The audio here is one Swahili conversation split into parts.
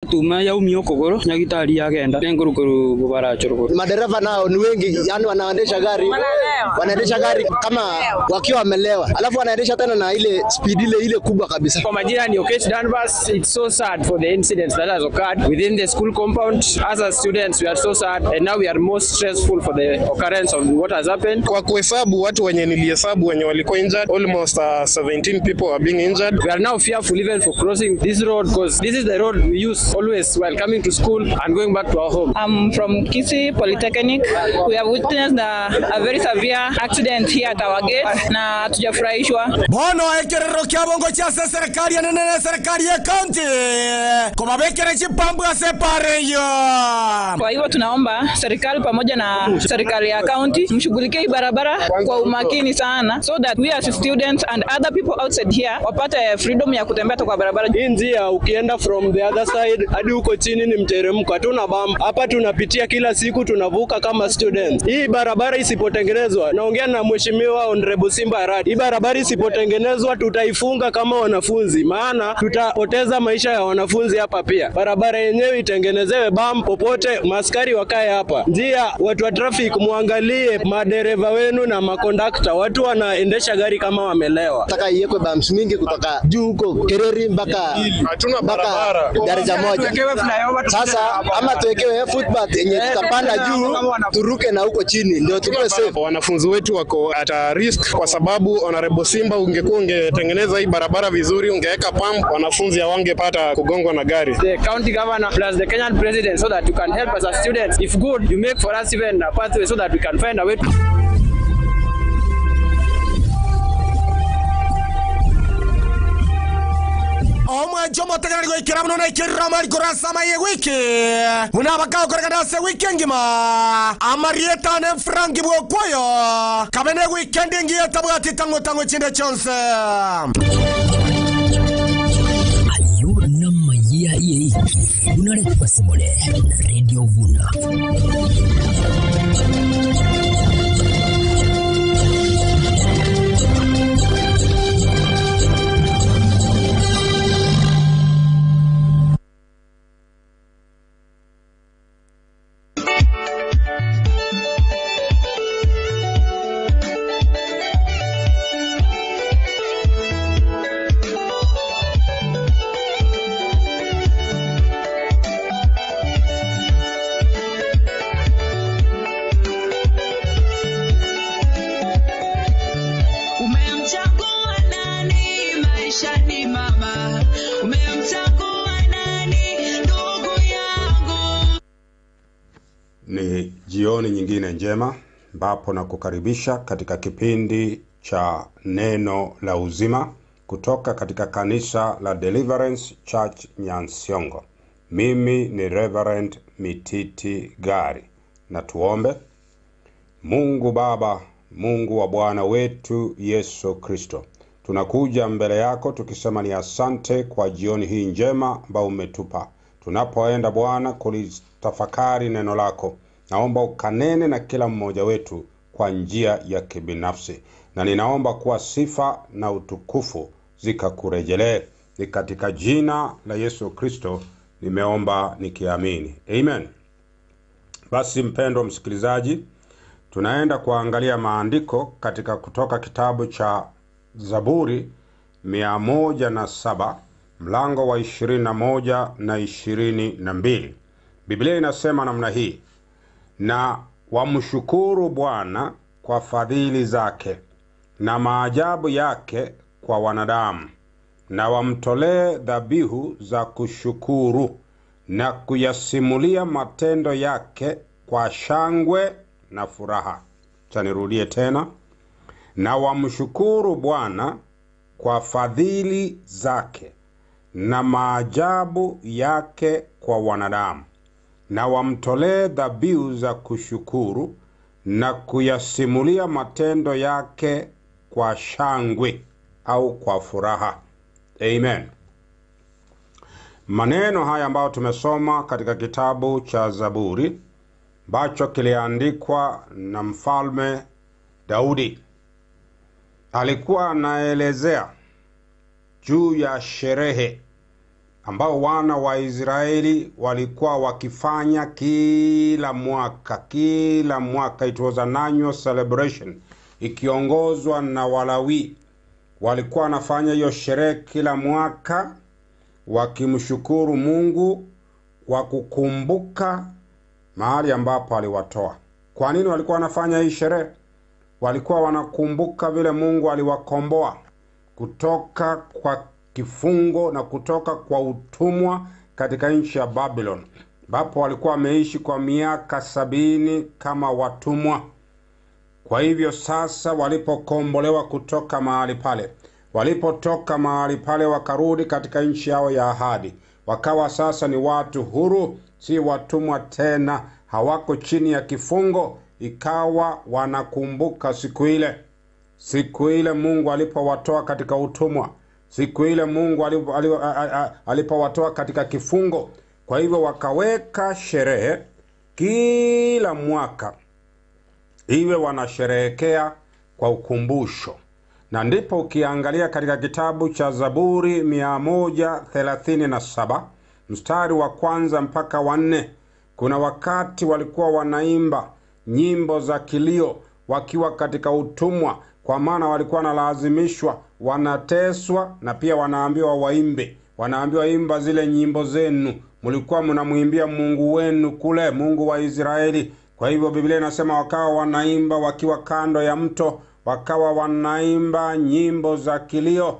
tuma ya umio kogoro nyagitari yagenda ngurukuru bubara choroko. Madereva nao ni wengi, yani wanaendesha gari kama wakiwa wamelewa, alafu wanaendesha tena na ile speed ile kubwa kabisa. Kwa majina ni Okesh Danvas. It's so sad for the incidents that has occurred within the school compound. As students we are so sad, and now we are more stressful for the occurrence of what has happened. Kwa kuhesabu watu wenye nilihesabu wenye walikuwa injured, almost 17 people are being injured. We are now fearful even for crossing this road, because this is the road we use always while coming to school and going back to our home. I'm from Kisii Polytechnic. We have witnessed a very severe accident here at our gate na hatujafurahishwa. Bono ekerero kya bongo cha serikali ya nene serikali ya county kumabekera chipambu ya separeyo. Kwa hivyo tunaomba serikali pamoja na serikali ya county mshughulikie barabara kwa umakini sana, so that we as students and other people outside here wapate freedom ya kutembea kwa barabara. Hii njia ukienda from the other side hadi huko chini ni mteremko, hatuna bump. Hapa tunapitia kila siku, tunavuka kama students. Hii barabara isipotengenezwa, naongea na mheshimiwa Honorable Simba Arati, hii barabara isipotengenezwa tutaifunga kama wanafunzi, maana tutapoteza maisha ya wanafunzi hapa pia. Barabara yenyewe itengenezewe bump popote, maskari wakae hapa. Njia watu wa traffic muangalie madereva wenu na makondakta, watu wanaendesha gari kama wamelewa. Nataka iwekwe bumps mingi kutoka juu huko Kereri mpaka hatuna barabara daraja moja. Sasa ama tuwekewe footpath yenye tutapanda juu turuke na huko chini ndio tuwe safe. Wanafunzi wetu wako at risk kwa sababu Honorable Simba ungetengeneza hii barabara vizuri, ungeweka pump, wanafunzi hawangepata kugongwa na gari. The county governor plus the Kenyan president, so that you can help us as students. If good, you make for us even a pathway so that we can find a way to Omwe jomo tegana go ikiramu na ikirama ikorasa maye wiki. Unabaka ukoragana se weekend ma. Amarieta ne frangi bwo koyo. Kabene weekend ngiye tabati tango chinde chonse. Ayo nama ya ye. Unare pasimole Radio Vuna. Ni jioni nyingine njema ambapo na kukaribisha katika kipindi cha neno la uzima kutoka katika kanisa la Deliverance Church Nyansiongo. Mimi ni Reverend Mititi Gari, na tuombe. Mungu Baba, Mungu wa Bwana wetu Yesu Kristo, tunakuja mbele yako tukisema ni asante kwa jioni hii njema ambayo umetupa. Tunapoenda Bwana kulitafakari neno lako, naomba ukanene na kila mmoja wetu kwa njia ya kibinafsi, na ninaomba kuwa sifa na utukufu zikakurejelee. Ni katika jina la Yesu Kristo nimeomba nikiamini, amen. Basi mpendwa msikilizaji, tunaenda kuangalia maandiko katika kutoka kitabu cha Zaburi 107 mlango wa 21 na 22. Biblia inasema namna hii: na wamshukuru Bwana kwa fadhili zake na maajabu yake kwa wanadamu, na wamtolee dhabihu za kushukuru na kuyasimulia matendo yake kwa shangwe na furaha. Chanirudie tena: na wamshukuru Bwana kwa fadhili zake na maajabu yake kwa wanadamu, na wamtolee dhabihu za kushukuru na kuyasimulia matendo yake kwa shangwe au kwa furaha. Amen. Maneno haya ambayo tumesoma katika kitabu cha Zaburi ambacho kiliandikwa na mfalme Daudi, alikuwa anaelezea juu ya sherehe ambao wana wa Israeli walikuwa wakifanya kila mwaka. It was an annual celebration ikiongozwa na Walawi. Walikuwa wanafanya hiyo sherehe kila mwaka wakimshukuru Mungu kwa kukumbuka mahali ambapo aliwatoa. Kwa nini walikuwa wanafanya hii sherehe? Walikuwa wanakumbuka vile Mungu aliwakomboa kutoka kwa kifungo na kutoka kwa utumwa katika nchi ya Babylon, ambapo walikuwa wameishi kwa miaka 70 kama watumwa. Kwa hivyo sasa walipokombolewa kutoka mahali pale, walipotoka mahali pale wakarudi katika nchi yao ya ahadi, wakawa sasa ni watu huru, si watumwa tena, hawako chini ya kifungo. Ikawa wanakumbuka siku ile Mungu alipowatoa katika utumwa, siku ile Mungu alipowatoa katika kifungo. Kwa hivyo wakaweka sherehe kila mwaka iwe wanasherehekea kwa ukumbusho. Na ndipo ukiangalia katika kitabu cha Zaburi 137 mstari wa 1 mpaka wa 4, kuna wakati walikuwa wanaimba nyimbo za kilio wakiwa katika utumwa, kwa maana walikuwa wanalazimishwa, wanateswa, na pia wanaambiwa waimbe. Wanaambiwa imba zile nyimbo zenu, mlikuwa mnamuimbia Mungu wenu kule, Mungu wa Israeli. Kwa hivyo Biblia inasema wakawa wanaimba wakiwa kando ya mto, wakawa wanaimba nyimbo za kilio.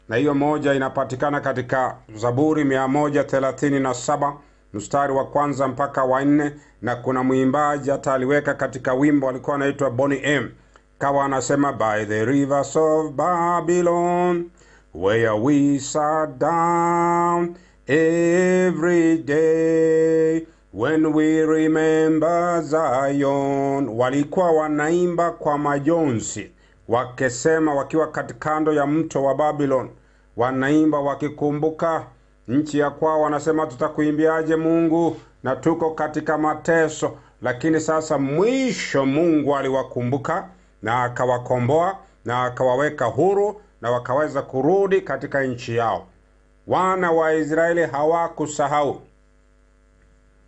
Na hiyo moja inapatikana katika Zaburi 137 mstari wa 1 mpaka wa 4, na kuna mwimbaji hata aliweka katika wimbo, alikuwa anaitwa Bonnie M. Kawa anasema, by the rivers of Babylon where we sat down every day when we remember Zion. Walikuwa wanaimba kwa majonzi wakisema, wakiwa kando ya mto wa Babylon, wanaimba wakikumbuka nchi ya kwao. Wanasema, tutakuimbiaje Mungu na tuko katika mateso? Lakini sasa mwisho Mungu aliwakumbuka na akawakomboa na akawaweka huru na wakaweza kurudi katika nchi yao. Wana wa Israeli hawakusahau.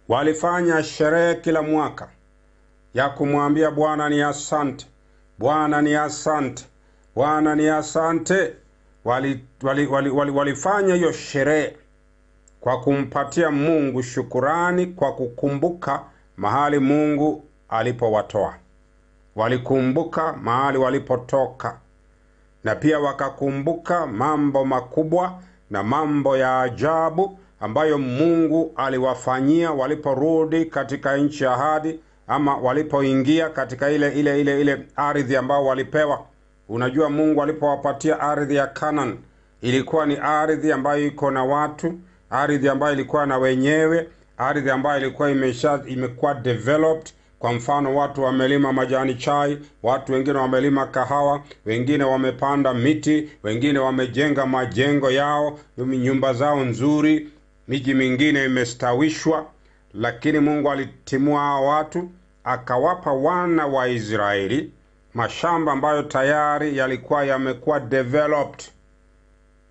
Walifanya sherehe kila mwaka ya kumwambia Bwana ni asante, Bwana ni asante, Bwana ni asante. Walifanya hiyo sherehe kwa kumpatia Mungu shukurani, kwa kukumbuka mahali Mungu alipowatoa. Walikumbuka mahali walipotoka, na pia wakakumbuka mambo makubwa na mambo ya ajabu ambayo Mungu aliwafanyia waliporudi katika nchi ya ahadi, ama walipoingia katika ile ardhi ambao walipewa. Unajua, Mungu alipowapatia ardhi ya Canaan, ilikuwa ni ardhi ambayo iko na watu, ardhi ambayo ilikuwa na wenyewe, ardhi ambayo ilikuwa imekuwa developed. Kwa mfano, watu wamelima majani chai, watu wengine wamelima kahawa, wengine wamepanda miti, wengine wamejenga majengo yao, nyumba zao nzuri, miji mingine imestawishwa. Lakini Mungu alitimua hao watu, akawapa wana wa Israeli mashamba ambayo tayari yalikuwa yamekuwa developed.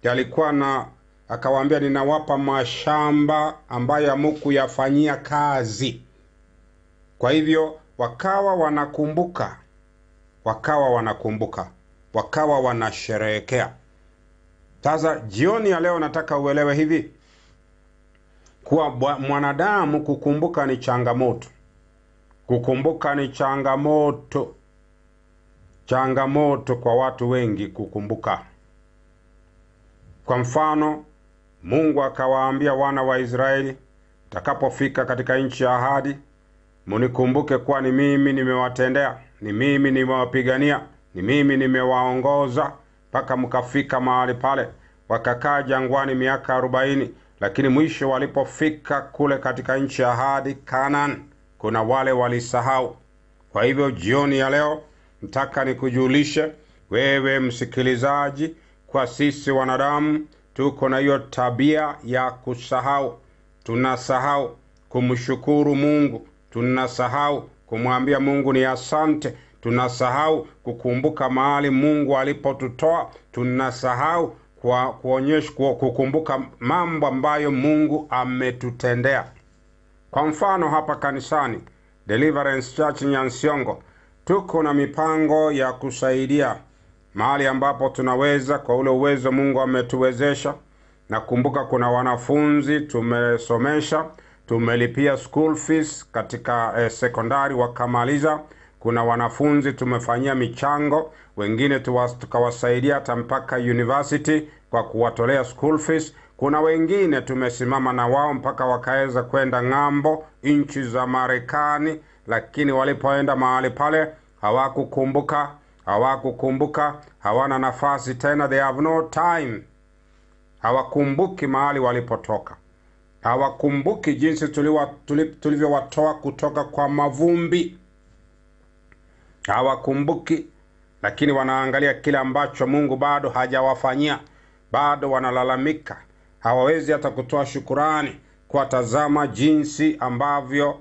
Yalikuwa na, akawaambia, ninawapa mashamba ambayo hamkuyafanyia kazi. Kwa hivyo wakawa wakawa wanasherehekea. Sasa jioni ya leo nataka uelewe hivi, kuwa mwanadamu kukumbuka ni changamoto. Kukumbuka ni changamoto kwa watu wengi kukumbuka. Kwa mfano, Mungu akawaambia wana wa Israeli, takapofika katika nchi ya ahadi, munikumbuke kuwa ni mimi nimewatendea, ni mimi nimewapigania, ni mimi nimewaongoza mpaka mkafika mahali pale. Wakakaa jangwani miaka 40, lakini mwisho walipofika kule katika nchi ya ahadi Canaan, kuna wale walisahau. Kwa hivyo jioni ya leo nataka nikujulishe wewe msikilizaji, kwa sisi wanadamu tuko na hiyo tabia ya kusahau. Tunasahau kumshukuru Mungu, tunasahau kumwambia Mungu ni asante, tunasahau kukumbuka mahali Mungu alipotutoa, tunasahau kwa kuonyesha kukumbuka mambo ambayo Mungu ametutendea. Kwa mfano hapa kanisani Deliverance Church Nyansiongo tuko na mipango ya kusaidia mahali ambapo tunaweza kwa ule uwezo Mungu ametuwezesha. Na kumbuka kuna wanafunzi tumesomesha, tumelipia school fees katika sekondari wakamaliza. Kuna wanafunzi tumefanyia michango, wengine tukawasaidia hata mpaka university kwa kuwatolea school fees. Kuna wengine tumesimama na wao mpaka wakaweza kwenda ng'ambo nchi za Marekani, lakini walipoenda mahali pale hawakukumbuka, hawana nafasi tena, they have no time. Hawakumbuki mahali walipotoka. Hawakumbuki jinsi tulivyowatoa kutoka kwa mavumbi. Hawakumbuki, lakini wanaangalia kile ambacho Mungu bado hajawafanyia. Bado wanalalamika. Hawawezi hata kutoa shukurani kwa tazama jinsi ambavyo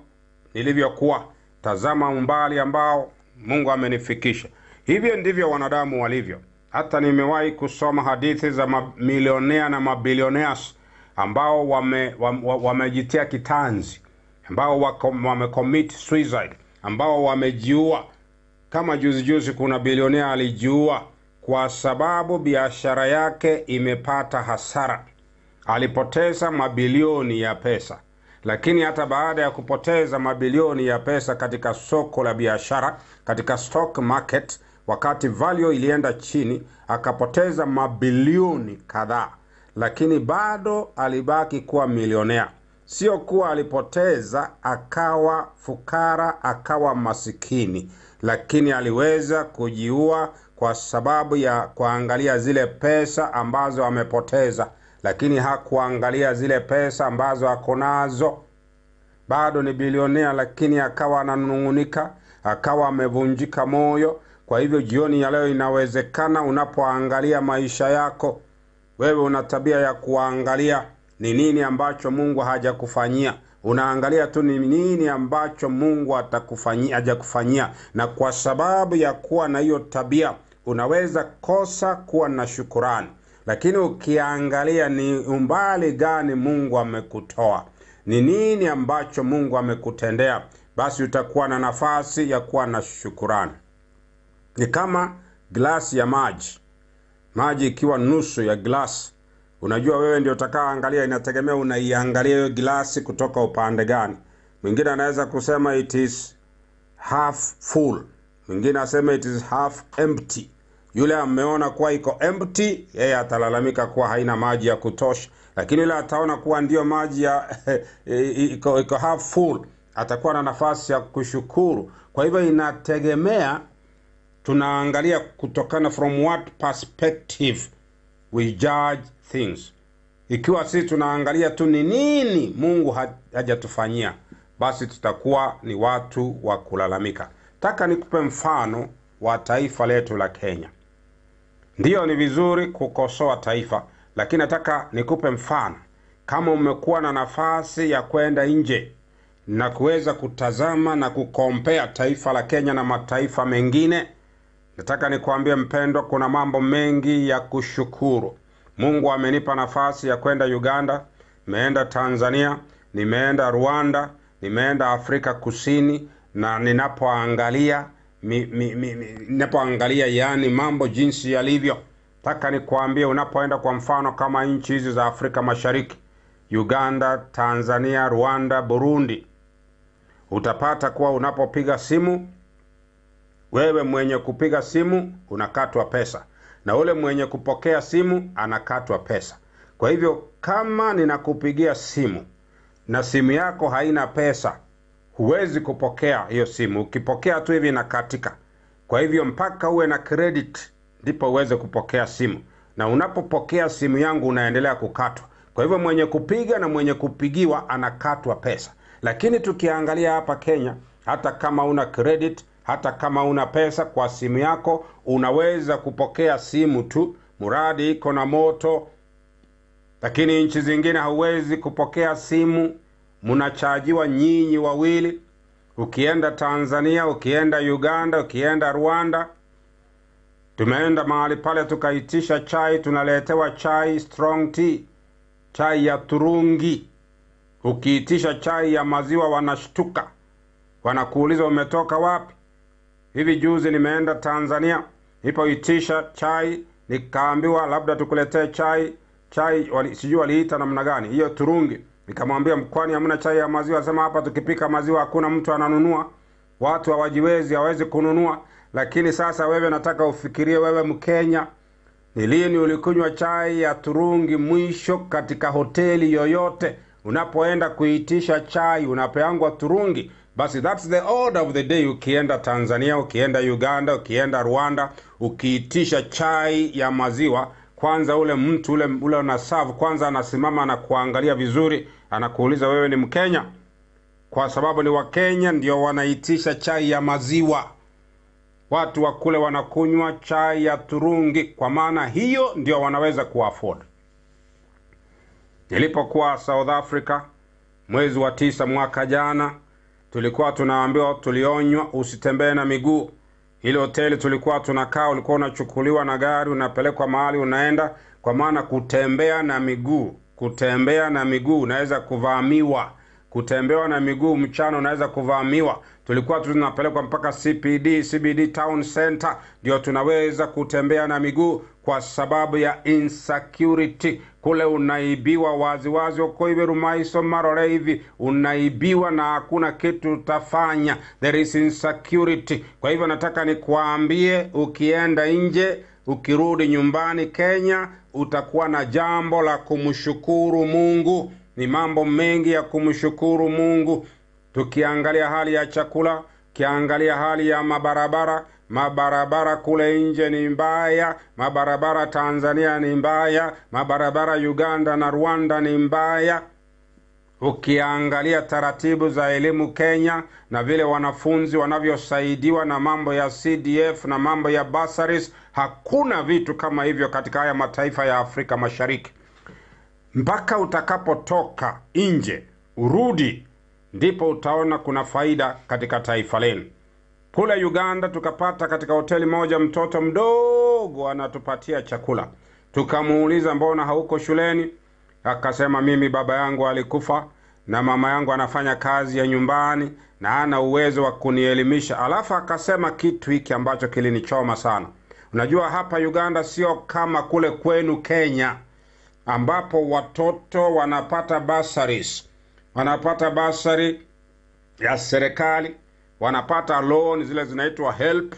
nilivyokuwa. Tazama umbali ambao Mungu amenifikisha. Hivyo ndivyo wanadamu walivyo. Hata nimewahi kusoma hadithi za mamilionea na mabilionaires ambao wamejitia kitanzi, ambao wamecommit suicide, ambao wamejiua. Kama juzi kuna bilionea alijiua kwa sababu biashara yake imepata hasara. Alipoteza mabilioni ya pesa. Lakini hata baada ya kupoteza mabilioni ya pesa katika soko la biashara, katika stock market, wakati value ilienda chini, akapoteza mabilioni kadhaa, lakini bado alibaki kuwa milionea. Sio kuwa alipoteza akawa fukara, akawa masikini, lakini aliweza kujiua kwa sababu ya kuangalia zile pesa ambazo amepoteza, lakini hakuangalia zile pesa ambazo akonazo. Bado ni bilionea, lakini akawa ananungunika, akawa amevunjika moyo. Kwa hivyo jioni ya leo inawezekana unapoangalia maisha yako, wewe una tabia ya kuangalia ni nini ambacho Mungu hajakufanyia. Unaangalia tu ni nini ambacho Mungu hajakufanyia, na kwa sababu ya kuwa na hiyo tabia unaweza kosa kuwa na shukurani. Lakini ukiangalia ni umbali gani Mungu amekutoa, ni nini ambacho Mungu amekutendea, basi utakuwa na nafasi ya kuwa na shukurani. Ni kama glasi ya maji. Maji ikiwa nusu ya glasi, unajua wewe ndio utakaoangalia, inategemea unaiangalia hiyo glasi kutoka upande gani. Mwingine anaweza kusema it is half full, mwingine asema it is half empty. Yule ameona kuwa iko empty, yeye atalalamika kuwa haina maji ya kutosha. Lakini yule ataona kuwa ndio maji ya iko half full, atakuwa na nafasi ya kushukuru. Kwa hivyo inategemea tunaangalia kutokana from what perspective we judge things. Ikiwa sisi tunaangalia tu ni nini Mungu hajatufanyia, basi tutakuwa ni watu wa kulalamika. Taka nikupe mfano wa taifa letu la Kenya. Ndiyo, ni vizuri kukosoa taifa, lakini nataka nikupe mfano. Kama umekuwa na nafasi ya kwenda nje na kuweza kutazama na kukompea taifa la Kenya na mataifa mengine, nataka nikuambie mpendwa, kuna mambo mengi ya kushukuru. Mungu amenipa nafasi ya kwenda Uganda, nimeenda Tanzania, nimeenda Rwanda, nimeenda Afrika Kusini, na ninapoangalia yani mambo jinsi yalivyo, nataka nikuambie unapoenda kwa mfano kama nchi hizi za Afrika Mashariki, Uganda, Tanzania, Rwanda, Burundi, utapata kuwa unapopiga simu, wewe mwenye kupiga simu unakatwa pesa, na ule mwenye kupokea simu anakatwa pesa. Kwa hivyo kama ninakupigia simu na simu yako haina pesa, huwezi kupokea hiyo simu. Ukipokea tu hivi inakatika. Kwa hivyo mpaka uwe na credit ndipo uweze kupokea simu, na unapopokea simu yangu unaendelea kukatwa. Kwa hivyo mwenye kupiga na mwenye kupigiwa anakatwa pesa. Lakini tukiangalia hapa Kenya, hata kama una credit, hata kama una pesa kwa simu yako, unaweza kupokea simu tu, muradi iko na moto. Lakini nchi zingine hauwezi kupokea simu, mnachajiwa nyinyi wawili. Ukienda Tanzania, ukienda Uganda, ukienda Rwanda, Tumeenda mahali pale tukaitisha chai, tunaletewa chai strong tea, chai ya turungi. Ukiitisha chai ya maziwa wanashtuka, wanakuuliza umetoka wapi. Hivi juzi nimeenda Tanzania, nilipoitisha chai nikaambiwa labda tukuletee chai sijui waliita namna gani hiyo turungi. Nikamwambia mkwani hamna chai ya maziwa, asema hapa tukipika maziwa hakuna mtu ananunua, watu hawezi kununua. Lakini sasa wewe nataka ufikirie, wewe Mkenya, ni lini ulikunywa chai ya turungi mwisho katika hoteli yoyote? Unapoenda kuitisha chai unapeangwa turungi. Basi that's the order of the day. Ukienda Tanzania, ukienda Uganda, ukienda Rwanda, ukiitisha chai ya maziwa, kwanza ule mtu ule unaserve kwanza anasimama na kuangalia vizuri, anakuuliza wewe ni Mkenya? Kwa sababu ni Wakenya ndio wanaitisha chai ya maziwa. Watu wa kule wanakunywa chai ya turungi, kwa maana hiyo ndio wanaweza kuafford. Nilipokuwa South Africa mwezi wa 9 mwaka jana, tulikuwa tunaambiwa, tulionywa usitembee na miguu. Ile hoteli tulikuwa tunakaa, ulikuwa unachukuliwa na gari unapelekwa mahali unaenda, kwa maana kutembea na miguu unaweza kuvamiwa. Kutembea na miguu mchana unaweza kuvamiwa. Tulikuwa tunapelekwa mpaka CBD Town Center ndio tunaweza kutembea na miguu, kwa sababu ya insecurity. Kule unaibiwa waziwazi, uko hivi Rumaiso Marore hivi unaibiwa na hakuna kitu utafanya. There is insecurity. Kwa hivyo nataka nikuambie, ukienda nje, ukirudi nyumbani Kenya, utakuwa na jambo la kumshukuru Mungu. Ni mambo mengi ya kumshukuru Mungu. Tukiangalia hali ya chakula, kiangalia hali ya mabarabara kule nje ni mbaya, mabarabara Tanzania ni mbaya, mabarabara Uganda na Rwanda ni mbaya. Ukiangalia taratibu za elimu Kenya na vile wanafunzi wanavyosaidiwa na mambo ya CDF na mambo ya bursaries, hakuna vitu kama hivyo katika haya mataifa ya Afrika Mashariki. Mpaka utakapotoka nje urudi, ndipo utaona kuna faida katika taifa lenu. Kule Uganda tukapata katika hoteli moja mtoto mdogo anatupatia chakula. Tukamuuliza mbona hauko shuleni? Akasema mimi baba yangu alikufa na mama yangu anafanya kazi ya nyumbani na hana uwezo wa kunielimisha. Alafu akasema kitu hiki ambacho kilinichoma sana. Unajua hapa Uganda sio kama kule kwenu Kenya, ambapo watoto wanapata bursaries. Wanapata bursary ya serikali, wanapata loan zile zinaitwa help,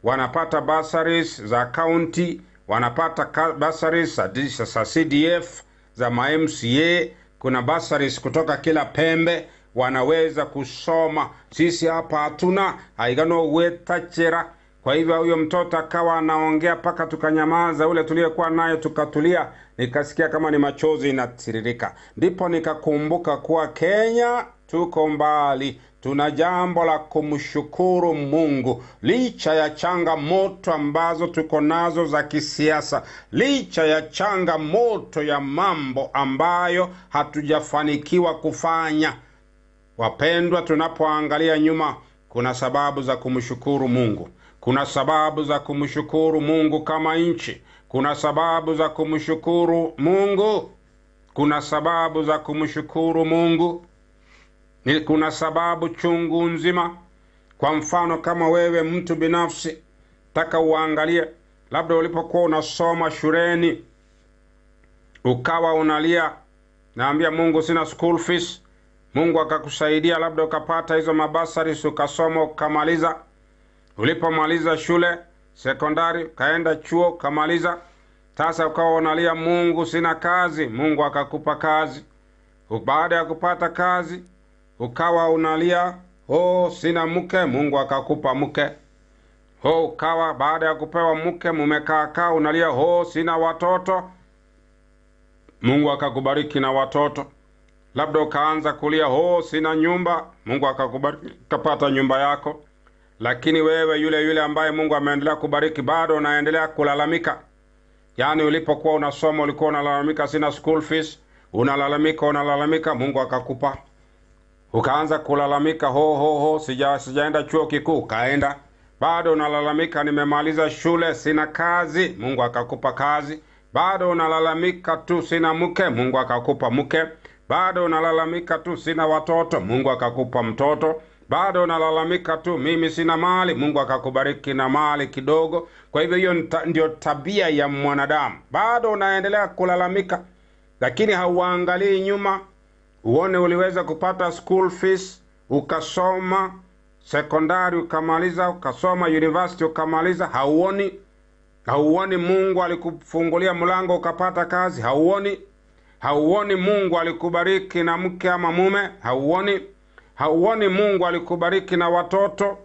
wanapata bursaries za county, wanapata bursaries za CDF, za MCA, kuna bursaries kutoka kila pembe, wanaweza kusoma. Sisi hapa hatuna, haigano wetachera. Kwa hivyo huyo mtoto akawa anaongea paka tukanyamaza, ule tuliyekuwa naye tukatulia, nikasikia kama ni machozi inatiririka. Ndipo nikakumbuka kuwa Kenya tuko mbali, tuna jambo la kumshukuru Mungu. Licha ya changamoto ambazo tuko nazo za kisiasa, licha ya changamoto ya mambo ambayo hatujafanikiwa kufanya, wapendwa, tunapoangalia nyuma, kuna sababu za kumshukuru Mungu. Kuna sababu za kumshukuru Mungu kama nchi. Kuna sababu za kumshukuru Mungu. Kuna sababu za kumshukuru Mungu. Kuna sababu chungu nzima. Kwa mfano, kama wewe mtu binafsi, taka uangalie, labda ulipokuwa unasoma shuleni ukawa unalia, naambia Mungu sina school fees. Mungu akakusaidia, labda ukapata hizo mabasari, ukasoma ukamaliza. Ulipomaliza shule sekondari, kaenda chuo kamaliza, sasa ukawa unalia Mungu sina kazi. Mungu akakupa kazi. Baada ya kupata kazi ukawa unalia sina mke. Mungu akakupa mke. Ukawa baada ya kupewa mke, mumekaa unalia sina watoto. Mungu akakubariki na watoto. Labda ukaanza kulia sina nyumba. Mungu akakubariki kapata nyumba yako. Lakini wewe yule ambaye Mungu ameendelea kubariki, bado unaendelea kulalamika. Yaani ulipokuwa unasoma ulikuwa unalalamika sina school fees, unalalamika, Mungu akakupa. Ukaanza kulalamika sijaenda chuo kikuu, kaenda. Bado unalalamika nimemaliza shule sina kazi, Mungu akakupa kazi. Bado unalalamika tu sina mke, Mungu akakupa mke. Bado unalalamika tu sina watoto, Mungu akakupa mtoto. Bado unalalamika tu mimi sina mali, Mungu akakubariki na mali kidogo. Kwa hivyo hiyo ndio tabia ya mwanadamu. Bado unaendelea kulalamika, lakini hauangalii nyuma uone uliweza kupata school fees, ukasoma sekondari ukamaliza, ukasoma university ukamaliza. Hauoni Mungu alikufungulia mlango ukapata kazi? Hauoni Mungu alikubariki na mke ama mume? Hauoni Mungu alikubariki na watoto?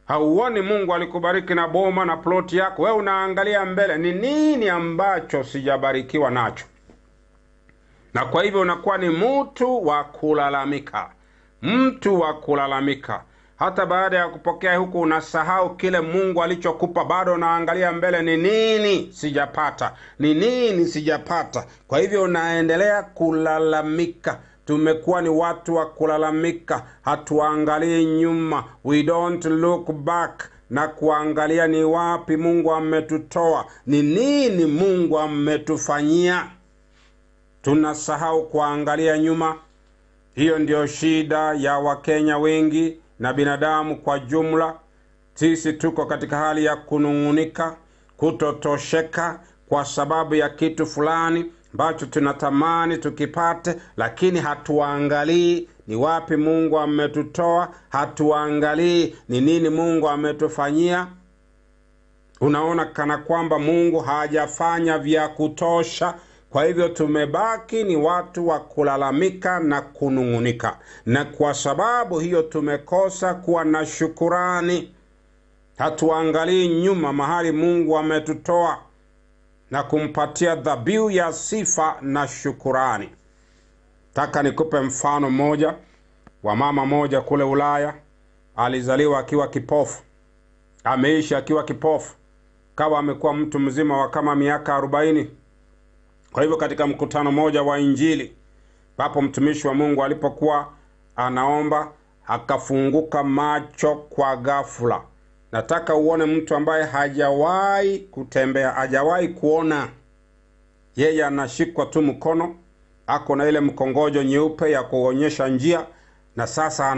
Hauoni Mungu alikubariki na boma na plot yako? Wewe unaangalia mbele, ni nini ambacho sijabarikiwa nacho? Na kwa hivyo unakuwa ni mtu wa kulalamika. Hata baada ya kupokea huku unasahau kile Mungu alichokupa. Bado unaangalia mbele, ni nini sijapata? Kwa hivyo unaendelea kulalamika. Tumekuwa ni watu wa kulalamika, hatuangalii nyuma. We don't look back na kuangalia ni wapi Mungu ametutoa, ni nini Mungu ametufanyia. Tunasahau kuangalia nyuma. Hiyo ndio shida ya Wakenya wengi na binadamu kwa jumla. Sisi tuko katika hali ya kunungunika, kutotosheka kwa sababu ya kitu fulani ambacho tunatamani tukipate, lakini hatuangalii ni wapi Mungu ametutoa, hatuangalii ni nini Mungu ametufanyia. Unaona kana kwamba Mungu hajafanya vya kutosha. Kwa hivyo tumebaki ni watu wa kulalamika na kunungunika. Na kwa sababu hiyo tumekosa kuwa na shukurani. Hatuangalii nyuma mahali Mungu ametutoa na kumpatia dhabihu ya sifa na shukurani. Taka nikupe mfano moja wa mama moja kule Ulaya. Alizaliwa akiwa kipofu. Ameishi akiwa kipofu. Kawa amekuwa mtu mzima wa kama miaka 40. Kwa hivyo katika mkutano moja wa Injili, papo mtumishi wa Mungu alipokuwa anaomba, akafunguka macho kwa ghafla. Nataka uone mtu ambaye hajawahi kutembea, hajawahi kuona. Yeye anashikwa tu mkono, ako na ile mkongojo nyeupe ya kuonyesha njia, na sasa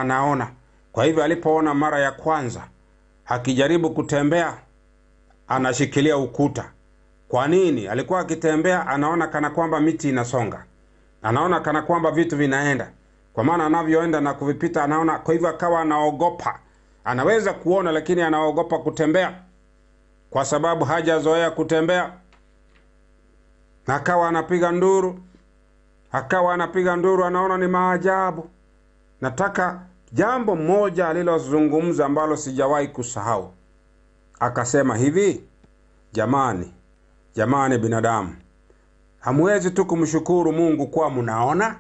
anaona. Kwa hivyo alipoona mara ya kwanza, akijaribu kutembea, anashikilia ukuta. Kwa nini? Alikuwa akitembea anaona kana kwamba miti inasonga. Anaona kana kwamba vitu vinaenda. Kwa maana anavyoenda na kuvipita anaona. Kwa hivyo akawa anaogopa. Anaweza kuona lakini anaogopa kutembea, kwa sababu hajazoea kutembea. Akawa anapiga nduru, anaona ni maajabu. Nataka jambo moja alilozungumza ambalo sijawahi kusahau. Akasema hivi, Jamani binadamu, hamwezi tu kumshukuru Mungu kwa munaona?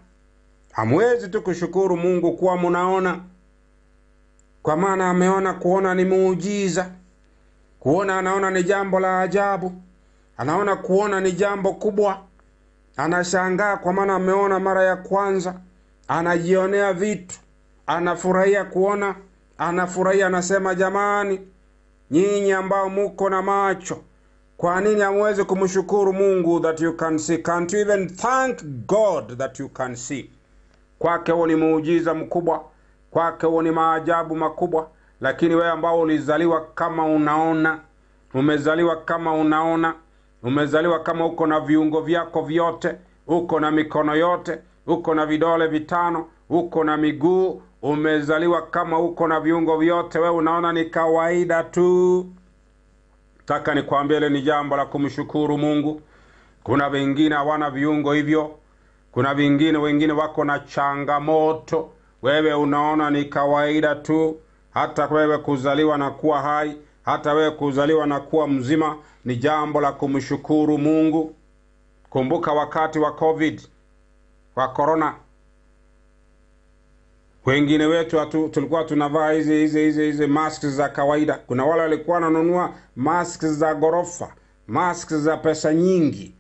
Hamwezi tu kushukuru Mungu kwa munaona? Kwa maana ameona kuona ni muujiza. Kuona anaona ni jambo la ajabu. Anaona kuona ni jambo kubwa. Anashangaa kwa maana ameona mara ya kwanza. Anajionea vitu. Anafurahia kuona. Anafurahia, anasema jamani, nyinyi ambao muko na macho, kwa nini hamwezi kumshukuru Mungu that you can see? Can't you even thank God that you can see? Kwake huo ni muujiza mkubwa. Kwake huo ni maajabu makubwa. Lakini wewe ambao ulizaliwa kama unaona, umezaliwa kama unaona, umezaliwa kama uko na viungo vyako vyote, uko na mikono yote, uko na vidole vitano, uko na miguu, umezaliwa kama uko na viungo vyote, wewe unaona ni kawaida tu. Taka nikwambie ile ni jambo la kumshukuru Mungu. Kuna wengine hawana viungo hivyo. Kuna wengine wako na changamoto. Wewe unaona ni kawaida tu. Hata wewe kuzaliwa na kuwa hai, hata wewe kuzaliwa na kuwa mzima ni jambo la kumshukuru Mungu. Kumbuka wakati wa COVID, wa corona, wengine wetu tulikuwa tunavaa hizi masks za kawaida. Kuna wale walikuwa wananunua masks za gorofa, masks za pesa nyingi.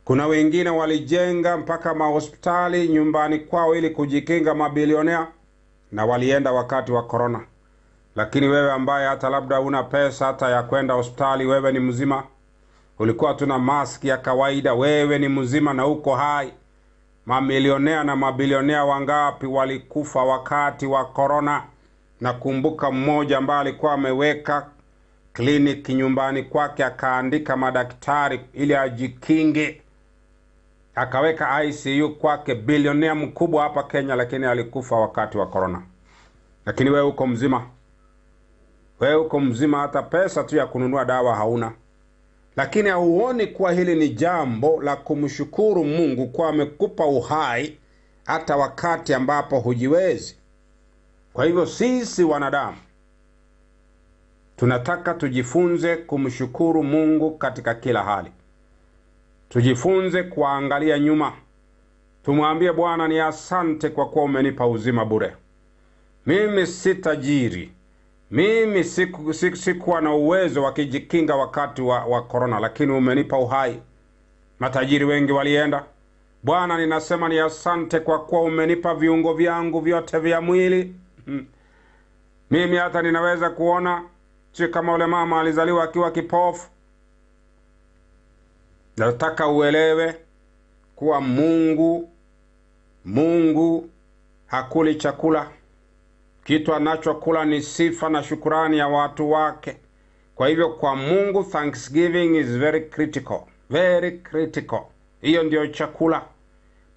Kuna wengine walijenga mpaka mahospitali nyumbani kwao ili kujikinga, mabilionea, na walienda wakati wa corona. Lakini wewe ambaye hata labda una pesa hata ya kwenda hospitali, wewe ni mzima. Ulikuwa tuna maski ya kawaida, wewe ni mzima na uko hai. Mamilionea na mabilionea wangapi walikufa wakati wa corona? Nakumbuka mmoja ambaye alikuwa ameweka kliniki nyumbani kwake, akaandika madaktari ili ajikinge. Akaweka ICU kwake, bilionea mkubwa hapa Kenya, lakini alikufa wakati wa corona. Lakini wewe uko mzima. Wewe uko mzima, hata pesa tu ya kununua dawa hauna. Lakini hauoni kuwa hili ni jambo la kumshukuru Mungu kwa amekupa uhai hata wakati ambapo hujiwezi. Kwa hivyo sisi wanadamu tunataka tujifunze kumshukuru Mungu katika kila hali. Tujifunze kuangalia nyuma. Tumwambie Bwana, ni asante kwa kuwa umenipa uzima bure. Mimi si tajiri. Mimi sikuwa na uwezo wa kujikinga wakati wa corona, lakini umenipa uhai. Matajiri wengi walienda. Bwana, ninasema ni asante kwa kuwa umenipa viungo vyangu vyote vya mwili. Mimi hata ninaweza kuona, si kama ule mama alizaliwa akiwa kipofu. Nataka uelewe kuwa Mungu hakuli chakula. Kitu anachokula ni sifa na shukurani ya watu wake. Kwa hivyo kwa Mungu, thanksgiving is very critical. Very critical. Hiyo ndio chakula.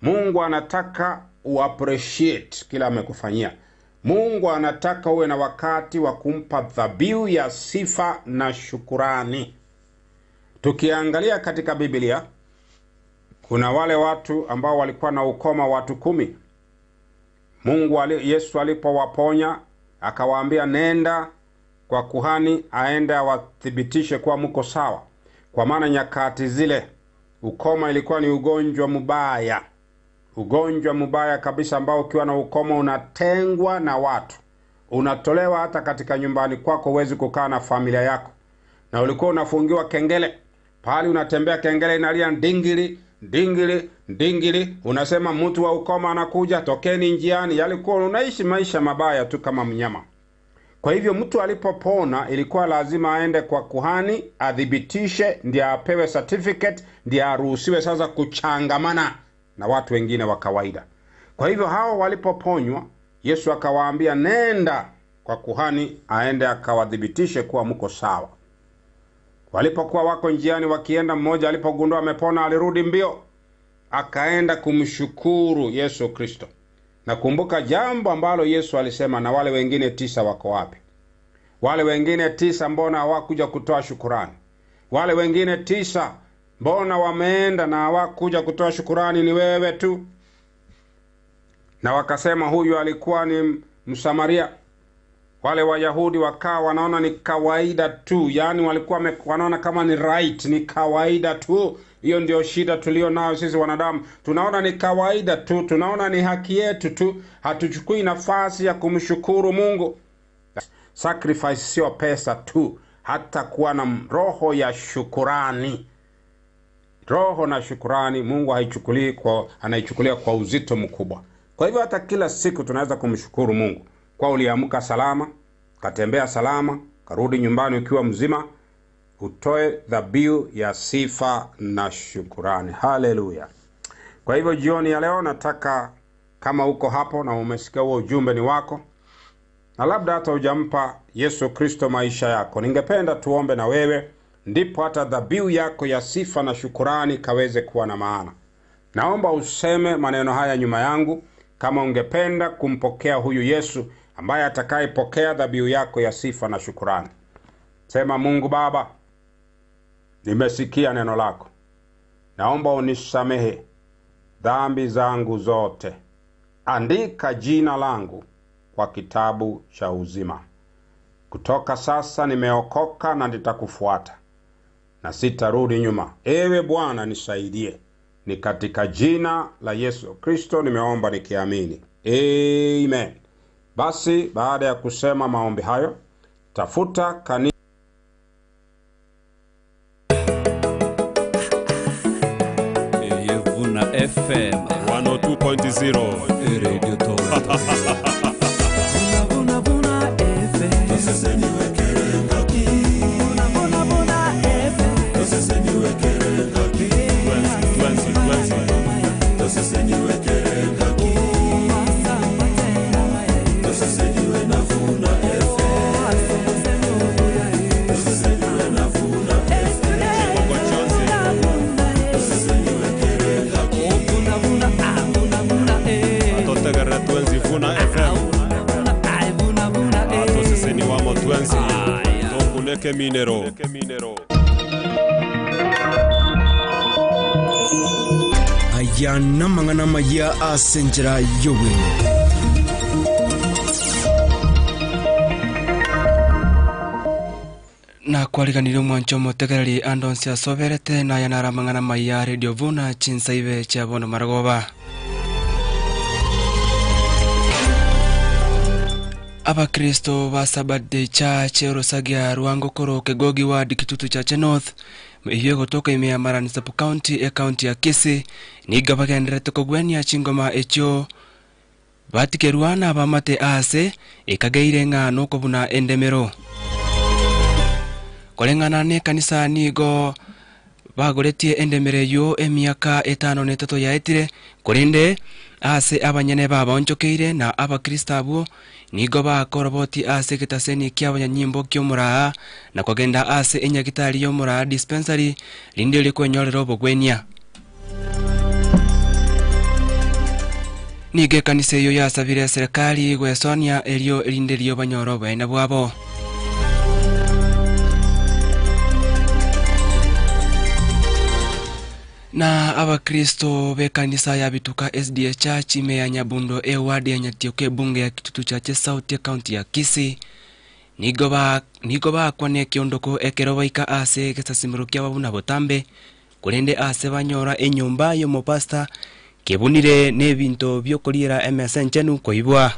Mungu anataka uappreciate kila amekufanyia. Mungu anataka uwe na wakati wa kumpa dhabihu ya sifa na shukurani. Tukiangalia katika Biblia, kuna wale watu ambao walikuwa na ukoma, watu 10. Yesu alipowaponya akawaambia, nenda kwa kuhani aende awathibitishe kuwa mko sawa. Kwa maana nyakati zile ukoma ilikuwa ni ugonjwa mbaya. Ugonjwa mbaya kabisa ambao ukiwa na ukoma unatengwa na watu. Unatolewa hata katika nyumbani kwako, huwezi kukaa na familia yako. Na ulikuwa unafungiwa kengele. Pale unatembea kengele inalia dingili, dingili, dingili. Unasema mtu wa ukoma anakuja, tokeni njiani. Yalikuwa unaishi maisha mabaya tu kama mnyama. Kwa hivyo mtu alipopona ilikuwa lazima aende kwa kuhani, adhibitishe, ndiye apewe certificate, ndiye aruhusiwe sasa kuchangamana na watu wengine wa kawaida. Kwa hivyo hao walipoponywa, Yesu akawaambia, nenda kwa kuhani aende akawadhibitishe kuwa mko sawa. Walipokuwa wako njiani wakienda, mmoja alipogundua amepona alirudi mbio, akaenda kumshukuru Yesu Kristo. Nakumbuka jambo ambalo Yesu alisema, na wale wengine 9 wako wapi? Wale wengine 9 mbona hawakuja kutoa shukurani? Wale wengine 9 mbona wameenda na hawakuja kutoa shukurani? Ni wewe tu. Na wakasema huyu alikuwa ni Msamaria. Wale Wayahudi wakawa wanaona ni kawaida tu, yani walikuwa wanaona kama ni right, ni kawaida tu. Hiyo ndio shida tulio nayo sisi wanadamu. Tunaona ni kawaida tu, tunaona ni haki yetu tu, hatuchukui nafasi ya kumshukuru Mungu. Sacrifice sio pesa tu, hata kuwa na roho ya shukurani. Roho na shukurani Mungu anaichukulia kwa uzito mkubwa. Kwa hivyo hata kila siku tunaweza kumshukuru Mungu. Kwa uliamka salama, katembea salama, karudi nyumbani ukiwa mzima, utoe dhabihu ya sifa na shukurani. Haleluya. Kwa hivyo jioni ya leo nataka, kama uko hapo na umesikia huo ujumbe ni wako, na labda hata hujampa Yesu Kristo maisha yako, ningependa tuombe na wewe, ndipo hata dhabihu yako ya sifa na shukurani kaweze kuwa na maana. Naomba useme maneno haya nyuma yangu kama ungependa kumpokea huyu Yesu ambaye atakayepokea dhabihu yako ya sifa na shukurani. Sema, Mungu Baba, nimesikia neno lako. Naomba unisamehe dhambi zangu zote. Andika jina langu kwa kitabu cha uzima. Kutoka sasa nimeokoka na nitakufuata na sitarudi nyuma. Ewe Bwana nisaidie. Ni katika jina la Yesu Kristo nimeomba nikiamini. Amen. Basi baada ya kusema maombi hayo, tafuta kanisa Vuna FM 102.0 Radio Toronto. Vuna FM Minero. Ayana mangana maya asenjera yowe. Na kwaliganire mwancho motegereri andonsi asoberete na yanara mangana maya Radio Vuna chinsaive chabono maragoba. Abakristo ba Sabbath Church Rosagia Ruango Koro Kegogi wa Dikitutu Church North hiyo kutoka imea Marani Sub County county ya Kisii ni gabagendere tokogwenia chingoma echo batikeruana bamate ase ikageire ngano kobuna endemero kolengana ne kanisa nigo bagoretie endemere yo emiaka 5 yaetire kurinde ase abanyene baba onchokeire na abakristo abo nigo bakoroboti ase kitaseni kyabanya nyimbo kyomura na kugenda ase enyagitari yomura dispensary linde likwenyorero bogwenia nige kanise yo yasabire serikali gwesonia elio linde lyo banyoro bena bwabo na abakristo be kanisa ya bituka SDA Church imeya Nyabundo ward ya Nyatioke bunge ya Kitutu Church South county ya Kisii nigoba kwane kiondoko ekerobaika ase kesasimiro kya babuna botambe kurende ase banyora enyumba yo mopasta kebunire nebinto byokolira MSN chenu koibwa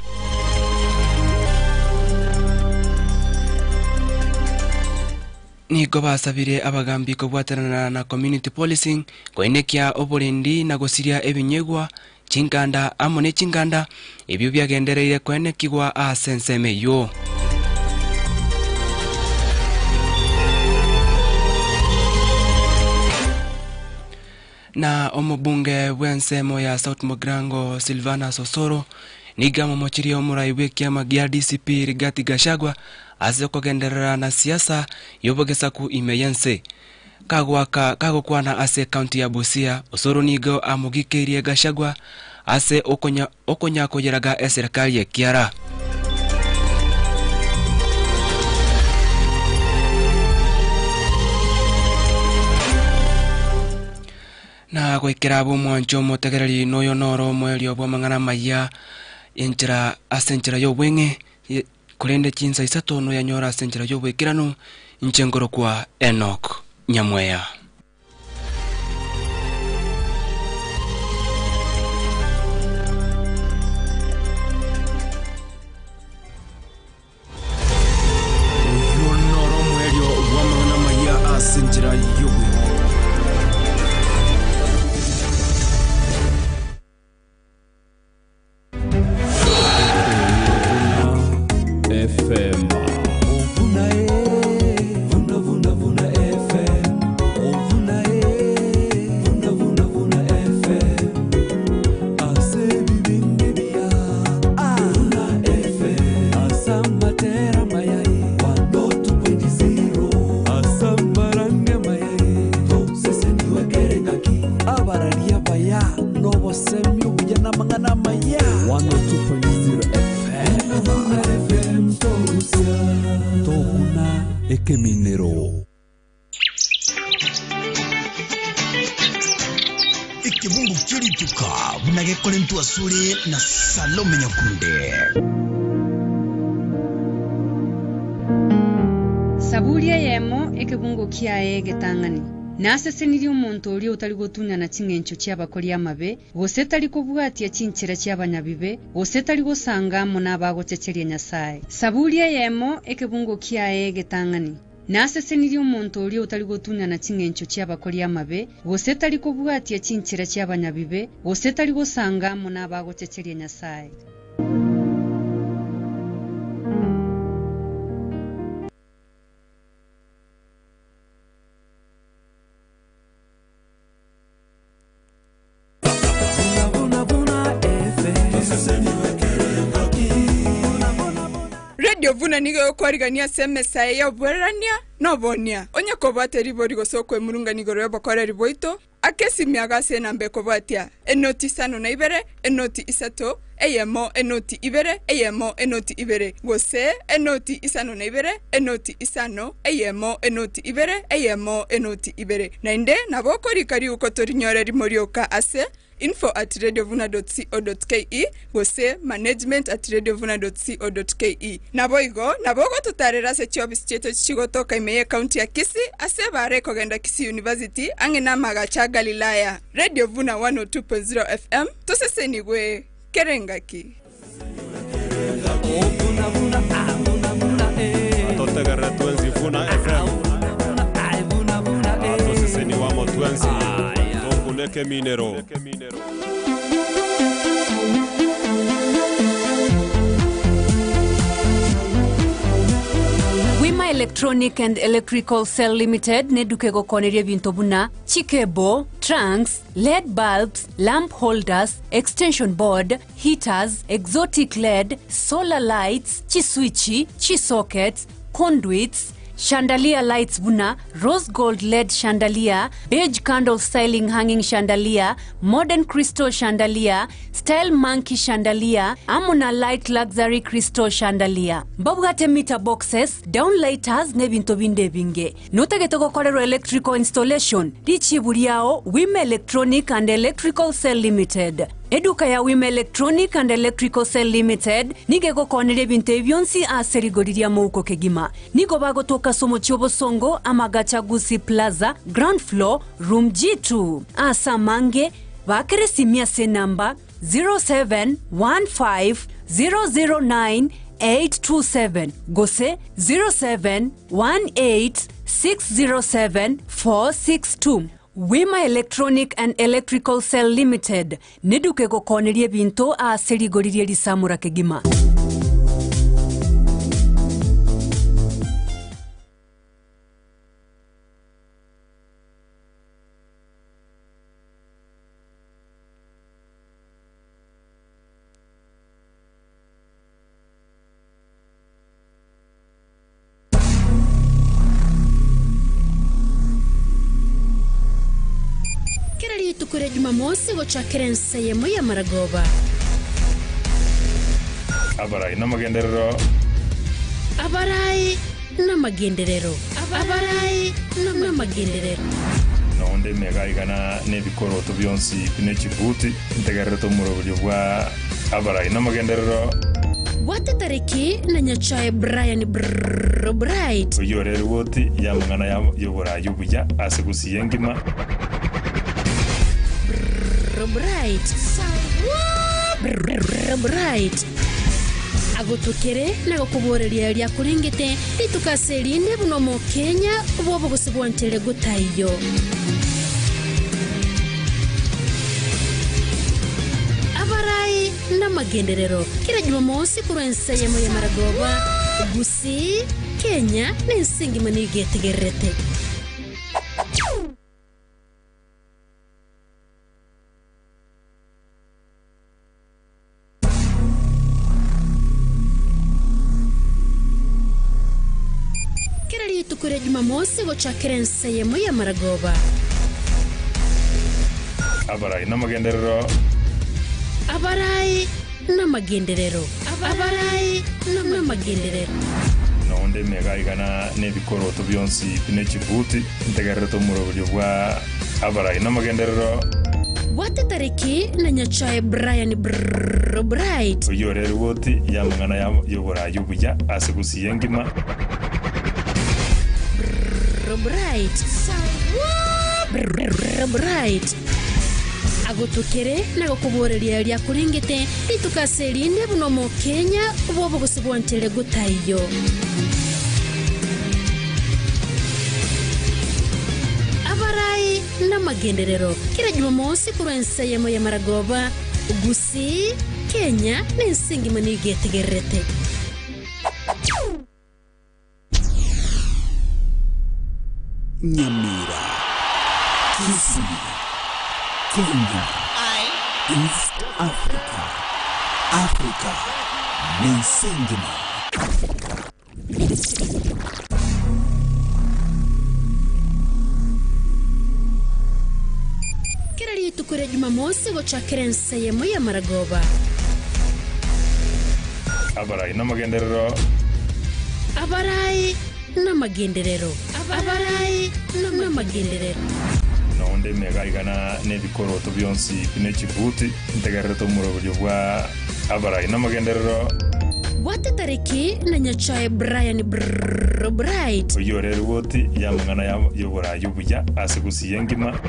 nigo basabire abagambi kobwaterana na community policing koenekia oborendi na gosiria ebinyegwa chinganda amone chinganda ebyo byagendereire koenekigwa asenseme yo na omobunge wensemo ya South Mogrango Silvana Sosoro niga momochiri omurai wekiama gya DCP Rigathi Gachagua ase kogenderera na siasa yobogesa ku imeyense kagokwana ase county ya Busia Osoro nigo amugikerie Gachagua ase okonya kogeraga serikali ya Kiara na gwikira abo mwancho motegereri noyo noro mweli obwa mangana maya enjira asenjira yo bwenge kurende chinsa isato no yanyora asenjira yo bwekirano inchengoro kwa Enoch Nyamweya yo noro mweli obwa mangana maya asenjira yo FM Vuna FM Vuna FM ase bibindia Vuna FM asambatera mayai 1.0 asambarange mayai to sese niwe kerengaki abararia baya no bosemi ubujana mangana maya 1.0 FM Toguna Ekeminero Ikibungu kirituka bunagekole ntu asuri na Salome Nyakunde Saburia yemo ikibungu kiaye getangani naseseniri omuntu oli otali gotunya na chingencho cy'abakori amabe gosetali kubwatia chinchira cy'abanyabibe gosetali gosanga mona bagocecheria Nyasaye Saburia yemo ekebungo kiaye getangani naseseniri omuntu oli otali gotunya na chingencho cy'abakori amabe gosetali kubwatia chinchira cy'abanyabibe gosetali gosanga mona bagocecheria Nyasaye Radio Vuna nigo kwarigania semesa ya bwerania no bonia onye kobate ribori gosokwe murunga nigoro yabakora riboito akesi miaga sena mbeko batia enoti sano na ibere enoti isato eyemo enoti ibere eyemo enoti ibere gose enoti isano na ibere enoti isano eyemo enoti ibere eyemo enoti ibere nainde naboko rikari ukotorinyore rimorioka ase info@radiovuna.co.ke gose management@radiovuna.co.ke naboigo nabogo tutarera se chobis cheto chigotoka imeye county ya Kisii ase bare kogenda Kisii University angena magacha Galilaya Radio Vuna 102.0 FM toseseni gwe kerengaki Atotagara tuenzi Vuna FM toseseni wamo tuenzi Tonguneke Minero Wima Electronic and Electrical Cell Limited neduke gokonerie bintu buna chikebo, trunks, LED bulbs, lamp holders, extension board, heaters, exotic LED, solar lights, chiswichi, sockets, conduits, chandelier lights buna, rose gold LED chandelier, beige candle styling hanging chandelier, modern crystal chandelier, style monkey chandelier, amuna light luxury crystal chandelier. Babugate meter boxes, downlighters nebinto binde binge. Notagete gokorero electrical installation, richi buriao Wima Electronic and Electrical Cell Limited. Eduka ya Wima Electronic and Electrical Cell Limited nige gokonere binte byonsi aserigoriria mouko kegima. Nigo bagotoka somo chobo songo amagacha Gusi Plaza ground floor room G2. Asa mange bakere simia se namba 0715009827 gose 0718607462. Wima Electronic and Electrical Cell Limited neduke gokonerie binto a serigoririe risamura kegima. Tukure Jumamosi gochakerense yemo ya Maragoba. Abarai namagenderero. Abarai namagenderero. Abarai namagenderero. Nonde megaigana nebikoro to byonsi pinechibuti integareto murobyo bwa abarai namagenderero. Wate tariki na nyachae Brian Bright. Uyore woti yamangana yobora yubuja asigusi yengima. Bright agotokere na gokuboreria ria kurengete litukaserinde buno mu Kenya bobo gusibwantere gutayo abarai na magenderero kira Jumamosi kurensa yemo ya Maragoba Gusi Kenya nensingi manigetegerete. Tukure Jumamosi gochakerense yemo ya Maragoba. Abarai namagenderero. Abarai namagenderero. Abarai namagenderero. Nonde megaigana nebikoro to byonsi pinechibuti integareto murobyo bwa abarai namagenderero. Wate tariki na nyachae Brian Bright. Uyore woti yamangana yobora yubuja asigusi yengima. Bright agotokere na gokuboreria ria kurengete litukaserinde buno mu Kenya bobo gusibwantere gutayo abarai na magenderero kira Jumamosi kurensa yemo ya Maragoba Gusi Kenya nensingi manigetegerete. Nyamira, Kisii, Kenya, East Africa, Africa, Mensingina. Kirari tukure Jumamosi gochakira enseyemo ya Maragoba. Abarai n'amagenderero. Abarai n'amagenderero. Abarai n'amagenderero. Nonde megaigana n'ebikoroto byonsi bine-Kibuti ntegerereto mu buryo bwa abarai n'amagenderero. Wate tariki na nyachae Brian Bright. Uyo rero woti yamangana yobora yubuja asigusiye ngima.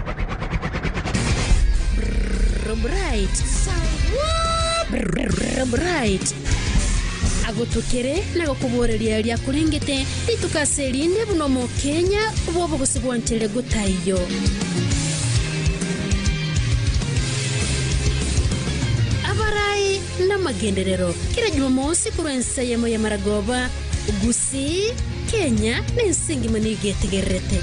Bright. Agotokere na gokuboreria lya kurengete litukaserinde buno mu Kenya bobo gusibwantele gutayo. Abarai n'amagenderero kira Jumamosi kurenseyemo ya Maragoba Gusi Kenya n'insingi manigetegerete.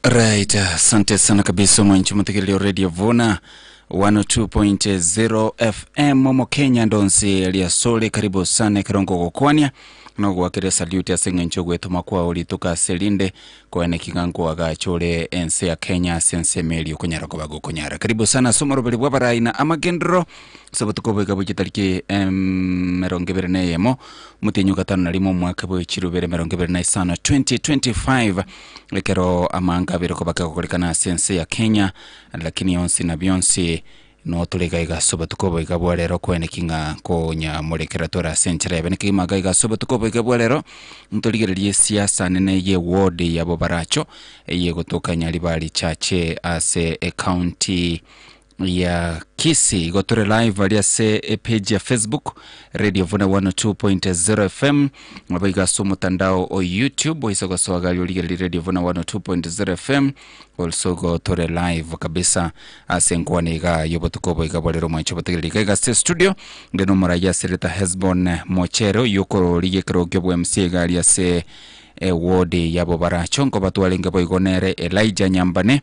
Right, asante sana kabisa mwanchi mtekeli Radio Vona 102.0 FM Momo Kenya ndonsi Eliasole karibu sana Karongo Gokwania nogo wakire salute asenga nchogwe tumakwa ulituka selinde kwa nekigango agachole ense ya Kenya sense meli kunyara ko bago kunyara karibu sana somoro bali bwabara ina amagendro sabato bwega bugitariki merongebere neyemo mutenyuka tano nalimo mwaka bwe chirubere merongebere na sana 2025 lekero amanga biro ko bakakolikana sense ya Kenya lakini yonsi na bionsi no tulega iga soba tukobo iga bwalero kwene kinga ko nya molekera tora centre bene kima iga soba tukobo iga bwalero mutoligererie siasa nene ye ward ya Bobaracho ye gotoka nyali bali chache ase a county ya Kisi gotore live alia se page ya Facebook Radio Vuna 102.0 FM mabaiga so mutandao o YouTube oisoga swagali oligeli Radio Vuna 102.0 FM also gotore live kabisa asenkwane ga yobotukobo igabolero mwancho bategeli ga studio ngeno maraya sereta Hesbon Mochero yoko ligekero gyo MC ga alia se wodi yabo barachongo batwalenga boigonere Elijah Nyambane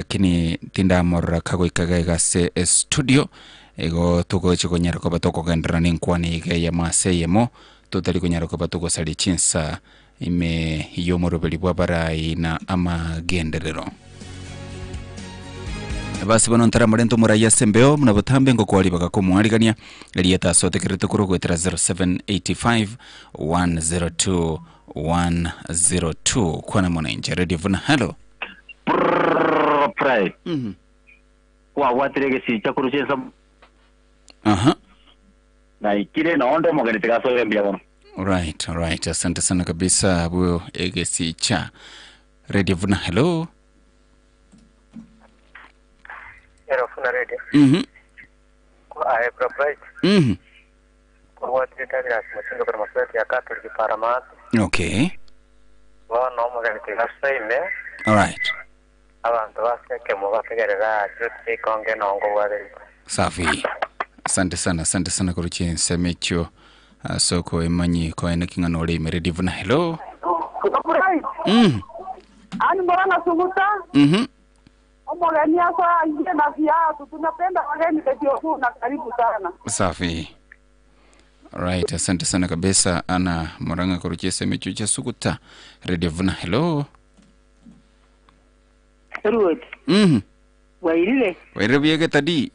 kini tinda morra kago ikagaiga se studio ego tuko chiko nyara ko batoko gendra ninkwani ge ya maseyemo totali ko nyara ko batoko sali chinsa ime yomoro beli bwabara ina ama genderero basi bono ntara morento muraya sembeo muna botambe ngo kwali baka ko mwaligania elieta sote kirito kuro ko 0785 102 102 kwana mona inje Radio Vuna. Hello Pray. Kwa watirege si chakuru chesa. Na ikire na ondo mogani tegaso yembia bono. Right. Asante sana kabisa abu egesi cha Radio Vuna. Hello. Radio Vuna Radio. Kwa pray. Kwa watirege ya mchindo kwa maswali ya Catholic Paramat. Okay. Wa no mogani tegaso ime. All right. Abantu baseke mubategerera chuti konge nongo wale. Safi. Asante sana kuruchi semecho soko emanyi ko enekinga no le Radio Vuna. Hello. Ani mbona suguta? Omogeni asa ingie na viatu tunapenda wageni ndio na karibu sana. Safi. Right, asante sana kabisa ana moranga kuruchi semecho cha suguta Radio Vuna. Hello. Ruot. Wairire. Wairire biege tadi.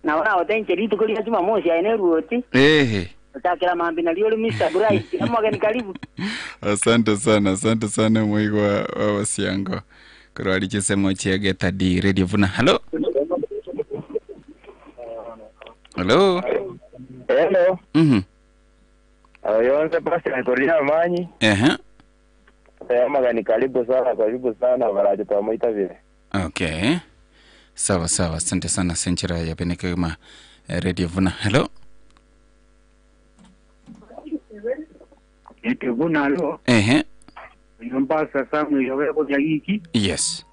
Na wana otenche litu kuli ya Jumamosi aene ruoti. Utakira mambi na liyo Mr. Bright. Amwageni karibu. Asante sana mwigo wa wasiango. Kuro alichese mochiege tadi Radio Vuna. Hello. Hello. Yonse pasi na koria manyi. Magani karibu sana baraje pamoja vile. Okay. Sawa. Asante sana senchira ya penekema Radio Vuna. Hello. Ete Vuna alo. Yombasa samu yowe kwa hiki. Yes.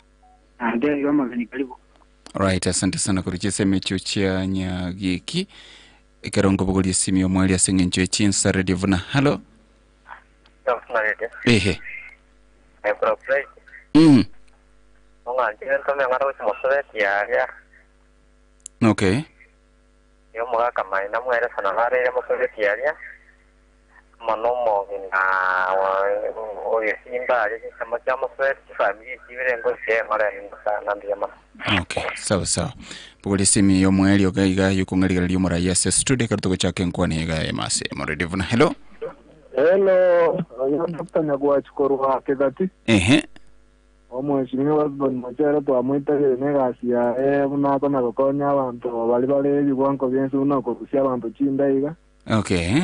Ande magani karibu. Right, asante sana kurichese mechuchia nyagiki. Ikarongo buguli simi omwali asengencho chinsa Radio Vuna. Hello. Okay. Yo mga kamay na mga sa nangyari na masoletiya manomo na o simba sa magama swet family sivere ngo se mara sa nandiyama. Okay, sawa. Buguli simi yo mwali ogaiga yukungalira lyo mara yes studio kartuko chake nkwani ga emase Radio Vuna. Hello. Yo Dr. Nyagwachikoru Kedati. Omweshimiwa Hesbon Mochero twamwitegere negacia munako na gokonya abantu bali bigwanko byensu no kurusia abantu chindaiga. Okay.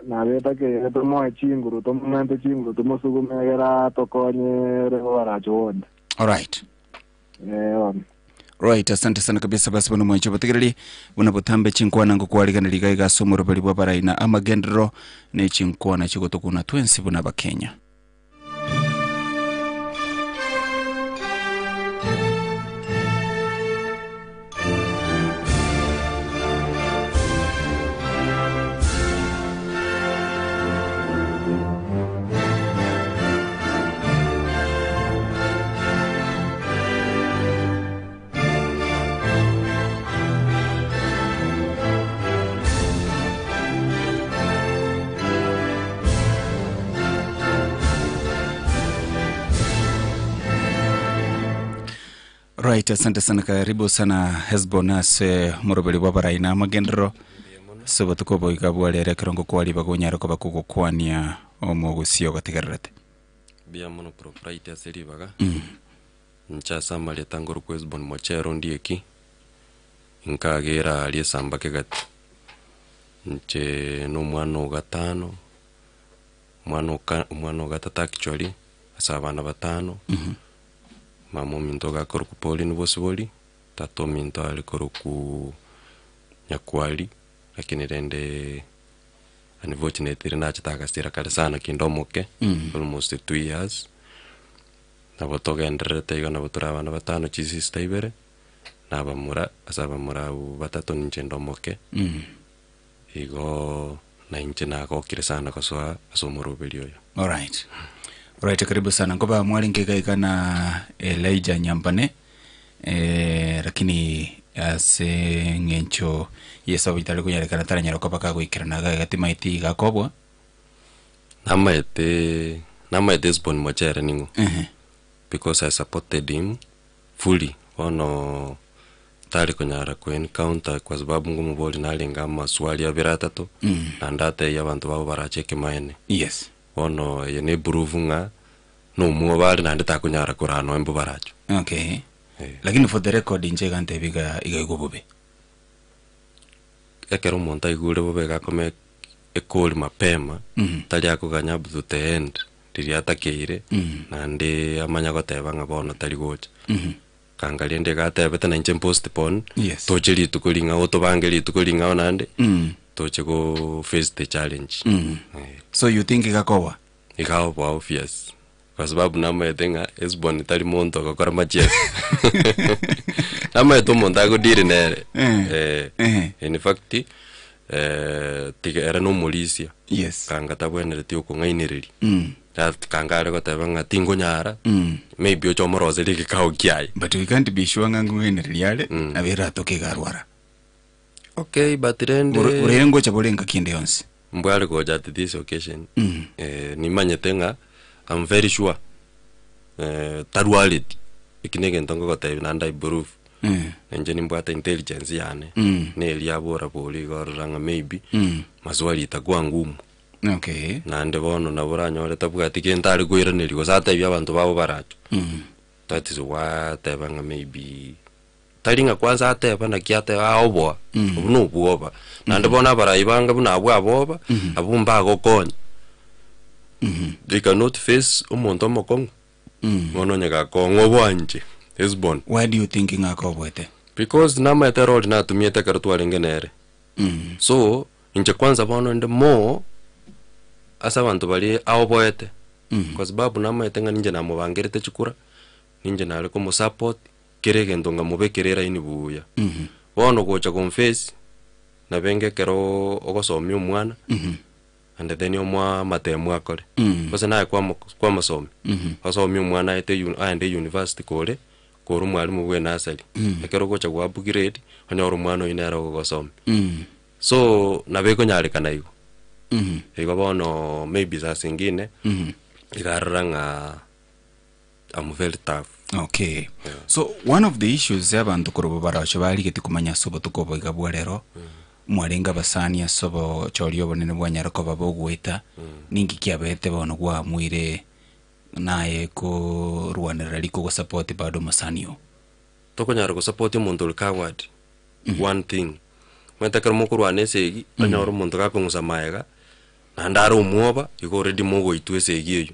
Na beta ke tomo chinguru tomo tumosugumegera tokonye rego barachonda. All right. Right, asante sana kabisa basi bono mwancho bategereri bunabutambe chinkwana ngo kwaliganira ligaiga somoro bali bwabaraina amagendro ne chinkwana chigotokuna twensi buna bakenya. Right, asante sana karibu sana Hesbonas morobeli wabaraina magendro soba tukobo ikabwale rekerongo kwali bagonyaro ko bakugukwania omugusio gatigarate bia mono proprietary seribaga ncha samale tangoro ko Hesbon Mochero ndieki nkagera ali sambake gati nche no mwano gatano mwano gatata actually asabana batano mamo mintoga korukupoli nubosiboli tato minto alikoruku nyakwali lakini rende unfortunately nachitaka serikali sana kindomoke almost 2 years nabotogenderete igo nabotura abana batano chisista ibere nabamura asabamura batatu ninche ndomoke igo na inche nagokire sana kosoa asomurubiri oyo. Alright, karibu sana ngoba mwalingegaika na Elijah Nyambane lakini ase ngencho yeso bitale kunyarekana taranyaro kopaka gwikirana gati maiti gakobwa namaete Spon Mochere ningo because I supported him fully ono tari kunyara ku encounter kwa sababu ngumu boli nalinga maswali ya biratatu na ndate y'abantu babo baracheke maene yes ono yene buruvunga no muo bali na ndata kunyara kurano embo baracho okay lakini for the record inje gante biga igaigobobe ekero monta igure bobe gakome ekoli mapema tali akuganya butu the end tiri atakeire na ndi amanya goteba ngabona tali gocha kangalia ndi gatebete na inche postpone tochiri tukulinga otobangeli tukulinga onande toche go face the challenge so you think igakowa igawa obvious kwa sababu nama etenga Esbon tali monto gakora machef nama eto monta go dire nere in fact tiga era no molisia yes kanga tabwenere tio ko ngainiriri kangare ko tabanga tingo nyara maybe ocho moroze liki kao kiai but we can't be sure ngangu ngainiriri yale abera toke garwara okay but rende urengo chabolenga kinde yonse mbwale go at this occasion ni manyetenga I'm very sure tarwalit ikinege ntongo ko tabi nanda ibruf enjeni mbwata intelligence yane ne eliabora boli goranga maybe maswali takwa ngumu okay na nde bono na buranyore tabwati kentari kuiraniri go sata bya abantu babo baracho that is what tebanga maybe taringa kwanza ateba na kiate aobo ubuno buoba na nde bona barayibanga buna abwa abumba gokonya they cannot face umuntu omokong ngono nyaka kongo bwanje Esbon. Why do you think ngakobwete? Because nama eterol na tumiete kartuale ngenere so inche kwanza bono nde mo asa bantu bali aoboete kwa sababu nama etenga ninje na mubangerete chukura ninje na ale como support kerege ndonga mubekerera ini buya bono gocha confess na benge kero ogosomya omwana and then omwa matemu akore bose naye kwa masomi asomya omwana ende university kore koru mwalimu bwe nasali ekero gocha gwa upgrade onyoro mwana inera gosoma so nabeko nyare kana igo igo bono maybe za singine igaranga I'm very tough. Okay. So one of the issues y'abantu kurobo baracho bali geti kumanya sobo tukobo igabwa rero mwarenga basania sobo choriyo bonene bwanyara ko babogweta ningi kyabete bono gwa mwire naye ko rwanera liko go support bado masanio toko nyara go support umuntu likawad one thing mweta kar moko rwane segi anyoro umuntu kapengusa maega na ndaro umuoba iko ready mogo itwesegi eyo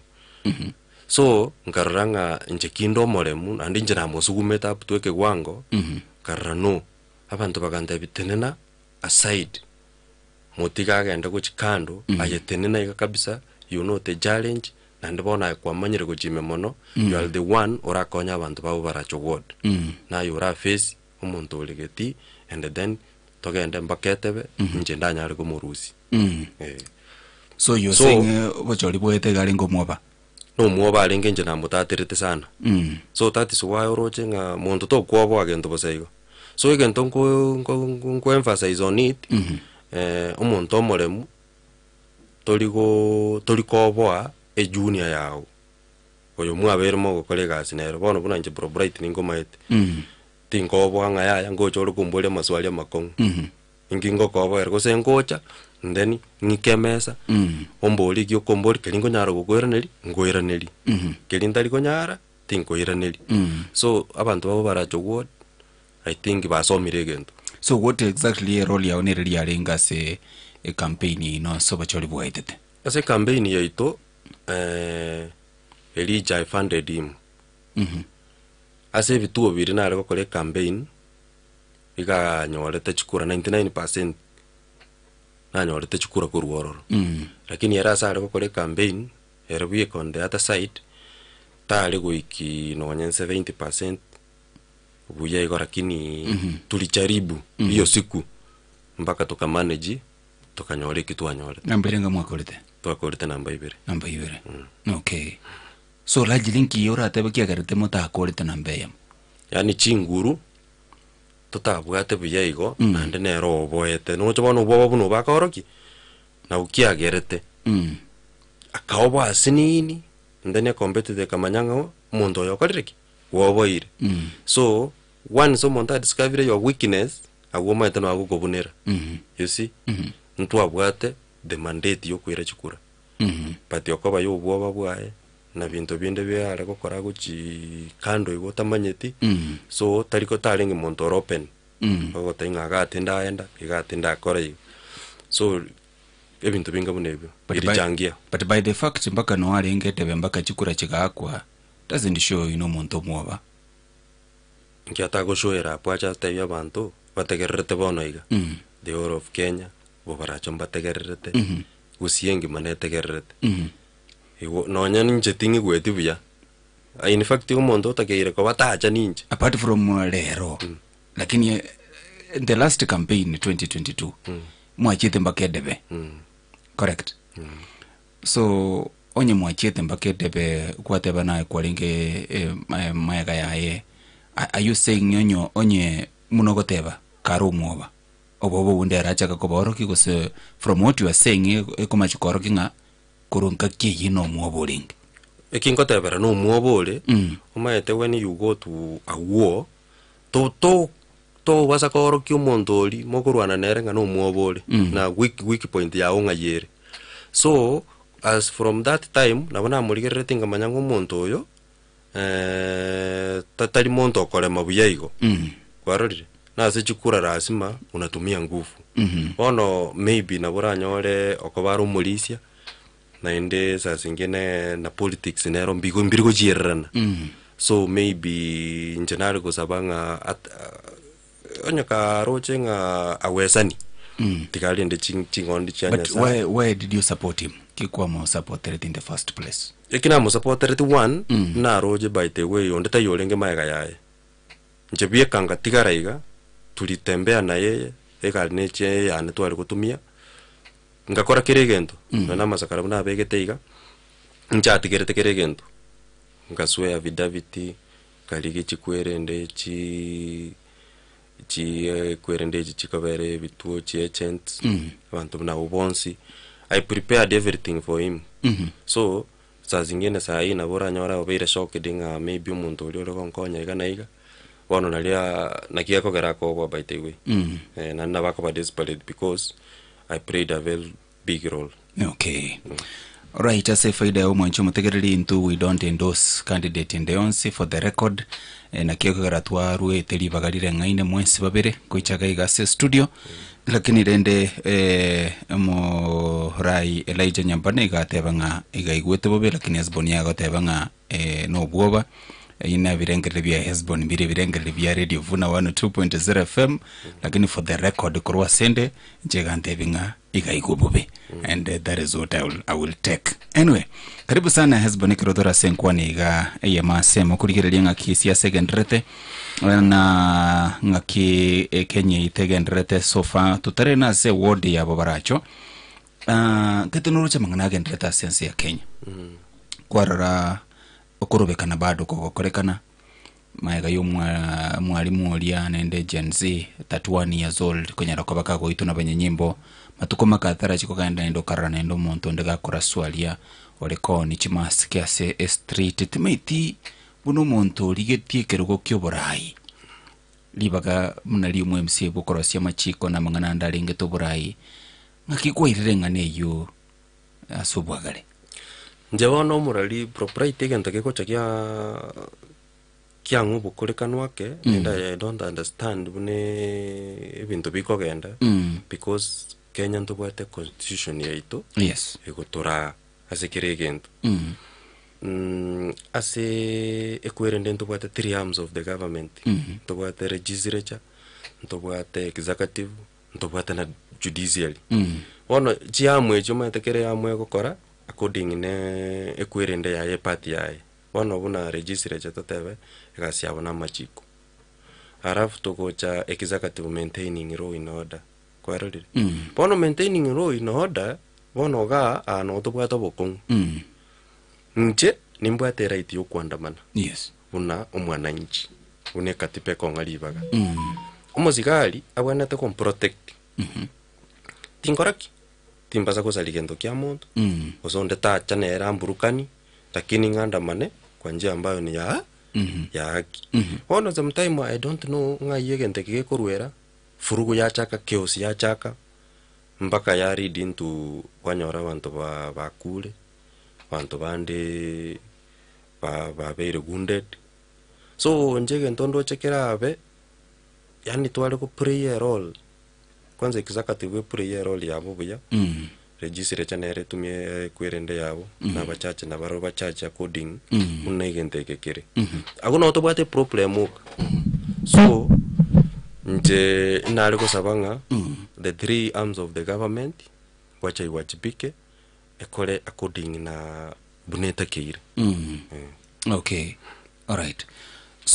so nkaranga nje kindo moremu andi nje na mosugumeta up tweke gwango karano abantu baganda bitenena aside motiga agenda go chikando ayetenena ika kabisa you know the challenge na ndibona kwa manyire go chime mono you are the one orakonya abantu babo baracho god na you are face umuntu oligeti and then togenda mbaketebe nje ndanyari go murusi so you saying bochori boete gari ngo mwoba no mwoba alenge nje na mutaterete sana so that is why oroche nga muntu to kwobo agento bosaigo so igento ngo emphasize on it umuntu omoremu tolikoboa e junior yao oyo mwaberemo gokolega sinero bono buna nje pro bright ningo maete tinkobo nga ya ngo choro kumbole maswali makong ingingo kobo ergo sengocha ndeni nikemesa omboli gyo komboli kelingo nyara gokoiraneri ngoiraneri kelindali ko nyara tinkoiraneri so abantu babo baracho word I think basomire gento. So what exactly a role ya oneri ya lenga se a campaign no so bacholi bwaitete as a campaign ya ito Elijah funded him as if it to be na ko kole campaign iga nyorete chukura 99% na nyorete chukura kurwororo lakini era sare ko kore campaign era buye on the other side tale goiki no 70% buye iko lakini tulijaribu hiyo siku mpaka tukamanage tukanyore kitu anyore namba irenga mwakorete twakorete namba 2 okay so laji linki yora tebekia garete mutakorete namba yam yani chinguru tutabwate buyaigo nande nero oboete no chobona oboba buno bakoroki na ukiagerete akaoba asinini ndene competitive kamanyanga mondo yokoriki woboire so once omonta discover your weakness agoma etano agukobunera you see ntu abwate the mandate yokwira chikura but yokoba yo bwoba bwae na bintu binde byare gukora guchi kando igota manyeti so tariko taringi monto open ogo tainga gatinda enda igatinda akora so ebintu binga bunebyo birichangia but by the fact mpaka no arengete bembaka chikura chigakwa doesn't show monto mwoba nkiata go shoera pwacha tebya abantu bategererete bono iga the whole of Kenya bobaracho bategererete gusiengi manetegererete iwo nonya ninje tingi gweti buya in fact umuntu takeire ko batacha ninje apart from lero lakini the last campaign 2022 mwachite mbakedebe correct so onye mwachite mbakedebe kwateba na kwalinge mayaga yaye are you saying onye munogoteba karumwoba obobo wundera chaka koboroki gose from what you are saying ekomachikoro kinga kurunka kiyino mwoboling ekingotebera no mwobole umayete when you go to a war to wasa koro kyomondoli mokurwana nerenga no mwobole na weak point ya onga yere so as from that time nabona muligerete ngamanyango monto oyo tatali monto okole mabuyaigo kwarorire na sechikura rasima unatumia nguvu ono maybe nabora nyore okobaro mulisia na ende saa zingine na politics nero mbirigo jirana so maybe njenari kusabanga onyaka rochenga awesani tikali ndi chingondi chanya but why did you support him kikwa mo supported in the first place ekina mo supported one na roje by the way ondeta yolenge mayaga yae njebie kanga tigaraiga tulitembea na yeye ekali neche yani twali kutumia ngakora kiregento na masakara buna begeteiga nchatigerete kiregento ngaswe affidavit kaligi chikwerende kwerende chikabere bituo chi agent abantu na ubonsi I prepared everything for him so saa zingine saa hii nabora nyora obere shock dinga maybe umuntu uri konkonya iga wano nalia nakia kogera ko by the way na nabako ba desperate because I played a very big role. Okay. Alright, as a faida ya umwancho mutegereri into we don't endorse candidate in the onse for the record. Na kiyo karatwa ruwe teli bagalire ngaine mwensi babere kuichaga igase studio. Lakini rende mo rai Elijah Nyambane igateba nga igaigwete bobe lakini Hesbon yagateba nga no bwoba. Ina virengere bya Hesbon bire virengere bya Radio Vuna 102.0 FM lakini for the record kurwa sende njega ndebinga igaigubube and that is what I will take. Anyway, karibu sana Hesbon kirodora senkwani ga yema sema kuligerelia ngaki siasa gendrete na ngaki Kenya itegendrete sofa tutare na se ward ya babaracho ketenuru cha mangana gendrete sense ya Kenya kwarara okurubekana bado kokorekana maega yo mwalimu olia nende Gen Z 31 years old kwenye rakobaka ko ituna banye nyimbo matuko makathara chiko kaenda ndo karana ndo monto ndega kora swalia oleko ni chimasike ase street timeti buno monto ligetie kerugo kyoborai libaga munali mu MC bukorosia machiko na mangana ndalinge to borai ngakiko irenga neyo asubwagale njewono murali propriety gento ke kocha kya ngubu kurekanwa ke and I don't understand bune ebintu bikogenda because Kenya ntubwate constitution yaito yes egotora asekere gento ase ekwerende ntubwate 3 arms of the government ntubwate legislature ntobwate executive ntobwate na judiciary bono chiamwe chomete kere amwe gukora according ne ekwirende yaye party yaye bono buna registry chatotebe egasiabo na machiko arafu togocha executive maintaining law in order kwarorire bono maintaining law in order bono ga ano tobwata bokong nche nimbwate right yo kuandamana yes una omwananchi une katipe kongalibaga omozigari abwanete kon protect tinkoraki timbasa kusaligendo kia muntu osonde tacha nera mburukani lakini ngandamane kwa njia ambayo ni ya haki ono sometime I don't know ngayegente kigekorwera furugu ya chaka chaos ya chaka mpaka ya read into wanyora bantu bakule bantu bande ba very wounded so njege ntondo chekera abe yani twale ko prayer role kwanza executive prayer role yabo buya registry chanere tumye kwerende yabo na bachache na baro bachache according unegente kekere akuna otobate problem so nje nale ko sabanga the three arms of the government wacha iwajibike ekole according na buneta keire okay all right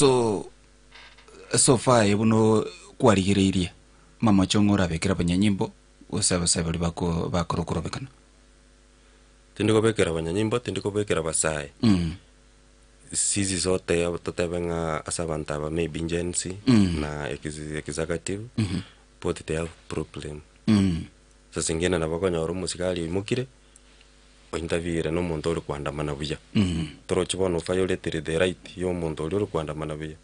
so far ebuno kwarigireirie mama chongora bekera banyanyimbo usaba sabali bakorokorobekana tindiko bekera banyanyimbo tindiko bekera basaye sisi zote totebenga asabanta ba maybe agency na executive both they have problem sasa ngena na bakonyoro musikali mukire interview no muntu uri kwandamana buya toro chibono violate the right yo muntu uri kwandamana buya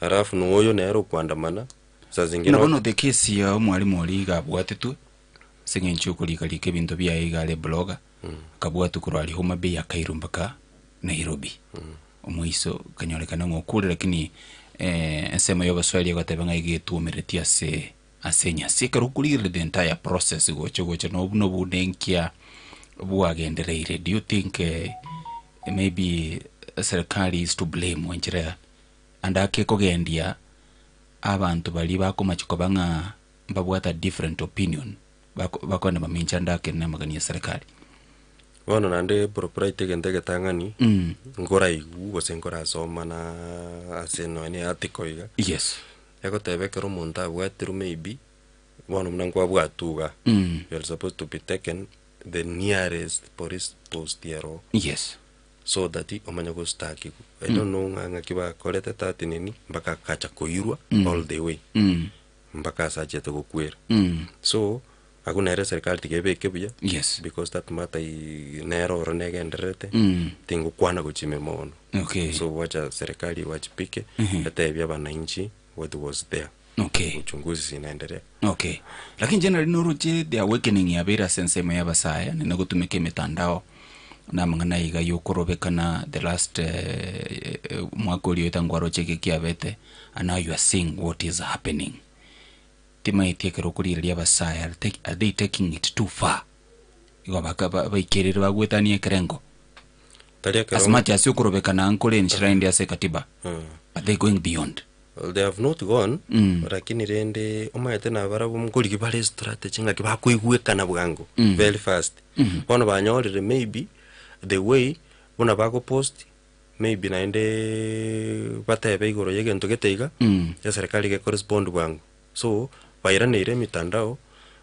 arafu no oyo nero kwandamana sasa ngena no the case ya mwalimu oliga bwatetu sengencho kulikalike bintu bya igale blogger kabwatu kurali homa be yakairumbaka Nairobi omwiso kanyolekana ngokule lakini ensema yo baswali gatebanga igetumeretia asenya sikarukulire the entire process gocho no bunenkia buagendereire. Do you think maybe serikali is to blame wenjira andake kogendia abantu bali bako machiko banga babwata different opinion bako na mamincha ndake na magania serikali wono nande propriety gendege tangani ngora igu gosenkora soma na aseno ni atikoiga yes yako tebekero monta bwatiru maybe wono mnangwa bwatuga you're supposed to be taken the nearest police post yero yes so that omanya go staki I don't know nganga kiba kolete tati nini mpaka kacha koirwa all the way mpaka saje to kwera so akuna ere serikali tikebeke buya yes because that matter nero ronegenderete tingu kwana kuchime mono okay so wacha serikali wachipike atebya bananchi what was there okay uchunguzi sinaendelea okay lakini generally noruche the awakening ya bera sensema ya basaya nina gutumike mitandao na mangana iga yokorobekana the last mwaka uliotangwaro cheke kiabete and now you are seeing what is happening tima itekero kuriria basaya are they taking it too far iwa baka baikirira bagwetanie kerengo as much as yokorobekana ankole enshrine ya sekatiba are they going beyond? Well, they have not gone lakini rende omayete na barabu mukuri kibale strategy ngaki bakuigwekana bwango very fast bono banyorire maybe the way bona bako post maybe naende batebe igoro yegento geteiga ya serikali ge correspond bwango so bairanire mitandao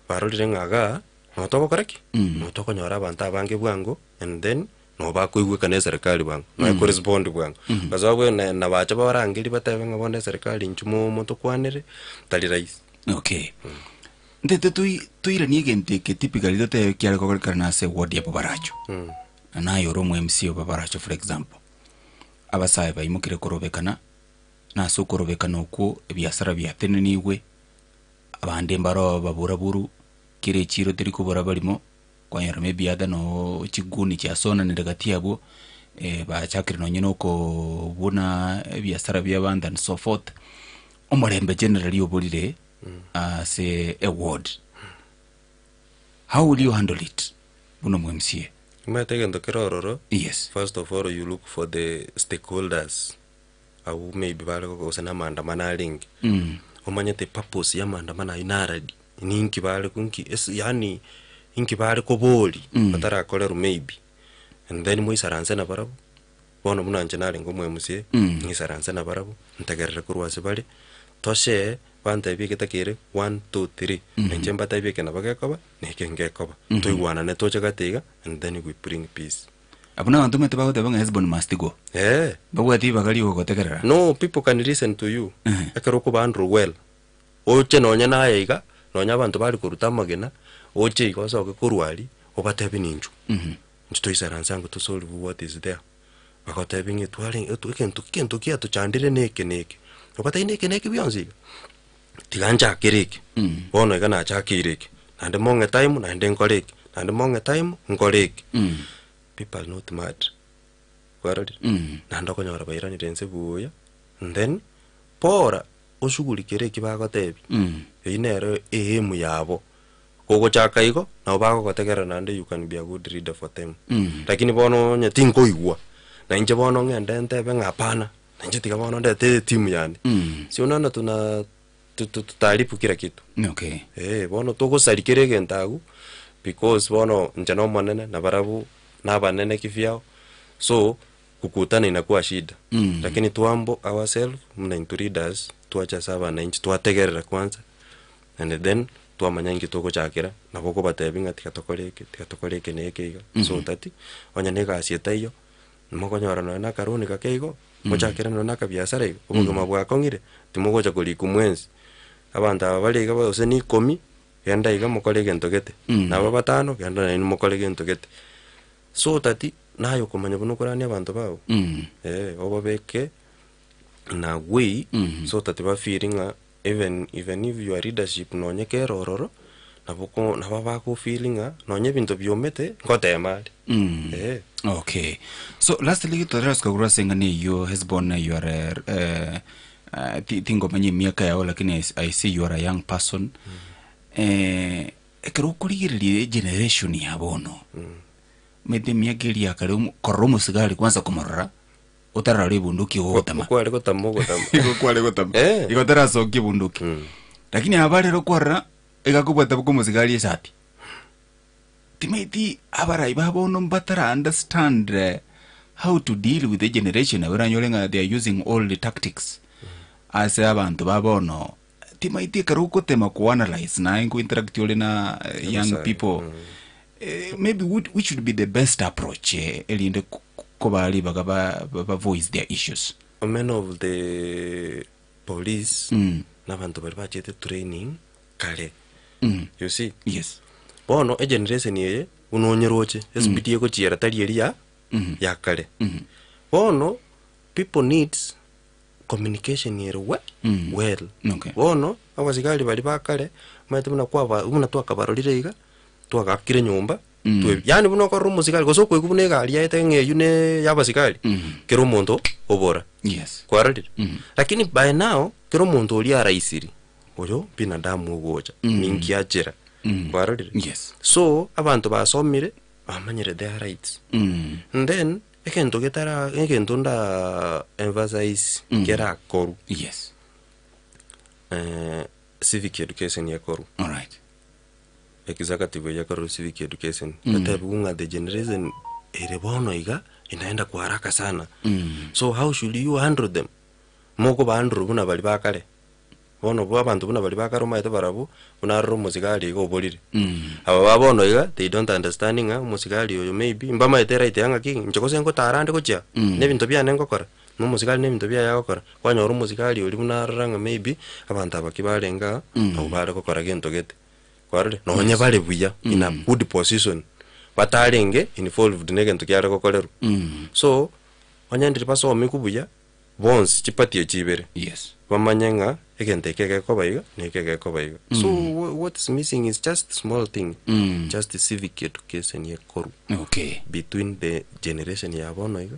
barorire ngaga notoko koreki notoko nyora abantu abange bwango and then no bakuigwekana serikali bwango no correspond bwango bazawe na bacha barangiri batebe ngabonde serikali nchumo moto kwanere tali rais okay ndete tuira ni gente que typically dote kiara kokorikana se word ya babaracho na yoro mu MC babaracho for example abasaye bayimukire korobekana na so korobekana uko ebyasara byatene niwe abande mbaro baburaburu kire chiro tiri kubura balimo kwa yara maybe ada no chiguni cha sona ndagati yabo ba chakiri no nyino ko buna ebyasara byabanda and so forth omorembe generally obulire say a word. How will you handle it buno mu MC? Yes. First of all, you look for the stakeholders. Au maybe bale ko sana maandamana link. omanyete purpose ya maandamano inaradi ni inkibale kunki yani inkibale koboli batara kolero maybe and then muisaranse na barabo bono munanje nari ngo mwemusie ngisaranse na barabo ntagerere kurwase bali toshe banta bigeta kire 1 2 3 nje mbata bigeka na bagekoba nekengekoba tuigwana ne toche gatega and then we bring peace abuna bantu mete bagote banga Hezbollah must go bagwati bagali gotekerera no people can listen to you akaroko bandro well oche nonya nayiga nonya abantu bali kuruta magena oche ikoso ke kurwali obatebi ninju ntito isaranza ngo to solve what is there bakotebi ngitwali ekentu kia to chandire neke obata neke byonziga tiganja kiriki bono igana cha kiriki nande monge time nande ngoreki nande monge time ngoreki people not mad waradi nando konyora bayirani tense buya and then pora oshugulikire kibagotebi einero ehemu yabo kogo chaka iko na bago gotegera nande you can be a good reader for them lakini bono nyatingo igwa na inje bono ngende ntebe ngapana na inje tiga bono ndete timu yani si unaona tutalipu kila kitu bono togo salikire gentagu because bono njano manene na barabu na banene kivyao so kukutana inakuwa shida lakini tuambo ourselves mna into readers tuacha saba na inchi tuategerera kwanza and then tuamanya ngitoko chakira na boko batebinga tikatokoleke nekeiga so tati onya nega sieta iyo mokonyora na karoni kakeigo mochakira no nakabiasara igo obugo mabwa kongire timogocha kuliku mwenzi abanda baliga bose ni 10 yanda iga mokolege ntogete na babatano yanda ni mokolege ntogete so tati nayo kumanya buno kurani abantu bawo obabeke na we so tati ba feeling even if your leadership nonye kerororo naboko nababa feeling nonye bintu byomete ngotema okay so lastly to raska kurasanga ni you Hezbollah you are tingo manye miaka yao lakini I see you are a young person ekerukuligirire generation ya bono mede miagiri akari koromo sigari kwanza kumorora utarari bunduki wotama kwale gotamogo igotara soki bunduki lakini habari ro kwara igakubata buko sigari esati timeti abarai babono mbatara understand how to deal with the generation abaranyolenga they are using all the tactics as abantu babono timeti karuko tema ku analyze na ingo interact na young people maybe which should be the best approach elinde kobali bagaba voice their issues men of the police na bantu bali bachete training kale you see yes bono a generation ye unonyeroche SPT ko chiera talieri ya kale bono people needs communication here well bono abasigali bali bakale mate muna kwa muna twakabarolire iga twakakire nyumba yani buno ko rumusika ko so kwekubune gali yaite ngeyune yabasikali kero muntu obora yes kwaradi lakini by now kero muntu oli araisiri oyo binadamu ogocha ningi ajera kwaradi yes so abantu basomire amanyire their rights and then ekento getara ekento nda emphasize kera koru yes civic education ya koru all right executive ya koru civic education tatabunga the generation erebono iga inaenda kwa haraka sana so how should you handle them moko bandru buna bali bakale bono bo abantu buna bali bakaro maite barabu buna ro musikali go bolire aba babono iga they don't understanding musikali yo maybe mbama ite right yanga king nchokose ngo tarande ko chia ne bintu bya nengo kora no musikali ne bintu bya yakora kwanya ro musikali oli buna ranga maybe abantu abakibalenga abo bare ko kora gento gete kwarde no nya bale buya in a good position batalenge involved negento kyara ko kolero so wanyandiri paso mikubuya bonds chipatie chibere yes bamanyenga egente keke kobaiga nekeke kobaiga so what is missing is just small thing just the civic education ye koru okay between the generation ya bonoiga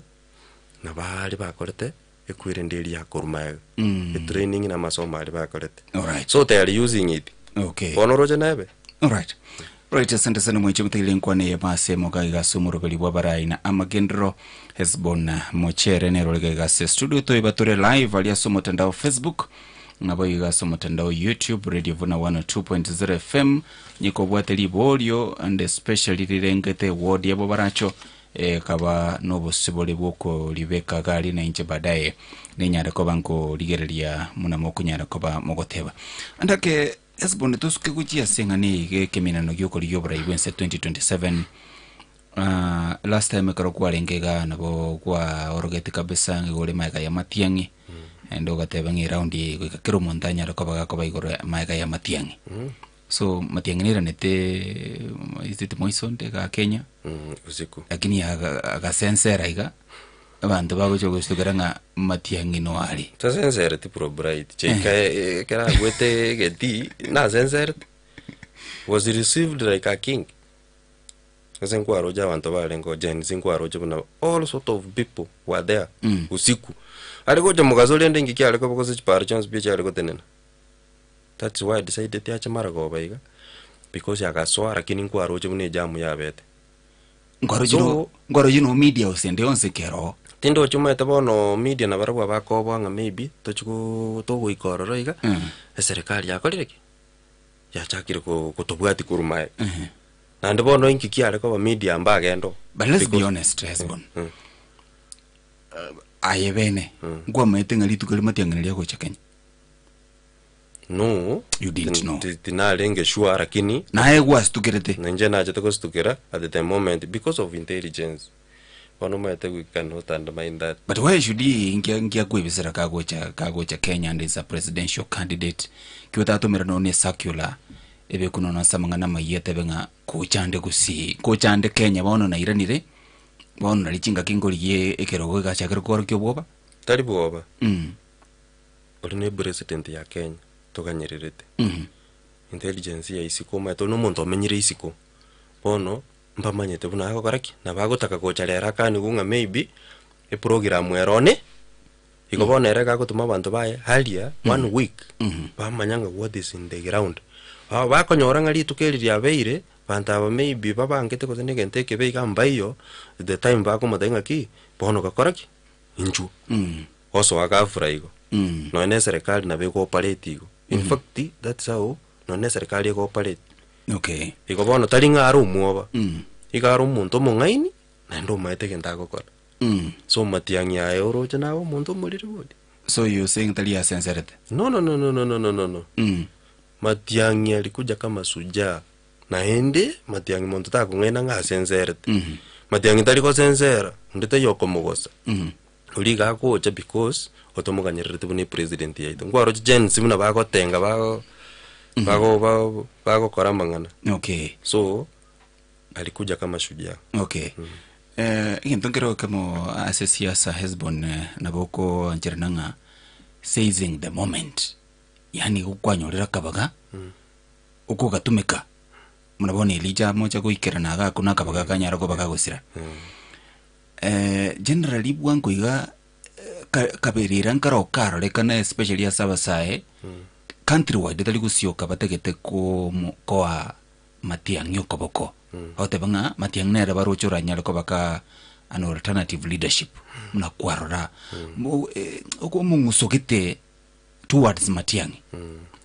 na bali bakorete ekwirendeli ya korumaga the training na masomo ali bakorete all right so they are using it okay bonoroje nabe all right right asante sana mweche mtile nkwane ya masemo kaiga sumurugali bwa barai na amagendro Hezbollah mochere nero liga studio to ibatore live aliya somo tandao Facebook ngabo igaso mtandao YouTube Radio Vuna 102.0 FM nyiko bwateli bolio and especially rirengete ward yabo baracho kaba nobo sibole bwoko libeka gali na inche badaye ninyara ko banko ligereria muna mokunyara ko ba mogoteba andake esbonde tusuke kuchia sengani keminano gyoko lyobra iwense 2027 last time karo kwa lengega nabo kwa orogete kabisa ngole maika ya Matiang'i ndo gatebangi round ikakiro montanya rako ba igoro maika ya Matiang'i so Matiang'i nira nete isite moisonde ga Kenya usiku lakini aga sensera iga abantu bagocho gustugaranga Matiang'i no ali ta sensera ti pro bright cheka kera gwete geti na sensera was received like a king. Sengwa roja abantu balengo Jen sengwa roja buna all sort of people were there usiku aliko je mugazole ndingi ki aliko bako chiparo chance bi aliko tenena. That's why I decided to mara go baiga because yakaswara kini kwa roja bune jamu yabete ngoro yino media usende onse kero tindo chuma etabono media na barabwa bako banga maybe tochiko togo ikororo iga serikali yakorereke yachakire ko kutobwati kurumae and bono inki kiale ko media mbagendo but let's be honest Hesbon ayebene ngwa mete ngali tukali Matiang'i lya ko Kenya no you didn't know tinalenge sure lakini nae was tugerete nje naje to kustukira at the moment because of intelligence ono mete we cannot undermine that but why should he ingia kwebisera kagocha Kenya and is a presidential candidate kiwata mera no ne circular ebe kuno na samangana mayete benga kuchande Kenya bono na iranire bono lichinga kingoliye ekerogo gachakero korokyo boba tali boba ne president ya Kenya tokanyererete intelligence ya isiko mato no muntu amenyire isiko bono mbamanyete buna ako karaki na bagotaka kocharera kani gunga maybe e program erone ikobona ereka gutuma abantu baye halia 1 week bamanyanga what is in the ground bakonyora ngali tukeriria beire bantaba maybe babangete ko tene genteke beiga mbayo the time bako madenga ki bono gakoraki inju oso agafura igo no ene serikali na beko operate igo in fact that's how no ene serikali ego operate okay igo bono talinga aru muoba igaro muntu mongaini na ndo maete genta gokora so Matiang'i ya euro chana wo muntu mulire bodi so you saying talia censored no Matiang'i alikuja kama suja na ende Matiang'i muntu ta kungena nga censored Matiang'i tali ko censor ndete yoko mugosa uliga ko cha because otomuganyerete buni president yaito ngwaro Jen simuna bako tenga bako koramangana okay so alikuja kama shujaa okay ingentongero kama asesiasa Hesbon na boko anjernanga seizing the moment yani ukwanyorera kabaga uko gatumeka munabone Elijah moja goikerana ga kuna kabaga kanyara ko baga gusira generally bwanko iga kaberira nkaro karole kana especially asabasae countrywide tali gusioka bategete ko Matiang'i okoboko otebanga Matiang'i nere barochora nyale ko baka an alternative leadership muna kwarora oko mungusogete towards Matiang'i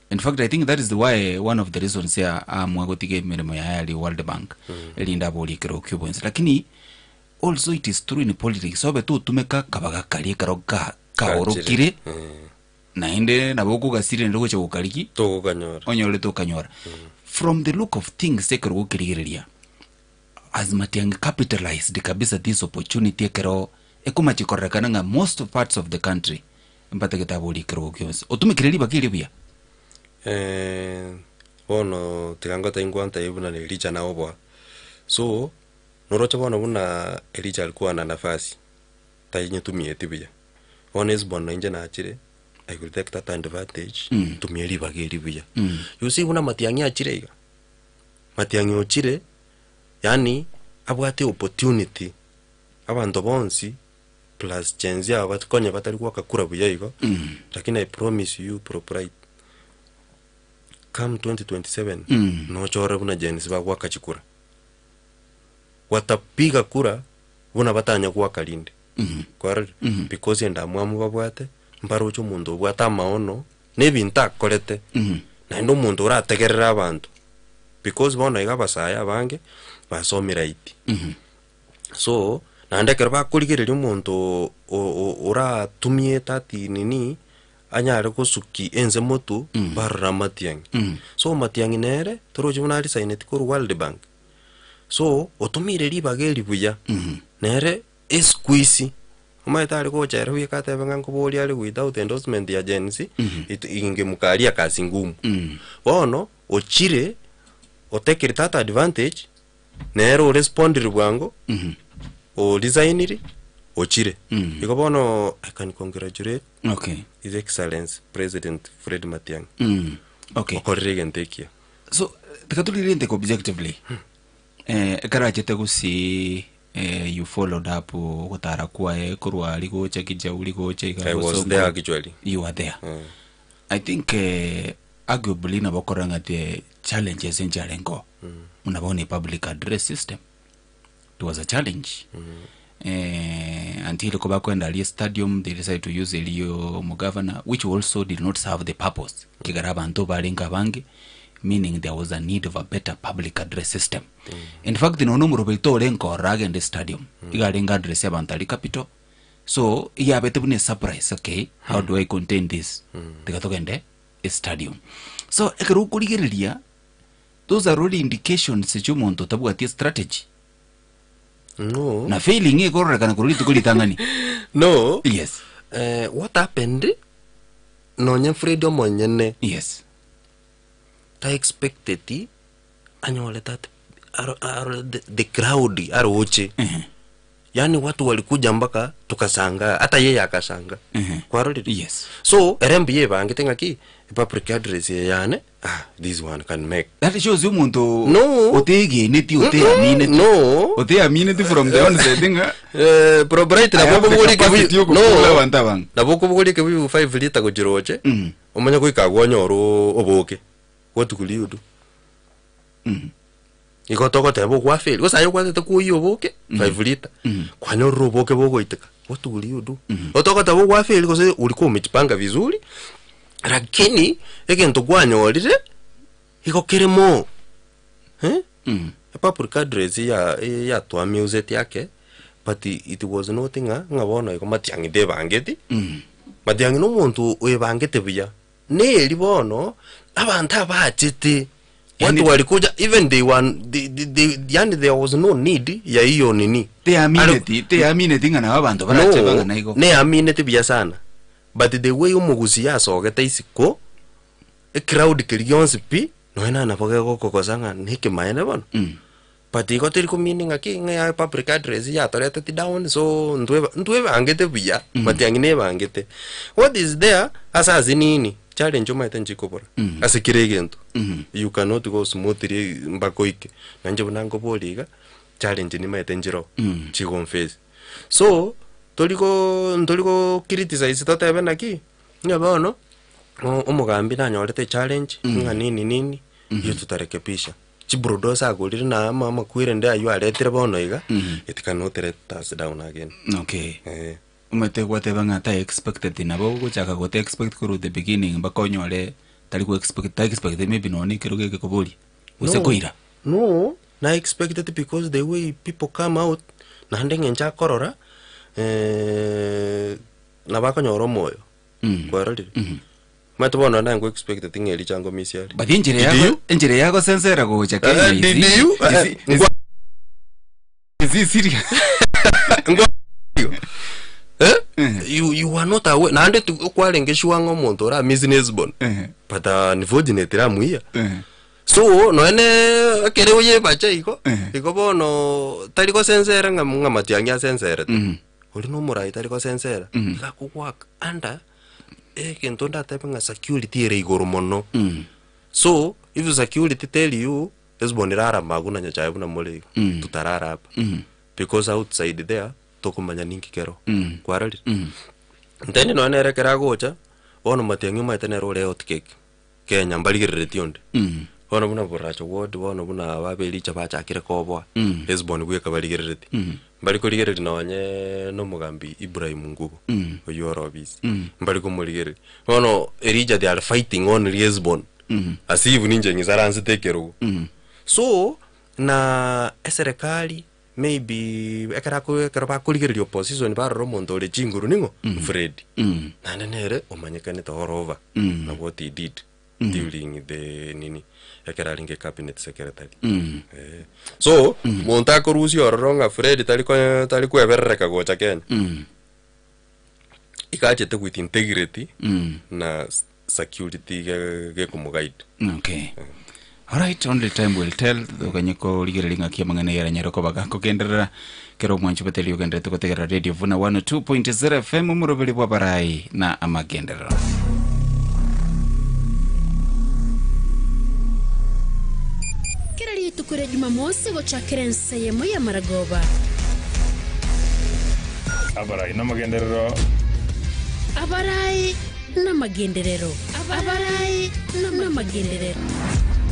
in fact I think that is why one of the reasons here mwagotige mirimo ya yali World Bank elinda boli kero cubans lakini also it is true in politics so betu tumeka kabaga kali karoga kaorokire na inde na boko gasire ndoko cha ukaliki to kanyora onyole to kanyora from the look of things take ro kirigeria as Matiang'i capitalized kabisa this opportunity kero ekoma chikorekana nga most parts of the country mpate kitabuli kero kyos otumikireli bakiri bia ono tikangota ingwanta ibuna ni Elijah na obwa so norocha bona buna Elijah alikuwa na nafasi tainye tumie tibia honest bona nje na achire I will take that advantage tumie libagiri bia you see una Matiang'i achire iga Matiang'i ochire yani abwate opportunity abantu bonsi plus change ya batkonya batari kwa kakura buya igo lakini I promise you proprite come 2027 no chora buna Jens ba kwa kachikura watapiga kura buna batanya kwa Kalinde kwa because enda mwamu babwate mbaro cho mundu bwata maono nebinta korete na ndo muntu urategerera abantu because bona igabasaya bange basomi right so nandekera bakurigereria umuntu uratumie tati nini anyare kusuki enze motu barra Matiang'i so Matiang'i nere toroje munari signet ko World Bank so otumire ribageri buya nere esqueeze umaitari ko chera huye kata banga ngoboli ali without endorsement ya agency inge mukaria kasi ngumu bono ochire otekere tata advantage nero respondire bwango o designiri ochire iko bono I can congratulate His Excellency President Fred Matiang'i okorregentekia so tikatulirente objectively karajete gusi you followed up gutara kwae kurwa ligocha kijauli gocha I was there actually. You were there. I think arguably na bokoranga the challenges in Jarengo unabona public address system it was a challenge until ko bakwenda ali stadium they decided to use Elio Mugavana which also did not serve the purpose kigara bantu balinga bange meaning there was a need of a better public address system. In fact, no numero beto renko rag in the stadium. Igalinga address abantali capital. So, yeah, betubune surprise, okay? How do I contain this? Tikatogende a stadium. So, ekero kurigereria those are already indications that you want to tabu ati strategy. No. Na failing e korra kana kuruli tukuli tangani. No. Yes. What happened? No nya freedom onyene. Yes. I expected anyole that the crowd aroche yani watu walikuja mpaka tukasanga hata yeye akasanga kwa rodi yes so erembi ye bange tengaki public address yani this one can make that shows you muntu no otege neti ote amine no ote amine from the onset thing proprietary na bobo boli ke no na bobo boli ke 5 liter ko jiroche umanya ko ikagwa nyoro oboke watukuli udu igotoko tebo kwa fail go sayo kwate ku yoboke 5 liter kwa nyoro boke bogo itaka watukuli udu otoko tebo kwa fail go se ulikuwa umejipanga vizuri lakini egento kwa nyorire iko kiremo public address ya to music yake but it was nothing ngabona iko Matiang'i de bangeti Matiang'i no muntu we bangete buya ne libono abantu abachite watu walikuja even they yani there was no need ya hiyo nini they amine ngana abantu barache bangana iko ne amine tibia sana but the way umugusi yasogeta isiko a crowd kirionsi pi no ina napoke kokosanga nike maene bono but iko tiri ku meaning aki ngai public address ya torete ti down so ndwe bangete bia Matiang'i ne bangete what is there asazi nini challenge umaite njikobora asikire gento you cannot go smoothly mbakoike nanje bunango boliga challenge ni maite njiro chigonfess so toliko criticize totebe naki nyabono umugambi nanyorete challenge nga nini iyo tutarekebisha chibrodosa agolire na mama kwirende ayo aletire bono iga it cannot let us down again okay umete gwate bangata expected nabo guchaka gote expect kuru the beginning bakonyole tali ku expect maybe no ni kiruge kobuli usekoira no na expected because the way people come out na ndenge nja korora na bakonyoro moyo kwa rodi matu bono na ngo expected ngeli chango misiali but injire yako sensera go chaka hizi serious you are not aware na ande kwalengeshwa ngo muntu ra business bon but unfortunately ramuia so no ene akere uye bacha iko bono taliko sensera nga Matiang'i sensera uri no murai taliko sensera ikakugwak anda kento ndatepenga security ere igoro mono so if security tell you esbonirara maguna nyacha buna mole tutarara hapa because outside there tokumanya ninki kero kwarali ndeni no nerekera gocha ono Matiang'i maite nero le hot cake Kenya mbaligirire tionde Ono buna Buracho ward ono buna babeli chabacha kire kobwa Hesbon gwe kabaligerete mbali ko ligerete nawanye no mugambi Ibrahim Ngugo oyorobis mbali ko muligerete ono erija they are fighting on Hesbon asivu ninje ngizaranze tekero so na serikali maybe ekara kuligerete opposition ba romondo le jinguru ningo Fred nanenere omanyekane to orova na what he did during the nini ekaralinge cabinet secretary so monta korusi oronga Fred tali ko evereka gocha Kenya ikachete with integrity na security ge kumugaid. Okay. All right, only time will tell. Oganyeko ligerelinga kia mangana yara nyaroko bagako kendera kero mwanchu bateli uganda tukotegera radio Vuna 102.0 FM murobeli bwa barai na amagendera. Kirali tukure Jumamosi gochakira nsayemo ya Maragoba. Abarai na magenderero. Abarai na magenderero. Abarai na magenderero.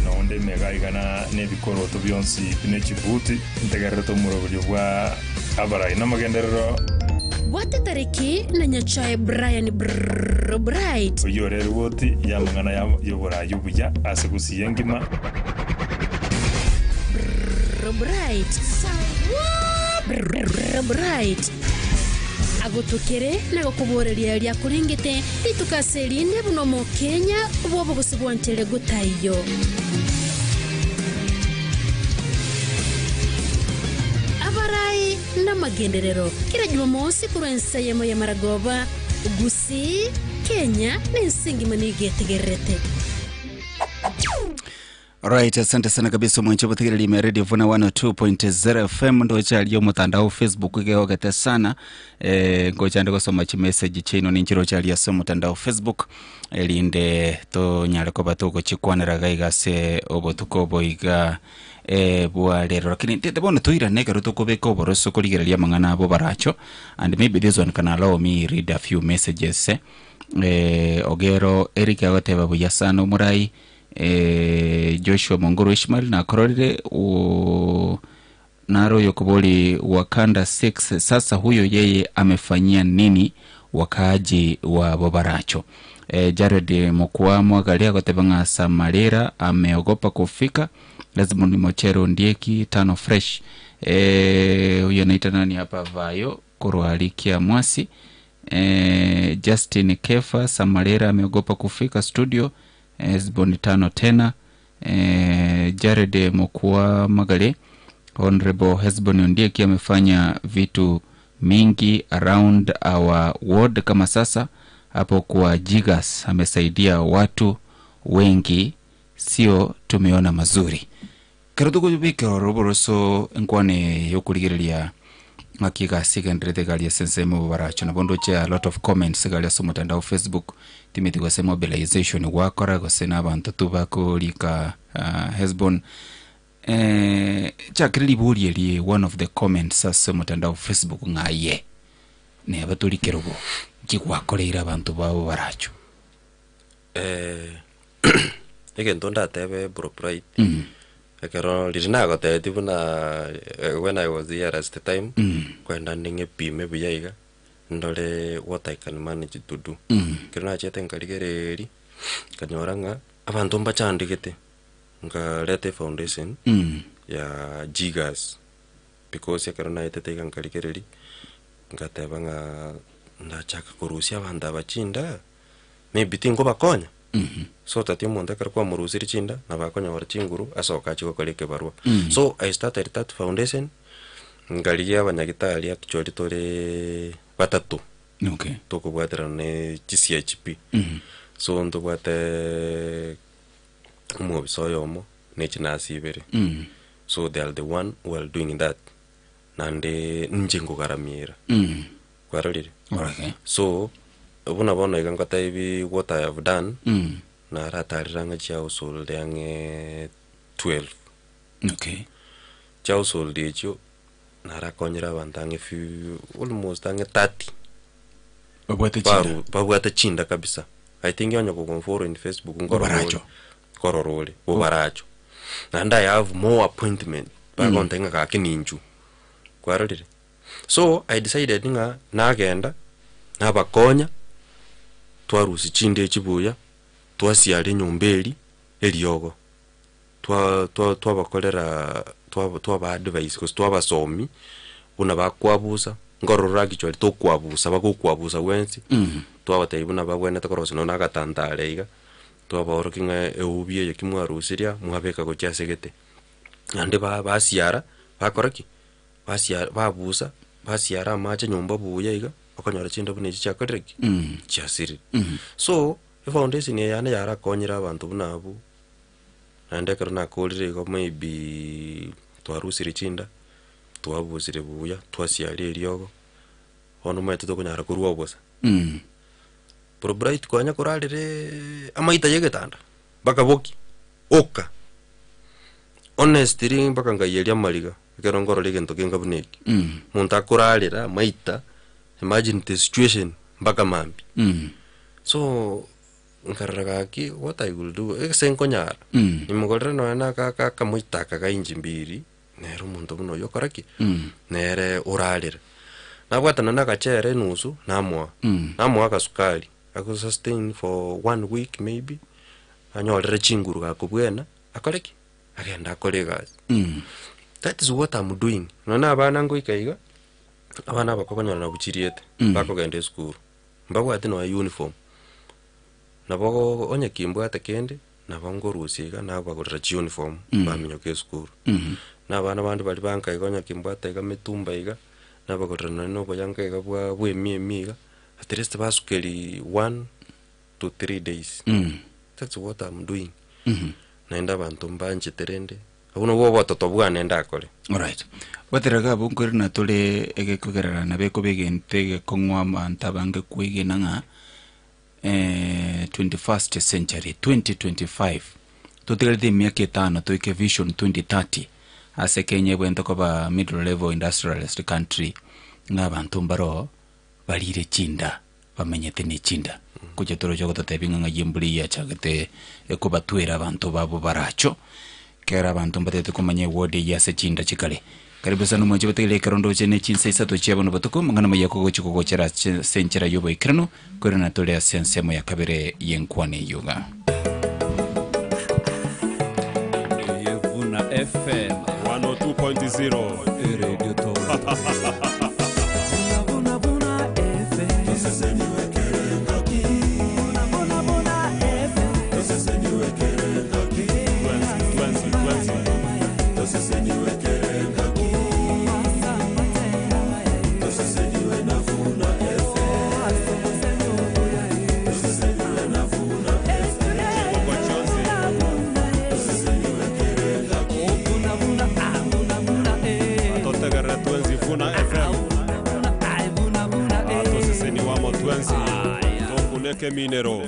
Naonde mega igana nebikoro to byonsi bine Djibouti integareto murobyo bwa abarai na magenderero. Wate tariki na nyachae Brian Bright. Uyorere woti ya mangana yobora yubuja asigusi yengima. Bright agotokere na kuboreria lya kuringite litukaserinde buno mu Kenya bobo busibwantele gutayo abarai na magenderero kira Jumamosi kurensa yemo ya Maragoba gusi Kenya ninsingi manigetegerete. Alright, asante sana kabisa mwenche buthigiri lime radio Vuna 102.0 FM ndo chali yo mutandao Facebook geogete sana ngocha ndiko soma chi message chino ninchiro chali ya soma mutandao Facebook elinde to nyale ko batoko chikwanera gaigase obotuko boiga bwa lero lakini tebona tuira negero tukobeka oboroso kuligerelia mangana abo baracho and maybe this one can allow me read a few messages ogero Eric agoteba buyasano murai Joshua Mongoro Ishmael na korore naro yokoboli Wakanda 6 sasa huyo yeye amefanyia nini wakaaji wa Bobaracho. Jared Mokwamo galia gotebanga Samarera ameogopa kufika lazima ni Mochero Ndieki tano fresh huyo naita nani hapa Vayo Kuruhalikia Mwasi Justin Kefa Samarera ameogopa kufika studio Hesbon tano tena Jared Mokua Magale Honorable Hesbon Ndieki amefanya vitu mingi around our ward kama sasa hapo kwa Jigas amesaidia watu wengi sio tumeona mazuri karutuko bike roboroso enkwane yokuligerelia akiga secondary galia sensemo baracho na bondo cha a lot of comments galia so mutandao Facebook timiti kwa mobilization wakora kwa sena abantu tubako lika Hesbon cha krili buli one of the comments so mutandao Facebook ngaye ne abatuli kerobo kikwakoleira abantu babo baracho Ntonda tebe propriety ekero lirina gote tibuna when I was here at the time kwenda ninge pime buyaiga ndole what I can manage to do kirona chete nkaligereri kanyoranga abantu mbachandikete ngalete foundation ya Jigas because ekero na itete nkaligereri ngatebanga ndachaka kurusia abanda bachinda maybe tingo bakonya so tati monda kwa murusiri chinda na bakonya warchinguru asoka chiko koleke barua so I started that foundation ngalia abanyagitari actually tore batatu toko bwatera ne CHP so ndo bwate mo soyomo ne chinasibere so they are the one who are doing that nande njengo garamira kwarolire so ubuna bona igangata ibi what I have done na ratariranga chao sold yange 12 chao sold echo na rakonyera bantange few almost ange 30 babwate chinda kabisa I think yonyo ko konforo in Facebook ngoro kororole obaracho and I have more appointment bakontenga ka kininju kwarire. So I decided nga nagenda nabakonya twarusi chinde chibuya twasiale nyombeli eliogo twabakolera twaba advice ko twabasomi una bakwabusa ngororagi chwali tokwabusa bakokwabusa wensi twabatayibuna babwene takorosi no nagatandale iga twaborokinga eubie yakimwarusiria mwabeka ko chasegete ande basiara bakoraki basiara babusa basiara macha nyomba buya iga akonyora chinda bune chichakoreki chasiri. So the foundation yana yara konyira abantu bunabu ande karona kolire ko maybe twarusiri chinda twabusire buya twasiari eriogo ono mete to kunyara kuruwa bosa pro bright kwanya koralire amaita yegetanda bakaboki oka honestly baka ngayelia maliga kerongoro legento kenga buneki munta koralira maita imagine the situation baka mambi so nkaragaki what I will do esenkonyara nimugorera no na ka muita ka inji mbiri nero muntu buno yokoraki nere uralira nabwatana nakachere nusu namwa kasukali ako sustain for 1 week maybe anyolere chinguru gakubwena akoreki agenda akolegas. That is what I'm doing. Nona abana ngoikaiga abana bakokonyola na buchiriete bakogende school mbagwate no uniform nabo onye kimbwate kende nabongorusiga nabagorera uniform baminyoke school nabana bandi bali bankaiga onye kimbwate ga mitumba iga nabagorera no boyankaiga bwa miga at least basukeli 1 to 3 days. That's what I'm doing. Naenda bantu mbanje terende abuno bo batoto bwana enda akore. All right. Wateraga bunkuri na tole egekugerana na beko begente kongwa mantabange kwigena nga 21st century 2025 tutegerete miaka 5 toike vision 2030 ase Kenya bwento koba middle level industrialist country ngabantu mbaro balire chinda bamenyete ni chinda kuja toro jogo tatebinga ngayimbuli ya chagete ekubatwera abantu babo baracho kera abantu mbatete kumanye wodi ya se chinda chikale. Karibu sana mwaje batele karondo chene chinsa isato chiabo no batuko mangana mayako gochiko chera senchera yobo ikrano korona tole sensemo ya kabere yenkwane yoga. Yevuna FM 102.0 Radio Top. Minero.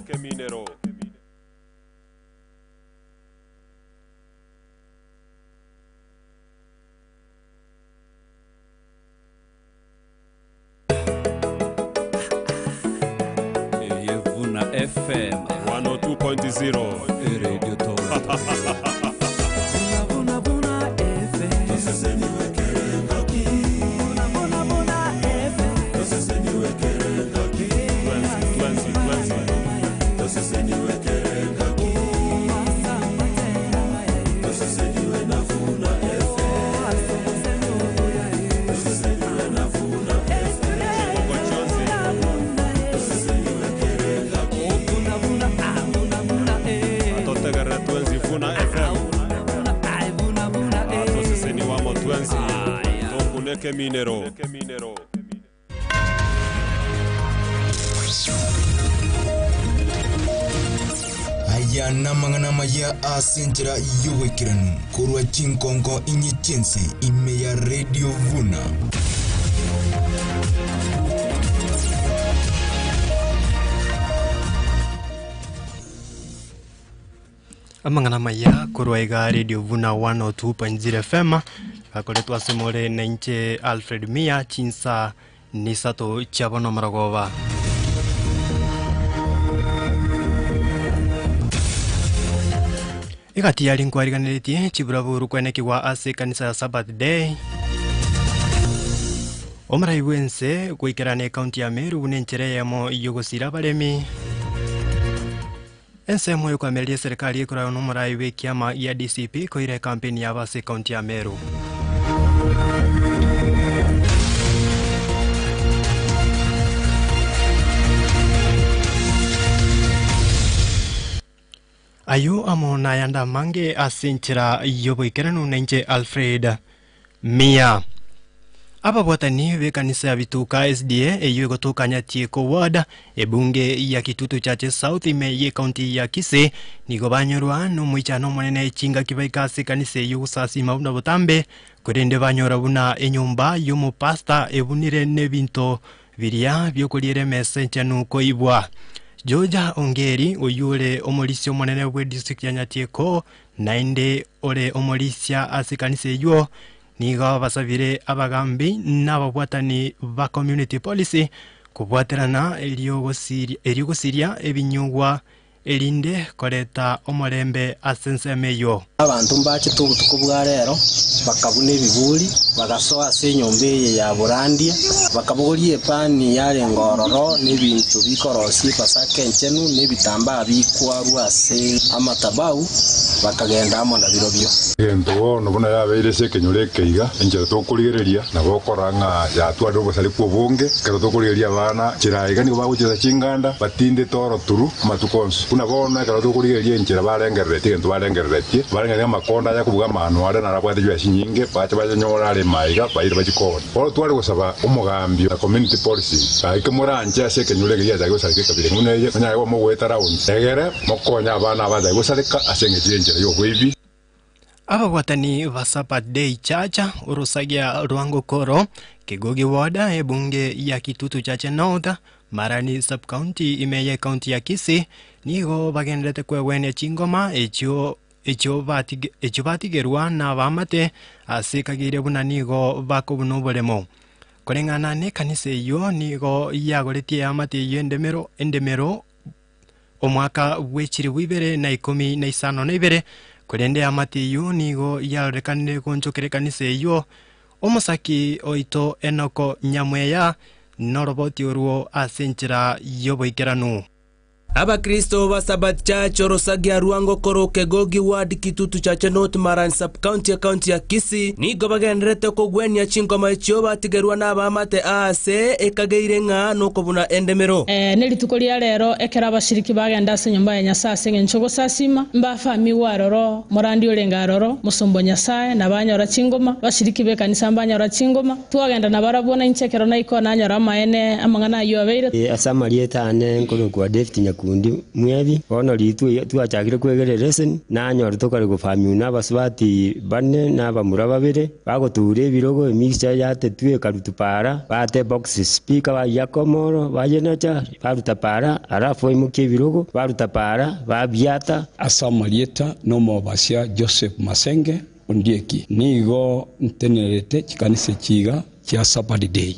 Yevuna FM 102.0 Radio Top. Minero. Aya namangana maya asenjera yuwekiranu kurwa chinkongo inyi chense imeya Radio Vuna. Amangana maya kurwa iga Radio Vuna 102.0 FM akoletwa simole na nche Alfred Mia chinsa nisato chabono maragova. igati yari nkwariganiritie chiburaburu kwenekigwa ase kanisa ya Sabbath Day omurai bwense gwikerane kaunti ya Meru nenchereyemo yogosira baremi ensemo yukameria serikali ikora n'umurai w'ikiama ya DCP koire kampeni ya base kaunti ya Meru. Ayo amona yanda mange asinchira yoboikeranu nenje Alfred Mia. Aba bwatani we kanisa ya Bituka SDA eyo gotukanya tieko ward ebunge ya Kitutu Church South imeye county ya Kisii nigo banyorwa no mwichano monene chinga kibaika se kanisa yo sasi mauna botambe kurende banyora buna enyumba yomo pasta ebunire nebinto biria byokulire message nuko ibwa. Georgia Ongeri oyule omolisio monene we district ya Nyatieko nainde ole omolisia asikanise yo niga basabire abagambi n'ababwatani ba community policy kubwaterana eriogosiria ebinyugwa elinde koreta omorembe asensemeyo abantu mbaki tukubwa rero bakabuna ebibuli bagasoa se nyombe ya burandia bakabugolie pani yale ngororo n'ebintu bikorosi basake enchenu n'ebitamba bikwaru ase amatabau bakagenda amo na birobyo endo nobona yabeire se kenyurekeiga enjero tokurigereria nabo koranga ya twado bosali kubunge kero tokurigeria bana kiraiga nigo bagucheza chinganda batinde toro turu matukonso kuna bona kero tokurigeria enjero barengerete ento barengerete barengeria makonda ya kubuga manu ara narabwate jwa shinyinge bacha banyora ale maiga baire bachikona oro twari gusaba umugambi na community policy aike muranje se kenyurekeiga zago salike kabire muneye nyayo mo weta round egere mokonya abana abaza gusalika asenge enjero yo webi abawatani ba Sabbath Day Church urusagia Rwango Koro Kegogi Wada ebunge ya Kitutu Church North Marani sub county imeye county ya Kisii nigo bagendete kwewene chingoma echo batigerwa na bamate asikagire buna nigo bakobunobolemo korengana ne kanise yo nigo yagoretie amate endemero omwaka wechiri wibere na 15 kurende amati yu nigo yarekanire konchokere kanise yo omusaki oito Enoko Nyamweya noroboti oruo asenchira yoboikeranu Abakristo ba Sabbath Church orosagia Rwango Koro Kegogi Ward Kitutu Church North Maran sub county ya Kisii nigo bagendrete kogwenia chingoma echio batigerwa n'abamate ase ekageire nga nokobuna endemero nelitukolia rero ekera bashiriki bagenda se nyumba ya Nyasaye senge nchogo sasima mba fami waroro morandi olenga roro musombo Nyasaye nabanyora chingoma bashiriki be kanisa mbanyora chingoma twagenda nabarabona inchekero na iko nanyora maene amangana yo abeire asamalieta ane nkoro kwa David kundi mwebi ono litu tuachagire kwegereresen nanyora tokari gufami n'abaswati bane n'abamura babere bagoture birogo mixture yate tuwe karutupara bate box speaker ba yakomoro bayenacha barutapara arafu imuke birogo barutapara babiata asamalieta nomo basia Joseph Masenge ondieki nigo ntenerete chikanise chiga kia Sabbath Day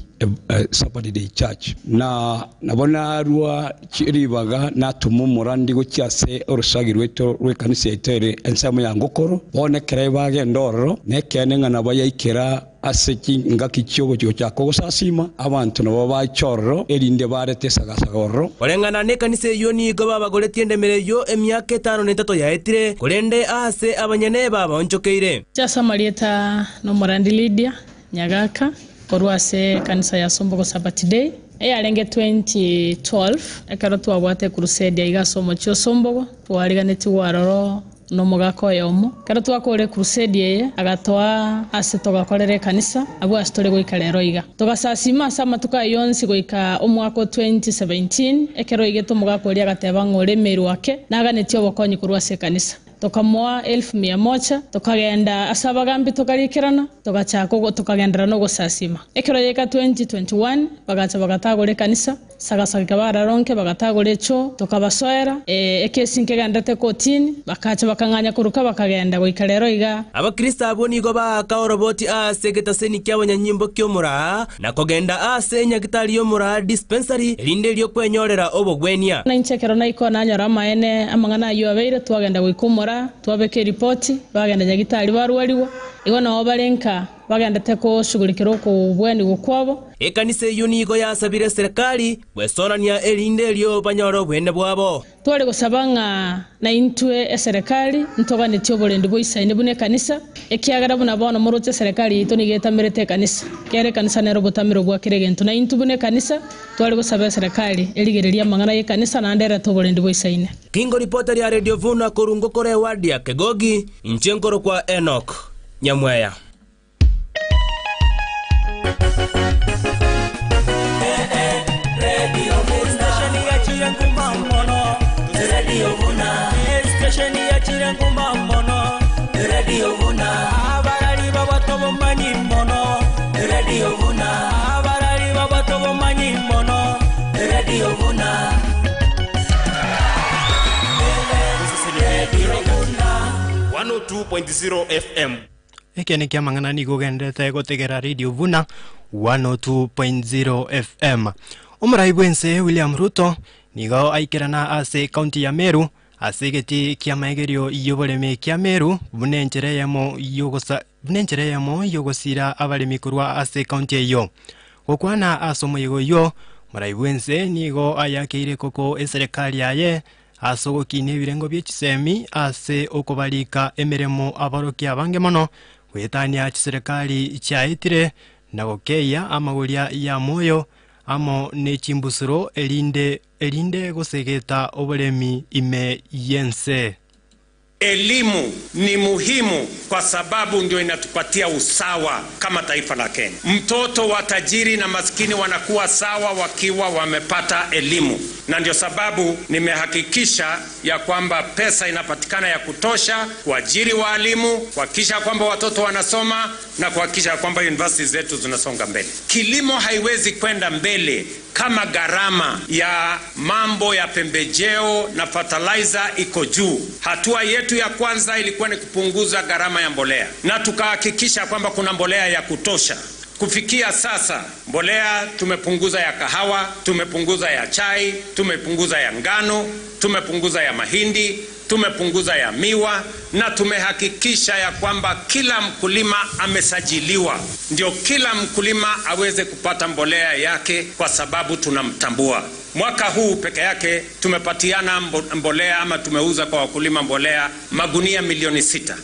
Church na nabona ruwa chiribaga natumu murandi gucyase orusagirwe to rwekanise itere ensamo ya Ngokoro bone kerebage ndororo nekene ngana bayikera aseki ngaki cyobo cyo cyako sasima abantu nabo bachorro erinde barete sagasagorro orengana ne kanise yo nigo babagoretie ndemere yo emyaka 5 n'etatu yaetire kurende ase abanyene baba onchokeire Chasa Marieta no Murandi Lydia Nyagaka korwase kanisa ya Sombogo Sabbath Day eyalenge 2012 ekaro twabwate crusade igasomo cyo Sombogo twariganeti waroro no mugako yomo karo twakore crusade ye agatwa ase togakorere kanisa abo astore goikarero iga togasasima sama tukayonsi goika omwako 2017 ekero igeto mugako ri agateba ngore meru wake naganeti obokonyi kurwase kanisa tokamoa 1100 tokagenda asabagambi tokarikirana tokachako tokagendera no gosasima ekero yeka 2021 bagacha bagatagore kanisa sagasaka bararonke bagatagura echo tokabasoera ekesi nkegandate kotini bakacha bakanganya kuruka bakagenda goikarero iga abakristo abo nigo bakaoroboti ase getaseni ky'abanyanyimbo ky'omura na kogenda ase nyagitari y'omura dispensary erinde lyo kwenyorera obogwenia na inchekero na iko nanyora maene amangana yo abeire twagenda goikumura twabeke report bagenda nyagitari barwariwo igo na obalenka bagenda teko shugulikiro ku bweni gukwabo ekanisa eyo nigo yasabire serikali bwesonania erinde lyo banyoro bwene bwabo twali gusabanga na intwe serikali ntoganityo bolendi boisaine bune kanisa ekiagara buna bono muroche serikali ito nigetamirete kanisa kere kanisa nero botamiro bwa kiregento na intu bune kanisa twali gusaba serikali eligereria mangana ye kanisa na ndera to bolendi boisaine Kingo reporter ya Radio Vuna korungo kore wadia kegogi inchenkoro kwa Enoch Nyamweya Radio Vuna, station ya chirangu mamono. Radio Vuna, abarari babatobo manyi mono. Radio Vuna, abarari babatobo manyi mono. Radio Vuna, Radio Vuna, 102.0 FM. Eke ni kia mangana ni gugendete gotegera Radio Vuna 102.0 FM. Umurai bwense William Ruto nigo aikirana ase county ya Meru ase geti kia maegerio iyoboreme kia Meru bunenjere yamo yogosira abalemi kurwa ase county eyo gokwana asomoyego yo murai bwense nigo ayakeire koko eserikali yaye asogokine birengo by'ekisemi ase okobalika emeremo abarokia bange mono wetania serikali chaitire na gokeya amaguria ya moyo amo ne chimbusuro elinde gosegeta obolemi ime yense. Elimu ni muhimu kwa sababu ndio inatupatia usawa kama taifa la Kenya. Mtoto wa tajiri na maskini wanakuwa sawa wakiwa wamepata elimu. Na ndio sababu nimehakikisha ya kwamba pesa inapatikana ya kutosha kuajiri walimu, kuhakikisha kwamba watoto wanasoma na kuhakikisha kwamba universities zetu zinasonga mbele. Kilimo haiwezi kwenda mbele kama gharama ya mambo ya pembejeo na fertilizer iko juu. Hatua yetu ya kwanza ilikuwa ni kupunguza gharama ya mbolea na tukahakikisha kwamba kuna mbolea ya kutosha. Kufikia sasa mbolea tumepunguza ya kahawa, tumepunguza ya chai, tumepunguza ya ngano, tumepunguza ya mahindi, tumepunguza ya miwa na tumehakikisha ya kwamba kila mkulima amesajiliwa. Ndio kila mkulima aweze kupata mbolea yake kwa sababu tunamtambua. Mwaka huu peke yake tumepatiana mbolea ama tumeuza kwa wakulima mbolea magunia milioni 6.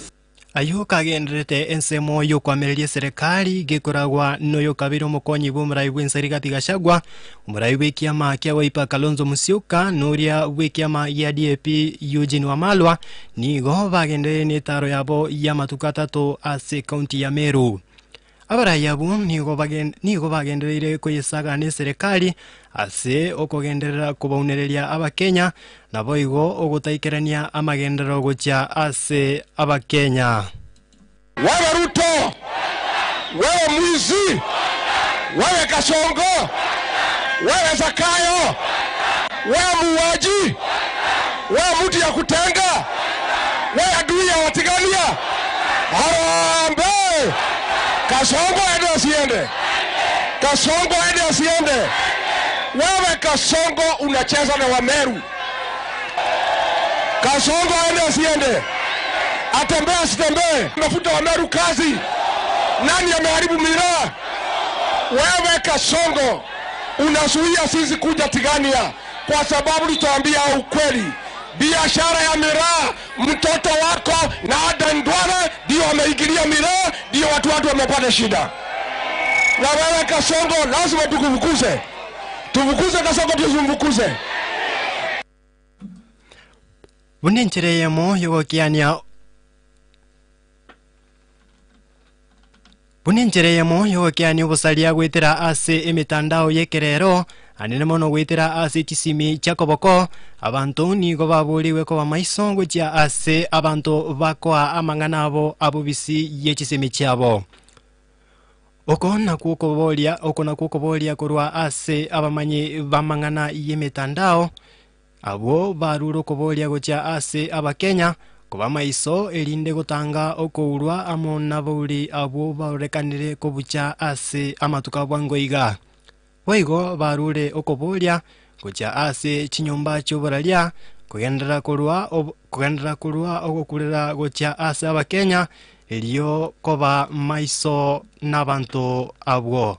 Ayo kagendrete ensemo yo kwamereria serikali gekoragwa noyo kabiro mokonyi bumrai bwensari gatigashagwa umrai wekiama kya Wiper Kalonzo Musyoka noria wekiama ya DAP Eugene Wamalwa nigo bagendere ne taro yabo ya matukatato ase county ya Meru. Abara yabu nigo bagendereire koyesaga ne serikali ase okogenderera kubaunereria abakenya na boigo ogotaikerania amagendero gocha ase abakenya. Wewe Ruto, wewe mwizi, wewe Kasongo, wewe Zakayo, wewe muuaji, wewe mtu ya kutenga, wewe adui ya Watigania. Harambe! Kasongo ende asiende. Kasongo ende asiende. Wewe Kasongo unacheza na Wameru. Kasongo ende asiende. Atembea asitembee. Mafuta Wameru kazi. Nani ameharibu miraa? Wewe Kasongo unazuia sisi kuja Tigania kwa sababu tutaambia ukweli. Biashara ya miraa, mtoto wako na Adan Duale ndio wameingilia miraa, ndio watu wamepata shida. Na wewe Kasongo lazima tukuvukuze. Tuvukuze Kasongo, tuvukuze. Bunenjere yamo yogokiania obusalia gwitira ase emitandao yekerero anene mono gwitira ase chisimi chakoboko abantu nigo baburiwe ko bamaiso gocha ase abantu bakoa amangana abo abubisi yechisimi chabo. okona kukobolia kurwa ase abamanyi bamang'ana yemitandao abo baruro kobolia gocha ase abakenya kuba maiso erinde gutanga okourwa amo nabauri abo barekanire kobucha ase amatuka bwangoiga waigo barure okobolia gocha ase chinyomba chobaralia kugendera kurwa ogokurira gocha ase abakenya elio koba maiso n'abantu abo.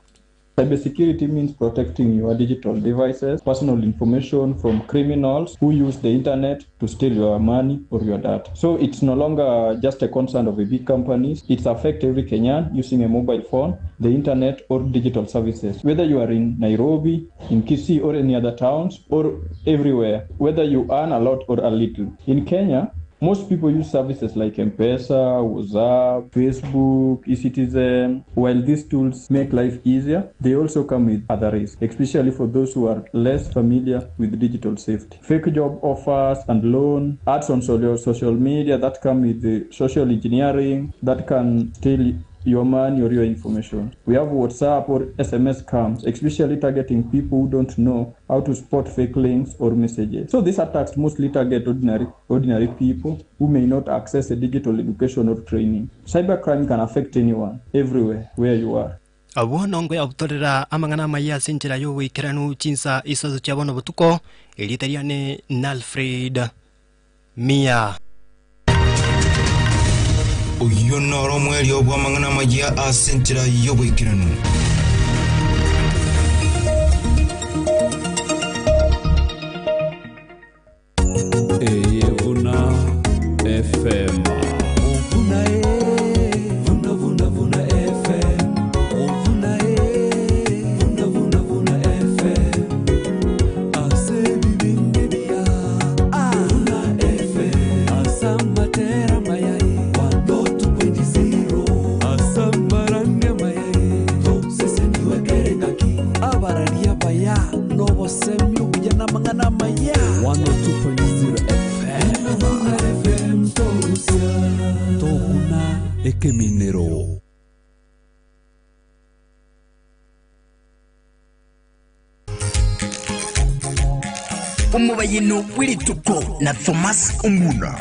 Cybersecurity means protecting your digital devices, personal information from criminals who use the internet to steal your money or your data. So it's no longer just a concern of the big companies. It affects every Kenyan using a mobile phone, the internet or digital services. Whether you are in Nairobi, in Kisii or any other towns or everywhere, whether you earn a lot or a little. In Kenya, most people use services like M-Pesa, WhatsApp, Facebook, eCitizen. While these tools make life easier, they also come with other risks, especially for those who are less familiar with digital safety. Fake job offers and loan, ads on social media that come with the social engineering that can steal your money or your information. We have WhatsApp or SMS scams, especially targeting people who don't know how to spot fake links or messages. So these attacks mostly target ordinary people who may not access a digital education or training. Cybercrime can affect anyone, everywhere, where you are. Abo nongwe abutorera amang'ana maya sinchira yo wikiranu chinsa isazo chabono butuko elitariane Alfred Mia. Uyo noro mweli obwa mang'ana maya asentira yobwikiranu. Eyevuna FM. Minero. Umubayino wilituko na Thomas Onguna.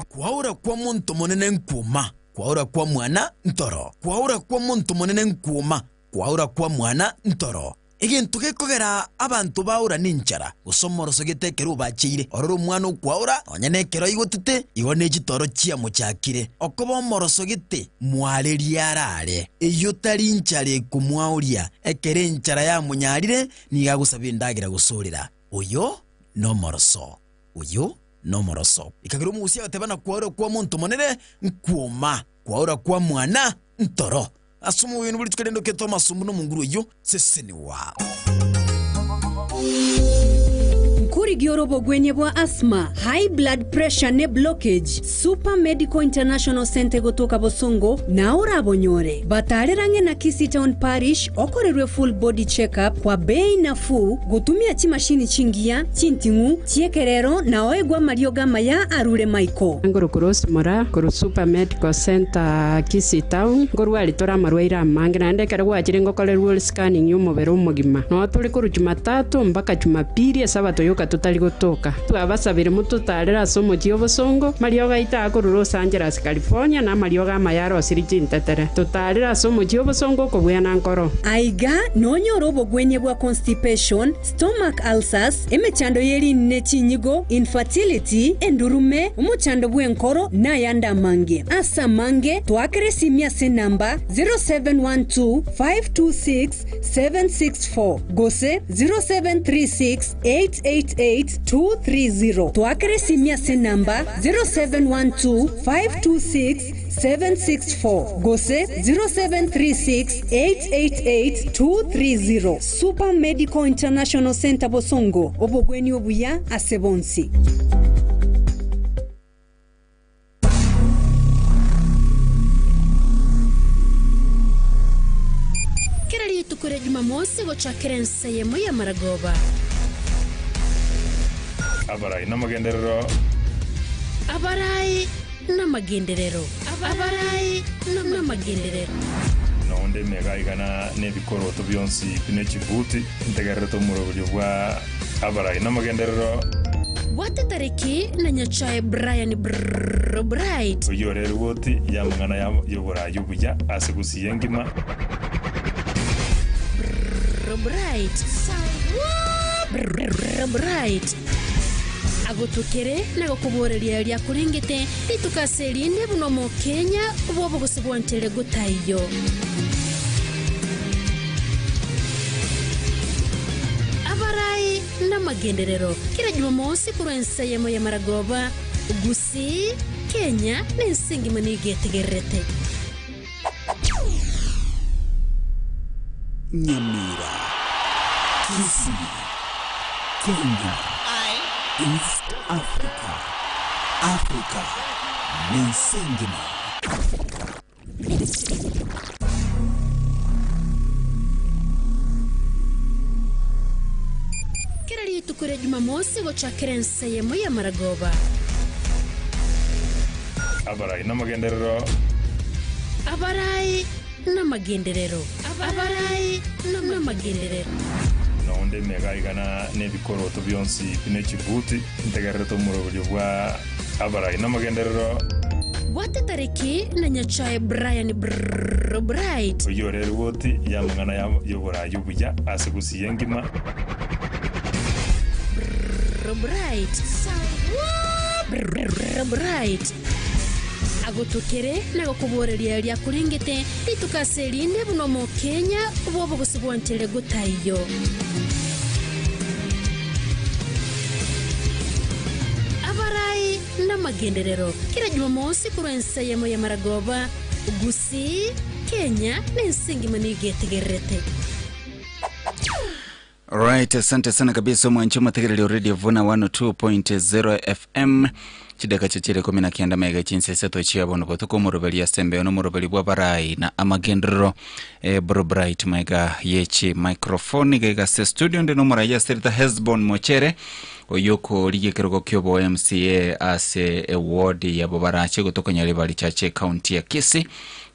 Kwaura kwa muntu monene nkuma, kwaura kwa mwana ntoro. Kwaura kwa muntu monene nkuma, kwaura kwa mwana ntoro. Igintu gekogera abantu baura ninchara gusomoroso gitekero bachire ororo mwana ukwaura onyanekero igotute igone gitoro chia muchakire okobo moroso gite mwaleriarare iyo tari nchare kumwauria ekere nchara ya munyarire niga gusabindagira gusurira uyo no moroso ikagiro musia gatebana kwaura kwa muntu monene nkuma kwaura kwa mwana ntoro asumu winu buri tukagendo ke Thomas Onguna munguru yo seseni wa Nkuri giorobo gwenye bwa asthma, high blood pressure ne blockage, Super Medical International Center gotoka Bosongo na ora bonyore. Batarerange na Kisii Town Parish okorerwe full body check-up kwa bei nafuu gutumia chimashini chingia, chintingu, chiekerero na oegwa marioga maya arure maiko. Ngoro cross mora, kuru Super Medical Center Kisii Town, ngoru alitora marwaira mange na ndekere gwa chirengo kolerwe scanning y'umubiri umugima. No turi kuru Jumatatu mpaka Jumapili Sabato yoka tutari gutoka. Twabasabire mututarira somo cy'obosongo marioga itako Los Angeles California na marioga mayaro siriji ntetere. Tutarira somo cy'obosongo ko bwana nkoro. Aiga nonyorobo gwenye bwa constipation, stomach ulcers, emechando yeri ne chinyigo, infertility, endurume, umuchando bwenkoro na yanda mange. Asa mange twakere simia se namba 0712 526 764 gose 0736 888-230. Twakere simia se namba 0712-526-764. Gose 0736-888-230. Super Medical International Center Bosongo. Obogweni obuya asebonsi. Kerali tukure Jumamosi gochakere nseyemo ya Maragoba. Abarai n'amagenderero. Abarai n'amagenderero. nonde megaigana n'ebikoroto byonsi bine kibuti ntegerete omurobulyo bwa abarai n'amagenderero wate tariki na nyachae Brian Bright uyore rwoti yamngana yobora yubuja asigusiye ngima Bright agutukire na gukuboreria ria kuringite ritukaserinde buno mu Kenya bobo gusibwantere gutayo abarai n'amagenderero kira Jumamosi kurensa yemo ya Maragoba gusi Kenya n'insingi manigetegerete Nyamira, Kisii, Kenya, East Africa, Africa, Mensengima. Kira litukure Jumamosi gochakira nsayemo ya Maragoba abarai n'amagenderero abarai n'amagenderero nonde megaigana n'ebikoroto byonsi bine kibuti ntegerete omurobulyo bwa abarai n'amagenderero wate tariki na nyachae Brian Bright uyore rwoti yamngana yobora yubuja asigusiye ngima Bright agutukire na gukuboreria ria kuringite ritukaserinde buno mu Kenya bobo gusibwantere gutayo abarai n'amagenderero kira Jumamosi kurensa yemo ya Maragoba gusi Kenya n'insingi manigetegerete. Right, asante sana kabisa mwancho mategerero Radio Vuna 102.0 FM chidaka chachire 19 mega chinse seto chia bono kotoko murobeli asembe no murobeli bwa barai na amagendero Bright mega yechi microphone gega se studio ndeno muraya serita Hesbon Mochere oyoko ligekero kyobo MCA ase award ya bobarache kutoka Nyaribali chache county ya Kisii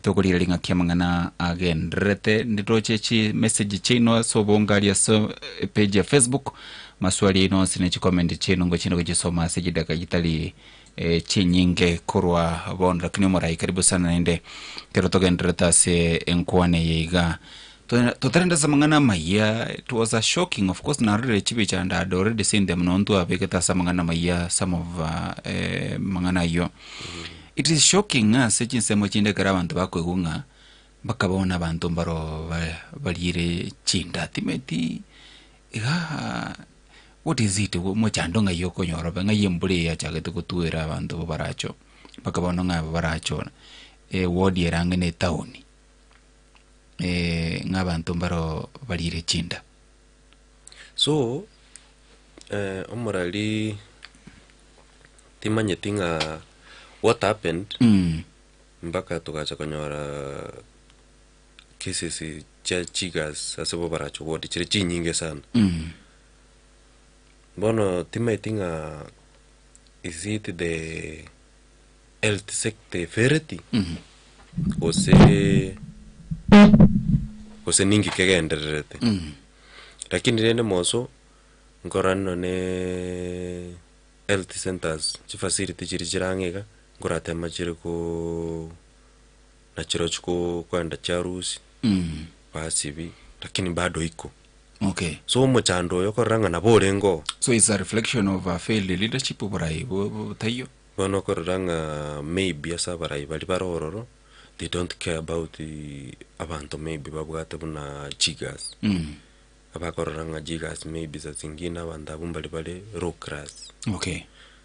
tokolira linga kiamangana again rete ndroche chi message chino so bongalia so page ya Facebook maswali ino sine chi comment chino ngo chino kujisoma sejidaka jitali chinyinge kurwa bonda kinyomorai karibu sana nende kero toka ndreta se enkwane yeiga totarenda samangana maya. It was a shocking, of course, na rere chibi chanda I'd already seen them nontu abeketa samangana maya some of mangana yo. It is shocking sechi nsemo chinde kara bantu bakwegunga bakabona abantu mbaro balire chinda timeti what is it mo chando nga yoko nyoro nga yembule ya chagete kutuira abantu baracho bakabona nga baracho ward yerange ne town nga bantu mbaro balire chinda so omorali timanye tinga what happened mpaka tukacha konyora cases cha chigas asebo baracho wodi chiri chinyinge sana bono timaitinga is it the health sector fereti ose ningi kegenderete lakini nene moso ngorano ne health centers chi facility chiri chirangega ngorate machiri ko nachiro chiko kwenda charusi basibi lakini bado iko okay. So mochando yoko ranga na borengo, so it's a reflection of a failed leadership barai tayo bono ko ranga maybe asa barai bali barororo they don't care about the abantu maybe babwate buna jigas abakoranga jigas maybe za zingina banda bumbali bale row class okay.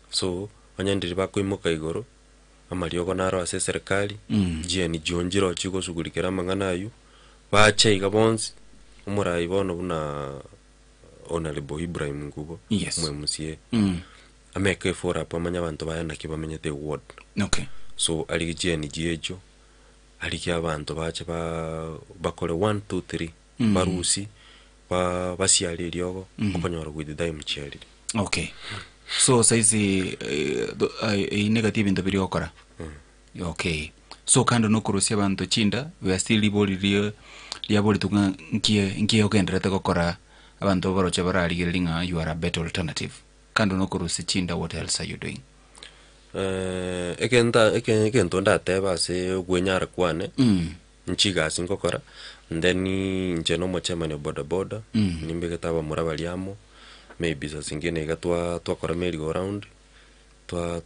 So banyandiri bakwimoka igoro amalioko naro ase serikali je ni jonjiro chiko sugulikira mangana ayu bache igabonzi umurai bono buna Honorable Ibrahim Ngubo yes. mwemusie ameke fora pa manya bantu bayana kibamenyete ward okay. So aligije ni jejo alikia abantu bache bakole 1 2 3 barusi basiali lyogo okonyora with the mcheli okay. So saizi negative ndo biri okora okay. so kando no kurusia bantu chinda we are still boli tunga nkie ogenderete gukora abantu baroche bararigiringa you are a better alternative kando no kurusia chinda what else are you doing ekento ndateba se gwenyara kwane nchiga singokora ndeni njeno mochemane boda nimbege taba murabaliamo maybe za zingine igatwa twakora merry go round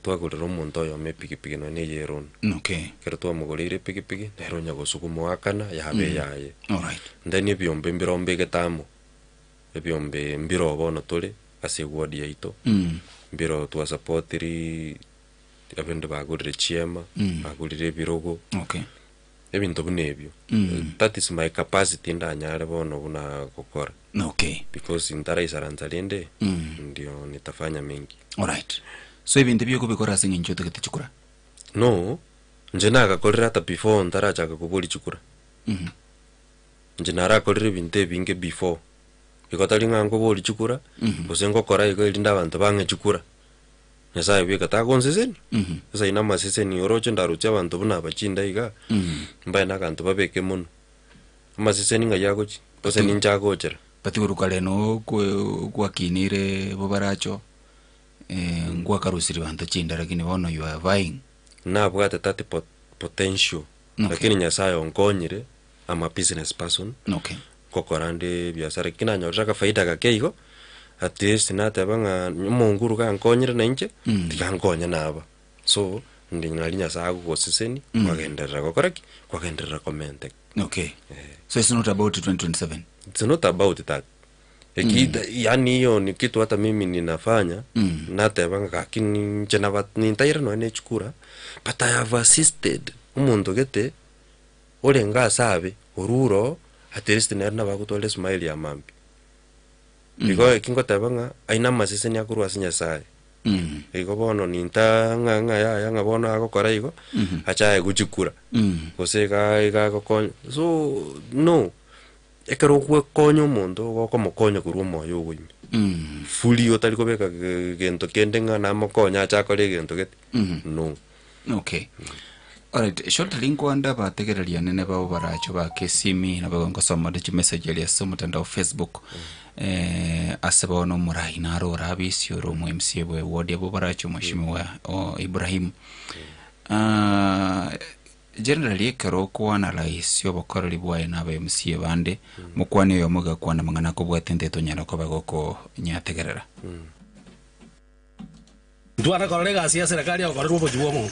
twagurira omonto yo mepikipiki no neyeron okay kero twamugurire pikipiki nero nyagosukumo wakana yabe yaye all right ndeni ebyombe mbirombe getamo ebyombe mbiro bono tole ase ward yaito mbiro twa supportiri abende bagurire chiema bagurire birogo okay ebintu bunebyo that is my capacity ndanyare bono buna gukora okay because intara isaranzalende ndio nitafanya mengi all right so ibintu byo kubikora singe njoto kitachukura no nje nagakorera ata before ntara chaka kubuli chukura nje narakorera ibintu ebinge before ikotali ngango boli chukura usengo kora iko ilinda abantu bange chukura nesa ibika takonseseni sasa ina maseseni oroche ndarucha abantu buna bachinda iga mbaye nakantu babeke muno amaseseni ngayako chi pose ninja gochera patigurukale no kwakinire bobaracho ngwa karusiri bantu chinda lakini bono you are vying na bwate tati potential lakini nyasaye onkonyire ama business person okay kokorande biashara kinanyoraka faida kakeigo at least natabanga munguru kankonyire nanje tikankonya naba so ndinalinya sagu goseseni kwagenderera gokoraki kwagenderera comment okay so it's not about 2027 it's not about that yani hiyo ni kitu hata mimi ninafanya natabanga kakini chena nitaira no nechukura but I have assisted umuntu gete olenga sabe ururo at least nerna bagutole smile ya mambi because kingo tabanga aina maseseni akurwa sinya sai iko bono ninta nga ya ngabona akokora iko acha guchukura koseka ikakokon so no ekero kwe konyo mondo goko mokonyo kurumo yo gwimi fully otali kobeka gento kendenga na mokonya acha kole gento get no okay alright short link wanda bategereria nene babo baracho ba kesimi na bagongo soma de message ya somo tanda Facebook asebono murahi na ro rabisi ro mu MCA bwe wodi abo baracho mheshimiwa Ibrahim generally karo ko analyze yo bokorori bwaye na ba MCA bande mukwane yo muga kwana mangana ko bwatende to nyana ko bagoko nyategerera ndwara korega cia serikali ya kororwo bojibo mu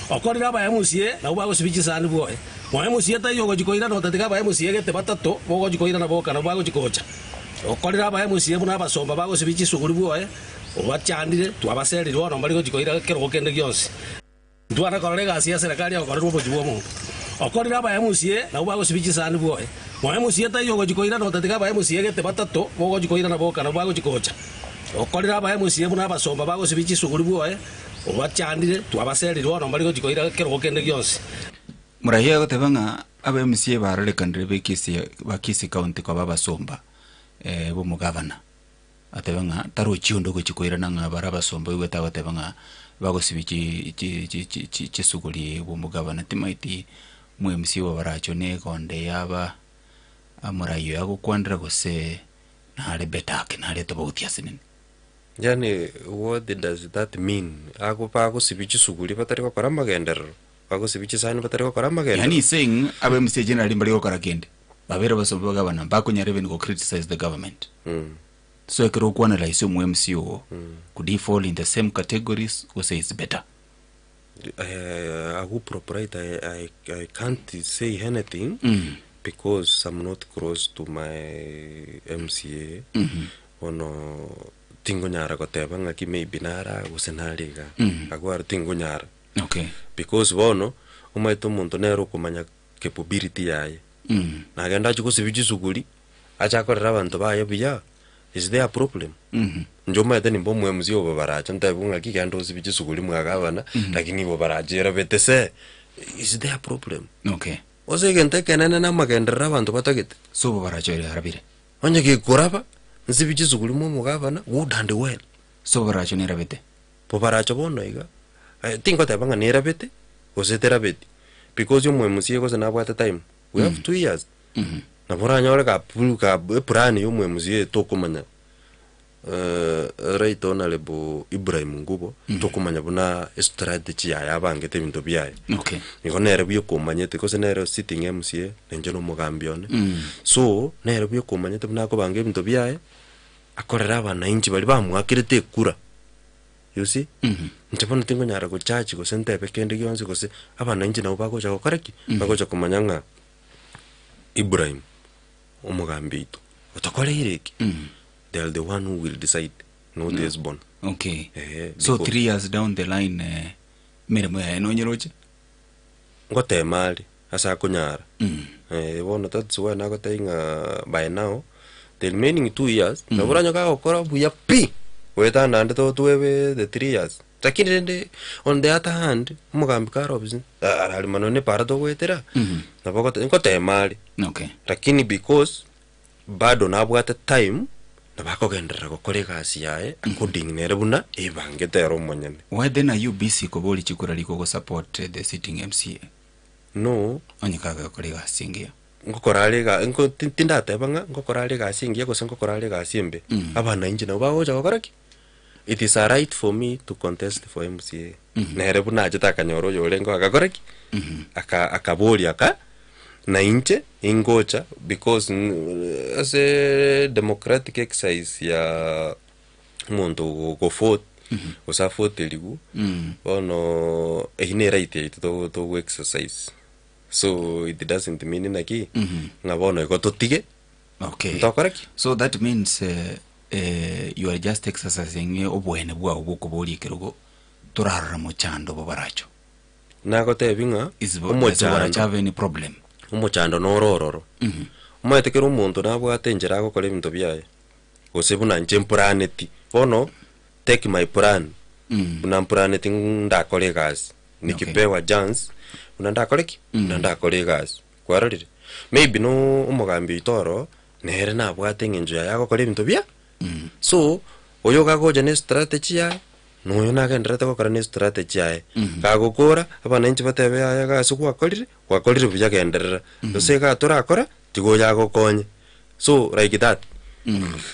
okorira ba MCA na ubago sibichi sani bwoe mo MCA ta yogo jikoira no tatika ba MCA gete batato bogo jikoira na boka na bago jikocha okorira ba MCA buna basomba bago sibichi suguri bwoe obachandire twabaserirwo no bari jikoira kero kende gyonse ndwara korega cia serikali ya kororwo bojibo mu okorira ba MCA na ubago sibichi sani bwoe mo MCA ta yogo jikoira no tatika ba MCA gete batato bogo jikoira na boka na bago jikocha okorira ba MCA buna basomba bago sibichi suguri bwoe obachandire twabaserirwo no bari jikoira kero kende gyonse murahia gotebanga aba MCA barale kandire bakisi county kwa baba somba bo mugavana atebanga taro chiondo go chikoira nanga baraba somba igweta gotebanga bagosibichi chisuguli bo mugavana timaiti mu MCA wa baracho ne konde yaba amurayo yago kwandira gose na lebetake na leto bautiasinin yani what does that mean ako sibichi suguli batari ko kora magender ako sibichi sani batari ko kora magender yani saying aba MCA generally mbali ko kora kende babera basobo gavana bako nyareven go criticize the government so ekero ko analyze mu MCO could he fall in the same categories or say it's better I will proprietary I can't say anything because I'm not close to my MCA ono tingo nyara koteba ngaki maybe nara usenaliga agwar tingo nyara okay because bono umaito muntu nero kumanya capability yaye na genda chuko sibichi suguli acha korera abantu baye biya is there a problem njoma ete nimbo mu MCO babaracha ntabunga kigando sibichi suguli mwagabana lakini bo barajera betese is there a problem okay ose gente kenene na magendera abantu batagete so bo baracha ile harabire onye ki kuraba nsibichi suguli mu gavana would and well so baracho ne rabete po baracho bono iga tingo tabanga ne rabete ose terabeti because yo mwemusie ko sana bwata time we have 2 years na bora nyore ka plan yo mwemusie to komanya right honorable Ibrahim Ngubo to komanya buna strategy ya bangete bintu byaye okay niko nere byo komanyete ko nere sitting MCA nenje no mugambione so nere byo komanyete buna ko bange bintu byaye akorera abana inji bali bamwakirite kura you see ntibona tingo nyara ko chachi ko sente pekende yonse ko se abana inji na ubako cha koreki bako cha kumanyanga Ibrahim omugambito otokole ireki they are the one who will decide no this born okay so 3 years down the line mirimo ya no nyeroche ngote mali asa kunyara bona that's why na ko tainga by now the remaining 2 years na buranya ka okora buya pi weta nande to tuwe the 3 years takinde on the other hand mugambi ka robs ali manone parado wetera na boko ngote mali okay lakini because bado na bwata time na bako gendera ko kore kasi yae according nere buna ebangetero monyane why then are you busy ko boli chikura liko go support the sitting MCA no anyikaga kore kasi ngia ngokorale ga ngo tinda tebanga ngokorale ga singia ko ngokorale ga simbe abana inji na bawo ja koraki it is a right for me to contest for MCA nere buna jita kanyoro yole ngo akakoraki akaboli aka na inche ingocha because as a democratic exercise ya muntu go vote usa vote ligu ono ehine right to exercise so it doesn't mean naki ngabona iko totige okay ntokoreki so that means you are just exercising obwene bwa obukoboli kerugo turarara mochando babaracho nako tebinga umojando have any problem umuchando norororo umayetekera umuntu nabwate njira gukora ibintu byaye osebuna nje planeti bono take my plan buna planeti ndakore gas nikipewa chance buna ndakoreki ndakore gas kwararire maybe no umugambi itoro nere nabwate ngenjo ya gukora ibintu bya so oyo gagoje ne strategy ya no nagendera gukora ne strategy yae gagukora abana inchi batebe ya gasu kwakorire byagenderera dose ga turakora tigo yagokonye so like that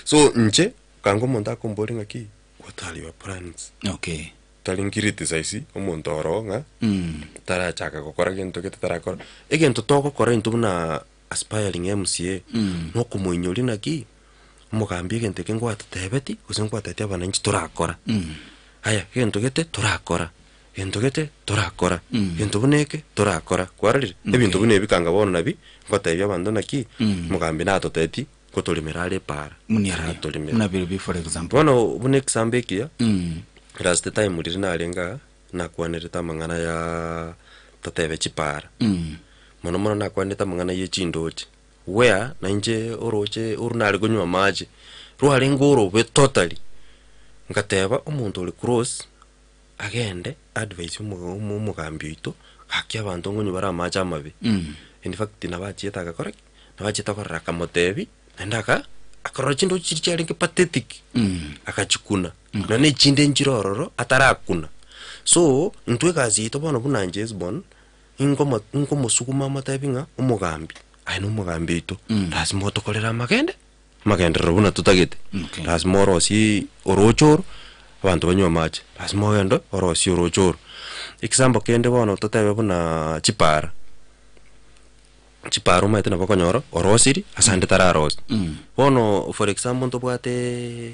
so nche kango monda komboring aki watali wa plans okay talingirite saisi omuntu oronga tarachaka gukora gento getarakora egento togokora into na aspiring MCA no kumuinyori naki mugambi gente kengwata tebeti kusengwata tya abana inchi turakora aya gento gete turakora gento buneke turakora kwararire ebintu bune bikanga bona nabi ngotebya abandu naki mugambi nato teti kotolemerale para muniara nabiro be for example bono bune example kia last time uri narenga nakwanirita mangana ya tatebe chipara mono nakwanita mangana ye chindoche where nanje oroche urunali kunywa maji ruhali ngoro be totally ngateba umuntu uri cross agende advice umugambi ito hakya abantu ngonyo bara amaja amabe in fact nabachita agakorek nabachita korra kamotebi ndaka akoro chindo chiri ke pathetic akachikuna none chinde njirororo atarakuna so ntwe kazi ito bono bunanje bon ingomo sukuma matabinga umugambi aino umugambi ito lazima otokolera magende robuna tutagete lazima orosi orochoro abantu banywa maji lazima ogendo orosi orochoro example kende bono totebe buna chipara umaite na bakonyoro orosiri asande tararos bono for example ntobwate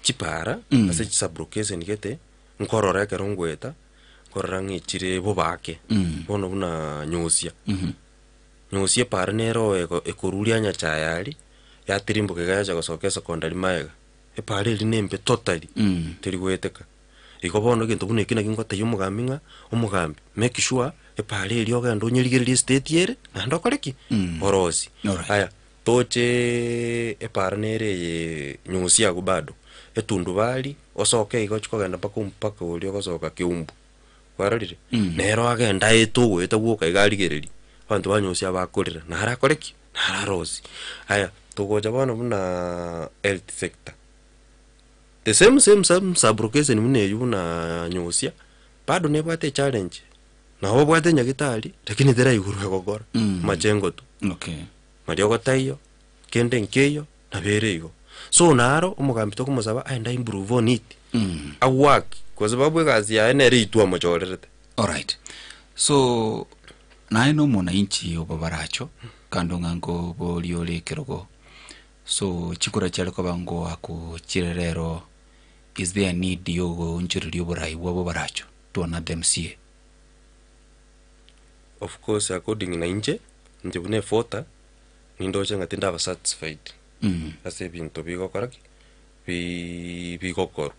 chipara ase chisabrokese nigete nkorora kerongweta korora ngichire bobake bono buna nyusia para nero ekoruria nya chayali ya tirimbo kegaja gosoke secondary maega epare linembe totally terigweteka ikobono gento bune kina kingote yumugaminga umugambi make sure epare iri ogendo nyirigiriri state yere nando koreki orosi haya toche epare nere nyusia gubado etundu bali osoke igochiko genda mpaka uri ogosoka kiumbu kwararire nero agenda etugo etaguka igarigereri abantu banyusia bakorera nara koreki nara rosi haya tugoja bana buna health sector the same sabrokese ni mune yuna nyusia bado nebwate challenge na obwate nyagitari lakini tera iguru gogora machengo tu okay mario gotayo kende nkeyo na berego so naro umugambi to kumusaba aenda improve on it awak kwa sababu kazi ya ene ritu amachorerete. Alright, so naino mwananchi obabaracho kando ngango boliole kerogo so chikura chale ko bango ako chirerero is there need yogo unchiri oborai wabo baracho to another MCA? Of course according na inje bune fota nindoje ngatinda ba satisfied ase bintu bigo koraki bigo kor.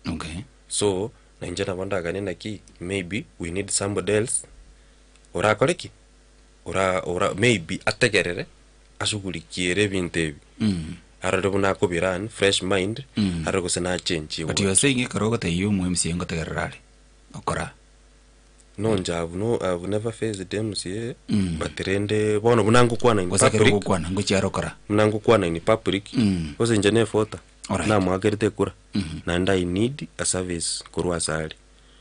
Okay, so na inje na banda ganena ki maybe we need somebody else ora koreki ora maybe ategerere asugulikiere bintu arado buna ko biran fresh mind arado sena change. But you are saying karogo te yu mu MCA ngotegererale okora no njavu no I've never faced them MCA but rende bono bunangu kwana in public kwana ngocharo kora bunangu kwana in public ose njane fota na mwagerete kura na nda I need a service kurwa sali.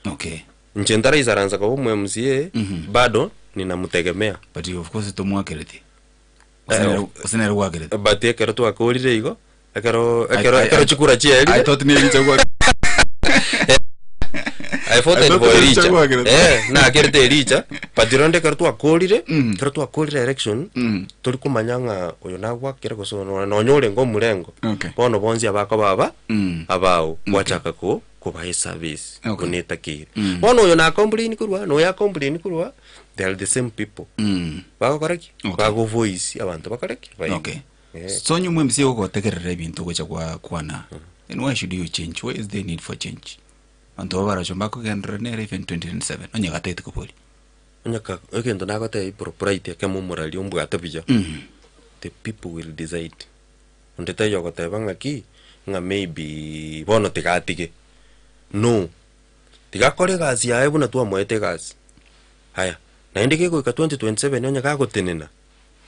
Okay, njendara izaranza kwa mu MCA bado ninamutegemea but of course to mwagerete usinero wagerete but ekero to akolire igo ekero chikura chieli I thought ni nchagwa I thought it was Richa. Na kerete Richa, patironde kertu akolire election. Tuli kumanyanga oyo nagwa kereko so no nyole ngo murengo. Bono bonzi abako baba abao wachaka ko kubaye service kuneta kire. Bono oyo na complain kurwa no ya complain kurwa they are the same people. Bako koreki bako voice abantu bakoreki. Okay. So nyumwe msi uko tekerere bintu gocha kwa kwana. And why should you change? Why is there need for change? Anto bara chombako gendra nere even 2027 onyaga tete kopoli onyaka egendo nagote propriety kemo morali ombwate bija the people will decide ondeta yogote bangaki nga maybe bono tigatige no tigakore gazi yae buna tu amoete gazi haya na ndike ko 2027 onyaka gotenena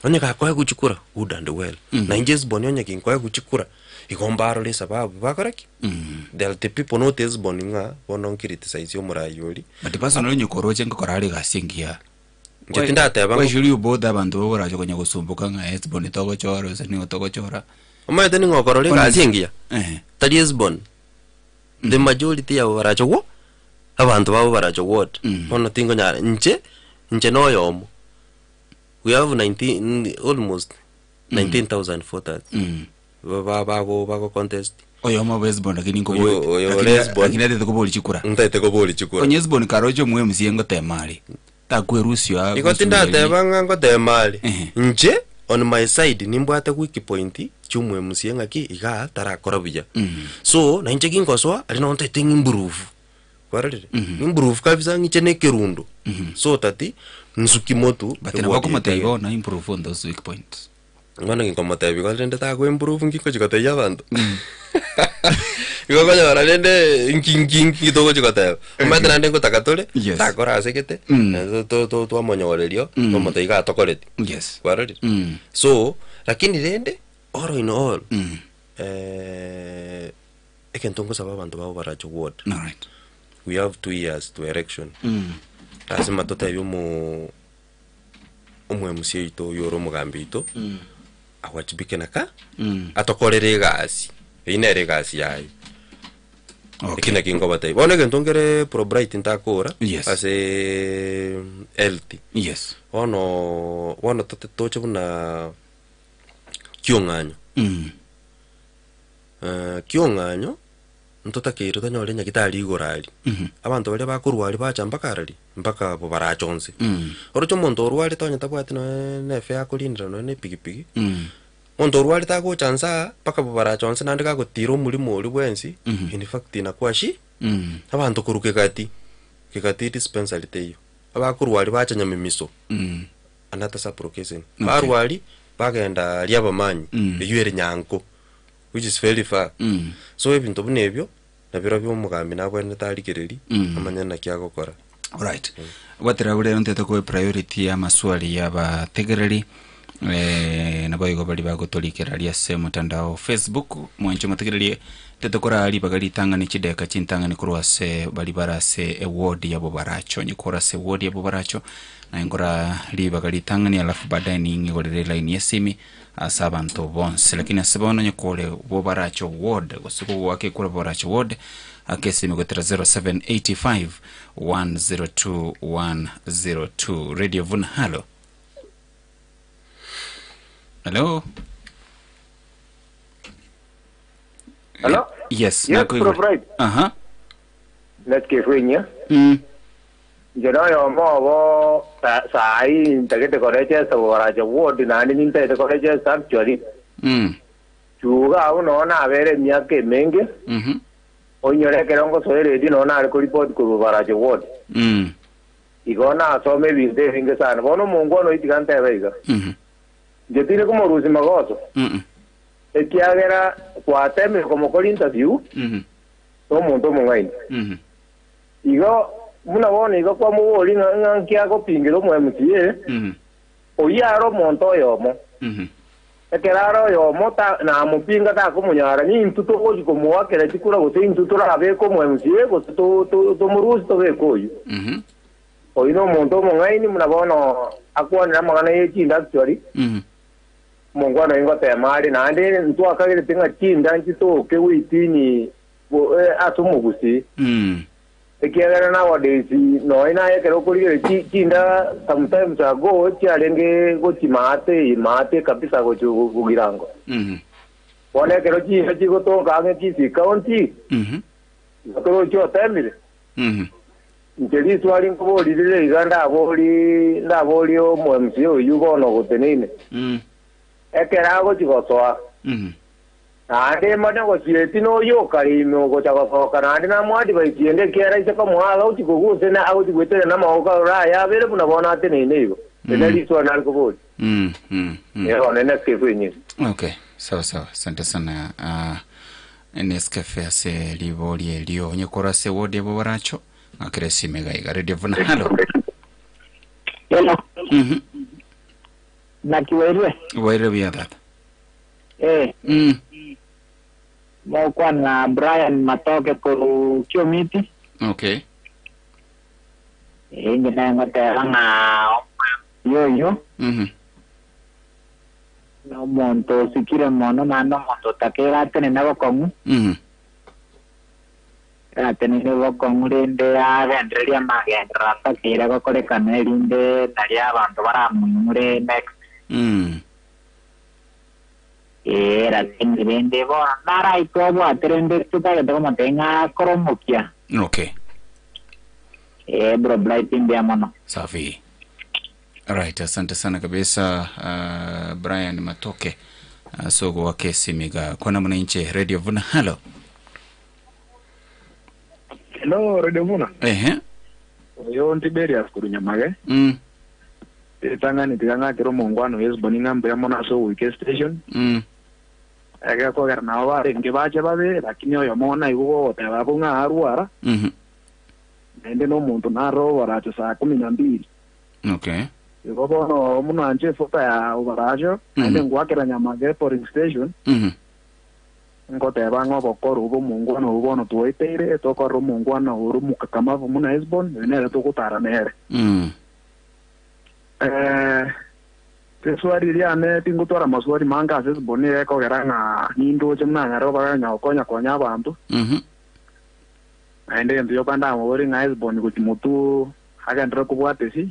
onyaka ko guchukura good and well na injes bonyo onyaka inko guchukura ikombaro le sababu bakoraki the people notice boninga bono criticize omurayoli but personally nyukoroje ngokorali gasingia njetinda teba we should you both abantu boraje konya gusumbuka nga esbon togo choro seni otogo chora omayete ni ngokorole gasingia tali esbon the majority ya baraje wo abantu babo baraje what bono tingo nya nje no yomo we have 19 almost 19,000 voters bago contest oyo ma Westbourne lakini lakini ate kuboli chikura ntete kuboli chikura onye Westbourne karojo mu MCA ngote mali takwerusio ikotinda tebanga ngote mali nje on my side nimbwate wiki point chumwe MCA ngaki iga tarakora bija so na nje kingoswa ali no ntete improve kwarere improve kabisa ngichene kirundo so tati nsuki moto batena bakumatayigo na improve on those weak points ngwana ngikomote biko lende ta ko improve ngiko chikote yabantu iko kanya rende nkinki to chikote mbata nande ko takatole takora asekete to amonyorerio komote iga tokoleti yes kwarere so lakini lende all in all ekentongo sababu abantu babo baracho ward all right we have 2 years to election asema tota yomo MCA ito yoro mugambi ito awachibike naka atokorere gasi inere gasi yayo ikina kingo batai bona gentongere pro bright ntakora ase LT yes ono tote toche buna kionganyo kionganyo ntota keiro tanyole nyakitali igorali abantu bale bakurwali bachamba karali mpaka bo barachonse orocho monto orwali tonya tabwati no nefe yakulindira no ne pigipigi monto orwali ta ko chansa paka bo barachonse nandika gutiro mulimo oli bwensi in fact na kwashi abantu kuruke kati dispensary teyo abakurwali bachanya mimiso anata saprokesen barwali bagenda lyabamanyi eyuere nyanko which is very far so ebintu bunebyo nabiro byo mugambi nabwene talikereri amanyana kyagokora right watera ule ntete ko priority ya maswali ya bategereri na boigo bali bagotolikera lia se mutandao Facebook mwancho matikiririe tetokora ali bagali tangani chideka chintangani kurwase bali barase award ya bobaracho nyikora se award ya bobaracho na ngora li bagali tangani alafu baadaye ni ngorere line ya simi asabanto bonse lakini asabona nyikole bobaracho award kusiku wake kula bobaracho award akesi migotera 0785 102 102 Radio Vuna. Hello. Hello. Hello? Yes. Yes, right. Let's get ring ya. Jana yo mo sai tagete college so wara ward na ni te college sab chori. Chuga uno na vere miake menge. Onyore kerongo so ready no na ko report ko wara ward. Igona so me vinde hinge sana. Bono mungo no itigante veiga. Jetire como rusi magoso. Ekiagera kwa teme como con interview. To mundo mungai. Igo muna bona igo kwa muoli ngankia ko pingiro mo mtie. Oyaro monto yomo. Ekeraro yomo ta na mupinga ta ko munyara ni ntuto ko ko muwa kera tikura go tin tutura ave ko mo mtie ko to murusi to ve ko yu. Oino monto mungai ni muna bona akwa na magana yechi ndaktori. Mongwana ingo te mari na ande ntu akagere tinga chinda nchito ke witini atumugusi ekiagera na wadesi no ina yekero kurire chinda sometimes ago chialenge go mate kabisa go chugirango wale kero chinda chigo to gange kisi county kero cho temile Njeri swali ngo lile iganda aboli o mwemsio yugo no gotenine ekerago chigosoa ande mane go sieti no yo kari mo go chago kana ande na mwadi ba kiende kera ise ko mwala uti go guse na auti gwete na maoka ra ya vere buna bona tene nego ndio sio na go yo nene kefunyi. Okay, sawa asante sana. NSCafe ase liboli elio nyekora se wodi bobaracho akresi megaiga Radio Vuna. Hello. Na kiwewe bia data mo kwa na Brian Matoke ko Chomiti. Okay. Ngina ngata nga yo no monto sikire mono na no monto takera tene na bokongu atene ne bokongu rende agendreria magendra takira ko kore kanelinde naria abantu baramure next era tende bona nara itobo atrende tuta que como tenga cromokia. Okay. Bro blight india mono. Safi. Alright, asante sana kabisa Brian Matoke sogo wa kesi miga kwa namna nje Radio Vuna. Hello. Hello Radio Vuna. Yo Tiberias kurunyamage. Tangani tiganga kiro mongwano yes boninga mbya mona so weekend station. Ega ko garna wa renge bache babe lakini oyo mona igo te babunga aruara. Nende no muntu naro waracho saa 12. Okay. Igo bono muna anje foto ya ubarajo nende ngwakira nyamage polling station. Ngo te bango bokoro ubo mongwano ubo no tuetere to ko ro mongwano uru mukakama muna esbon nene to kutara mere. Swali liane tingutora maswali manga sesibonire ko geranga nindo chemna ro baganya okonya konya abantu ende ndio banda ngori nga esbon kuti mutu agandra kubwatesi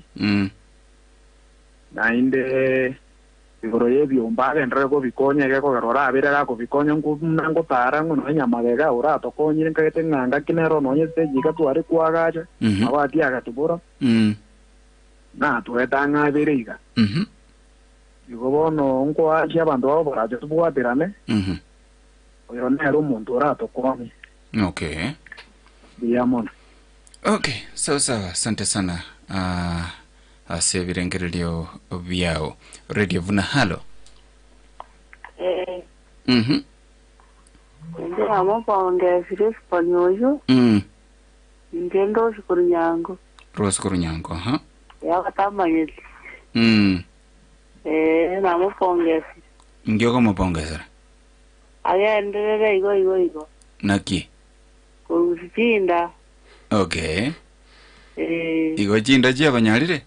na inde igoro yebyo mbaga ndra ko bikonya ke ko gerora abira ko bikonya nango tara ngono nyamagega ora to konyire ngate nganga kinero nonye sejika tuare kuagaje abati agatubura na tuetanga biriga Digo bono unko achi abantu abo baraje tubuatirane oyo nero umuntu orato kwami. Okay. Diamond. Okay, sawa asante sana asevirengererio vyao Radio Vuna. Halo. Ndio amo paonge Philip Panyoyo. Ngendo sikurunyango. Rose kurunyango, Ya katamanyeti. namupongeza. Ndio kama pongeza. Agenderere igo. Naki. Kurusinda. Okay. Igo chinda chia banyarire?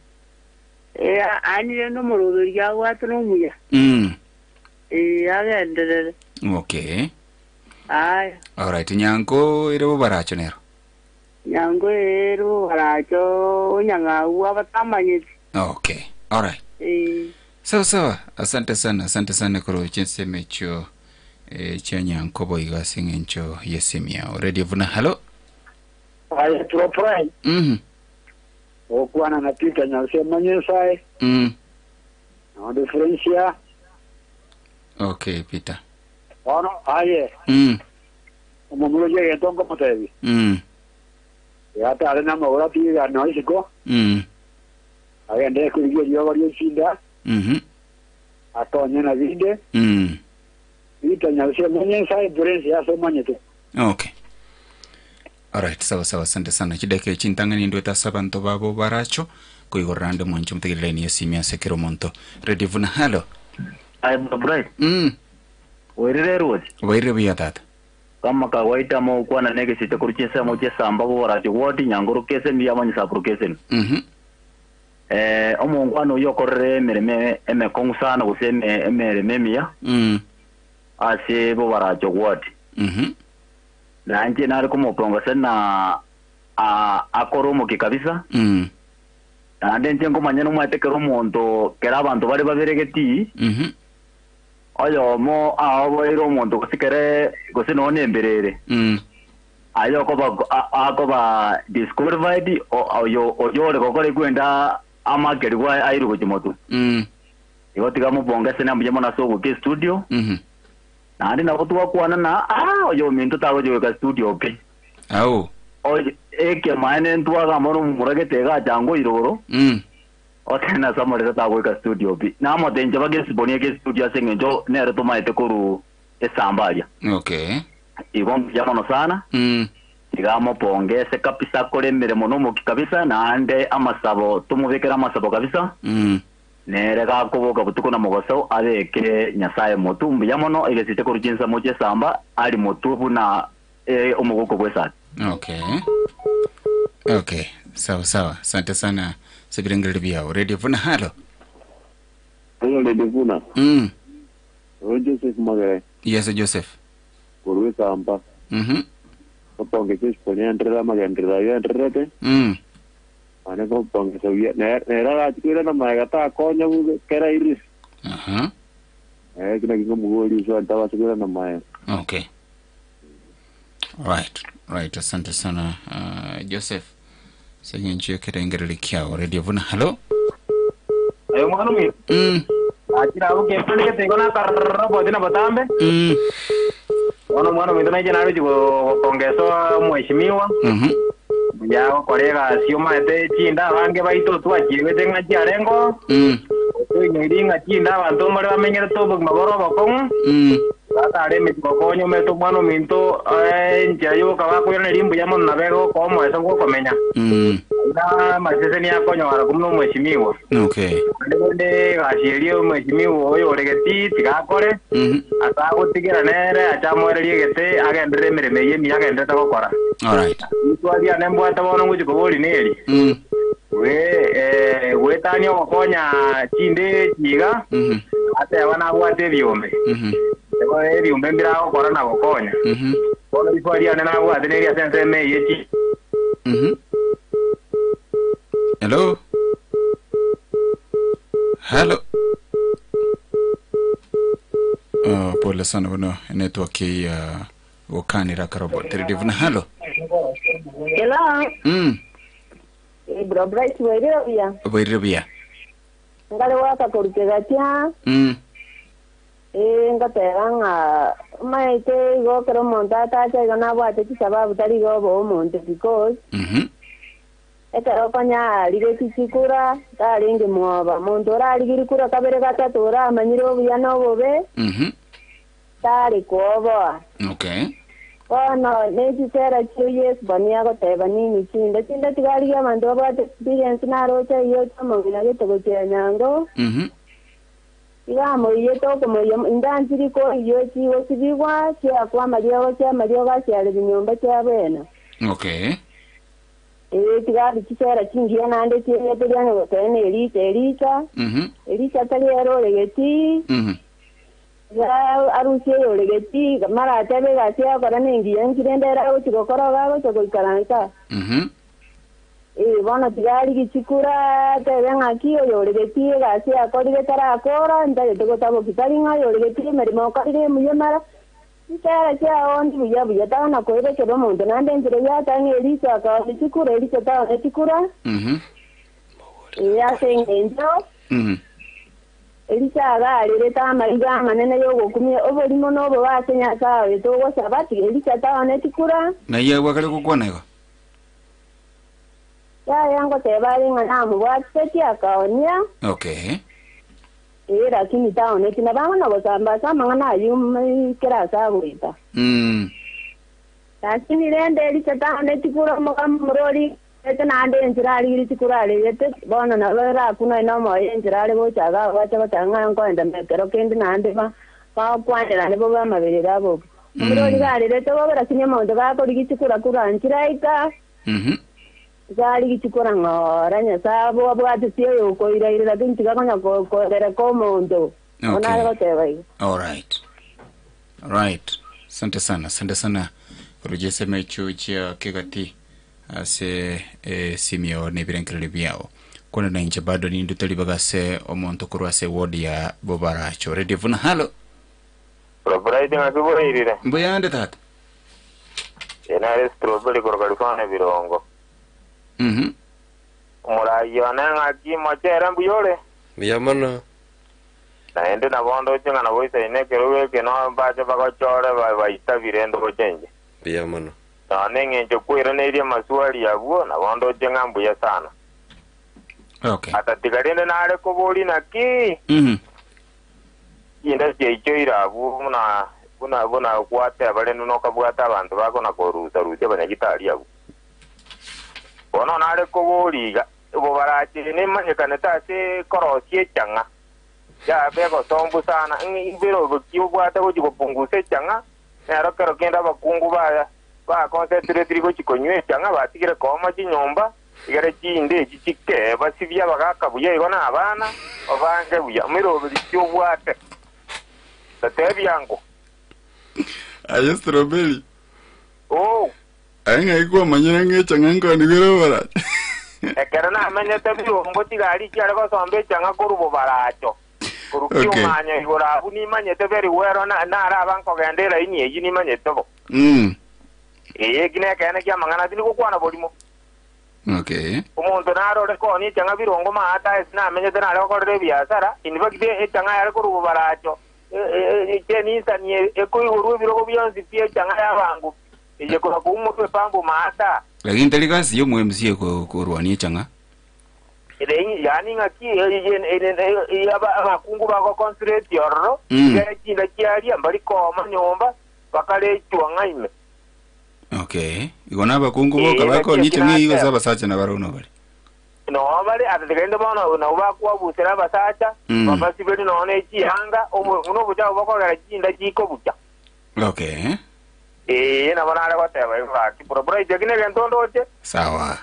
Anire no murudo ya watu no muya. Agenderere. Okay. Ay. Alright, nyango ire baracho nero. Nyango ero baracho nyanga wabatamanyezi. Okay. Alright. Sawa. Asante sana kwa chinseme cho cha nyango boiga singencho yesimia. Already vuna hello. Ay troprai. Okuana napita nyasema nyesai. No differencia. Okay, Peter. Ono aye. Umumuloje yetongo motevi. Ya tare na mora tiga no isiko. Aye ndeke kuliyo yo bari shinda. Atonye na vide. Ita nyasema nyesai differencia so manyete. Okay. Alright, sawa, asante sana. Chideke chintangani ndo etasabanto babo baracho kuigorande mwancho mtegileni yesimia sekero monto. Ready vuna hello. I'm bright. Wairere road. Wairere biya tata. Kama kawaida mo kwa na nege sita kuruchesa mo chesa ambapo baracho wodi nyangoro kese ndi yamanyi sapro kese. Omo ngwano yokorre mereme eme kongusana kuseme emereme miya. Ase bo baracho wodi. Na nje nari kumopongeza na akoromo kabisa. Na ndenje ngomanyano mwatekero mondo kera abantu bari baberegeti. Oyo mo abo mondo kusikere kusinone emberere. Ayo koba disqualified oyo rekokore kwenda amageri kwa airu kujimoto. Igo tigamo bongeza na mbye mona sogo ke studio. Na ndi nakutuwa kuana na oyo mintu tago joka studio pe. Oyo eke maene ntuwa gamono muragete ga jango iroro. Otena samore tago ka studio pe. Na mo denje bage sibonie ke studio sengenjo nere to maite kuru esambalia. Okay. Igom yamono sana. Igamo pongese kapisa kore mere mono kabisa na ande amasabo tumubekera amasabo kabisa. Nere ga kuboka butuko na mugoso areke nyasaye motumbu yamono igesite kurujinsa moje samba ali motubu na omugoko kwesa. Okay. Sawa. Asante sana. Sebirengere biya. Ready vuna hello. Ready vuna. Joseph Magere. Yes, Joseph. Kurwe samba. Opongeze sponya ndra magendra ya ndrete. Ane ko pongeze ya nera la tikira na magata konya kera iris. Kina kingo mugoli so antawa tikira na maya. Okay. Right. Asante sana Joseph. Sengenje kerengere kiao. Radio vuna hello. Ayo mwana mi. Akira uke pele tengo na karro bodina batambe. Mwana mi tunaje na rujo kongeso mheshimiwa. Ya kolega sioma ete chinda bange baito tu ajiwe tenga jarengo. Ngiringa chinda abantu mari bamenyera to magoro bakon. Atare mitbokonyo meto mwana minto njayo kabako yone limbu yamo nabego ko mweso ko komenya. Na masese ni akonyo ara kumno mheshimiwa. Okay. Ndende gashirio mheshimiwa oyo regeti tigakore. Ata gutigera nere achamwererie gete agendere mireme yemi agendete gukora. Alright. Twadia nembo atabono ngujuko boli neri. We tanyo konya chinde chiga. Ate wana bwate biombe. Ego biombe mbira gukora na gukonya. Bono twadia na bwate neri asense me yechi. Hello. Pole sana bwana network ya wakani raka robot. Ready vuna hello. Hello. Bro bright wairire bia. Ngale waka kurukega tia. Ngateranga maite go kero montata cha gana bwate sababu tari go bo monte because ekero kanya lire kisikura taringe mwoba muntu oraligiri kura kabere gatatu oramanyire obuya nobobe tari kuoboa. Okay. Ono nekisera kyo yes bania goteba nini chinda tigari ya mando bwate experience na rocha iyo chamongina getego kya nyango. igamo yeto como indanziri ko iyo kiwo kibigwa cya kwa Mario gasiale binyomba cya bena. Okay. Tigari kisera kingiya nande tiye tegyane gotene Elisa. Elisa tali yarolegeti. Ya arusi yolegeti mara tabe gasia karane ngiya nkirendera ukigokora gabo togoikaranka. Bona tigari gichikura tebenga kiyo yolegeti gasia akorire tarakora ndaye togotabo kitaringa yolegeti merimo karire muyemara. Ikara cha ondi buya taona koire ke bomuntu nande njire ya tani Elisa ka gichikura Elisa taona gichikura. Ya sengenjo. Elisa agarire tamariga manene yo gokumye oborimo no bo basenya sawe to go sabati Elisa taona gichikura. Na yewe kale kukwaneko. Ya yango te bali ngana mu watse akaonia. Okay. Lakini taone kina bana bosamba sama ngana yum kira sabuita. Lakini rende Elisa taone tikura mukamurori etana ande njirali tikurali ete bona na vera kuna ina mo njirali bo chaga wacha batanga ngo enda mekero kendi na ande ba kwandela ne bo bamabere rabo. Murori gari reto bobera kinyamo ndaga ko digitikura kura njiraika. Zali gichikora ngoranya sabo abwati tiyo ko iraira dintiga konya ko dere ko mondo. Ona gotebai. All right. Asante sana. Rujese mechu chia kegati ase simio ne birenkele biao. Kuna na inje bado ni ndutali bagase omonto kurwase wodi ya Bobara chore devuna halo. Propriety ngatubo irire. Mbuyande tata. Ena strawberry korgalifane birongo. Murayo nanga ki mochera mbuyole. Biyamana. Na ende na bondo chinga na boisa ine keruwe ke no baje bagachore baita virendo bochenje. Biyamana. Na nenge njokwira ne iria maswali yabuo na bondo chinga mbuya sana. Okay. Ata tigarinde na ale ko boli na ki. Inda chechoira abu buna kwate abale no kabwata abantu bako na koruza ruje banyagitali yabu. Ono nare ko boliga bo barachi ne manyekane ta se korosie changa ya bego sombu sana ibero bukio bwata ko jikopunguse changa nero kero kenda bakungu ba concentrate ko chikonywe changa batigire ko ma chinyomba igere chinde chichike basibya bagaka buye igona abana obange buya miro bukio bwata tatebi yango ayo strawberry Ainga iko manyira ngechanga ngani bero bara. Ekera na manya tabiro ngoti gari cyara ko sombe cyanga kurubo baracho. Kurukyo manya igora uni manya taberi wero na ara banko gendera ini eji ni manya tobo. Gine kana kya mangana dini ko kwana bolimo. Okay. Umuntu naro re ko ni cyanga birongo ma ata na manya dana ro ko re biasara inba gide cyanga yara kurubo baracho. Ni sanye eko iguru biro ko biyonzi pie cyanga ya bangu. Ije kuna kumutwe pangu maata. Lakini telikasi yo mwemsie ko rwani changa. Ile yani ngaki yaba akungu bako concentrate yorro. Ile kinda kiali ambali ko manyomba bakale chuanga ime. Okay. Igona bakungu boka bako ni changi iwe zaba sacha na baruno bali. No bali ategenda bana na ubakwa busera basacha. Baba sibeli no ne chihanga uno buja bako gara kinda chiko buja. Okay. Na banara whatever infatti proprio jegine gentondo che sawa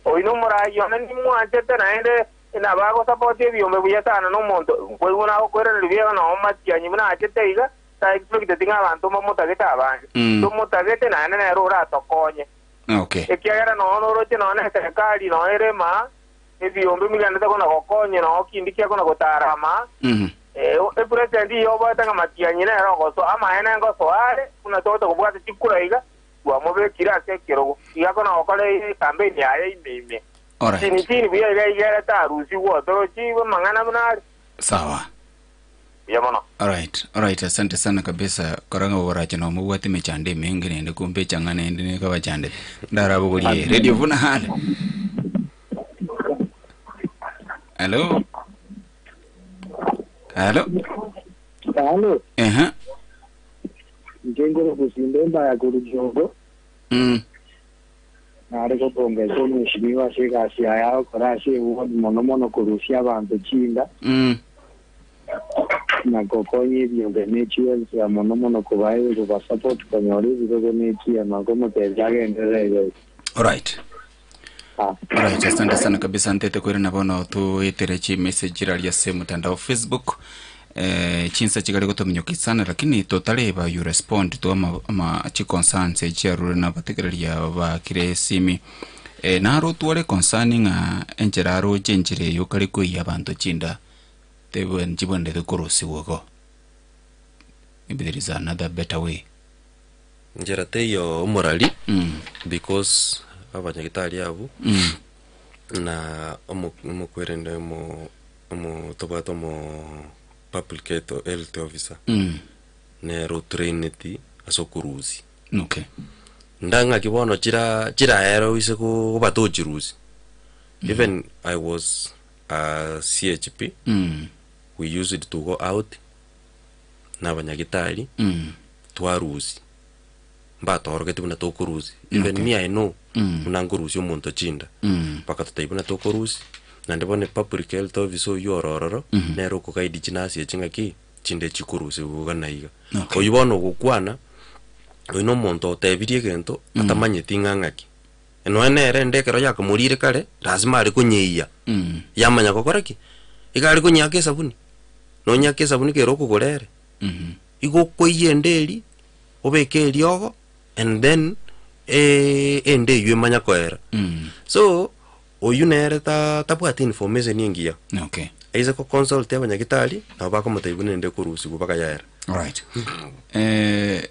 oino morayo na ni muache tena ende na bago sapote biombe buyatana no monto ko una ko era le viega no matia ni na achete iga ta explique tinga abantu mo tageta abanje to mo tagete na na erora to konye okay e kiagara no no roche no na serikali no ere ma e biombe mi ganda ko na konye no kindikia ko na gotarama e pretendi yo bata matia ni na ro so ama ene ngo so ale una toto ko bwata tikura iga wa mobe kira se kero ya ko na okale campaign ya ime chini buya iga ta rusi wo to chi mangana mna sawa yamana alright asante sana kabisa koranga waracha no mubwati mechande mengene ende kumbe changana ende ne ka bachande ndara buguli radio vuna hale Hello. Njengoro kusindemba ya kurujongo. Ariko pongeza mheshimiwa Shega yao korashe uwo mono kurushia abantu chinda. na kokonyi byonge nechiel ya mono kubai kuba support konyori bigo nechia na kama tejage endelee. Alright. Alright, asante sana kabisa ntete kwere nabono tu iterechi message ya semu mtandao Facebook. Chinsa chikali kutominyoki sana lakini totally ba you respond to ama chi concerns echiarure na bategereria ba kire simi naro tuwale concerning encheraro chenjire yokali kuya abantu chinda tebe njibonde kurusi wogo. Maybe there is another better way. Njera teyo morali because abanyagitari abo na omukwerende mo tobato mo public health officer nero trinity asokuruzi. Okay. Ndanga kibono chira ero ise ko batochiruzi. Even I was a CHP. We used it to go out na banyagitari twaruzi. Mbato orgete buna tokuruzi. Even me I know unanguruzi omuntu chinda. Paka tutayibuna tokuruzi. Nandibone public health officer yorororo nero ko kaidi chinasi echingaki chinde chikuruzi uganaiga. Oyibono gukwana oino muntu otebirie gento atamanyeti ngangaki. Eno enere ndekero yakamurire kare lazima ari kunyeia. Yamanya kokoraki. Igari kunyake sabuni. No nyake sabuni kero kugorere. Igo koyenderi obeke ryogo and then ende yemanya koera. So oyunere tabwati information yengia. Okay. Aiza ko consult abanyagitari na bako mutayibune nde kurusi kubaka yaera. Alright.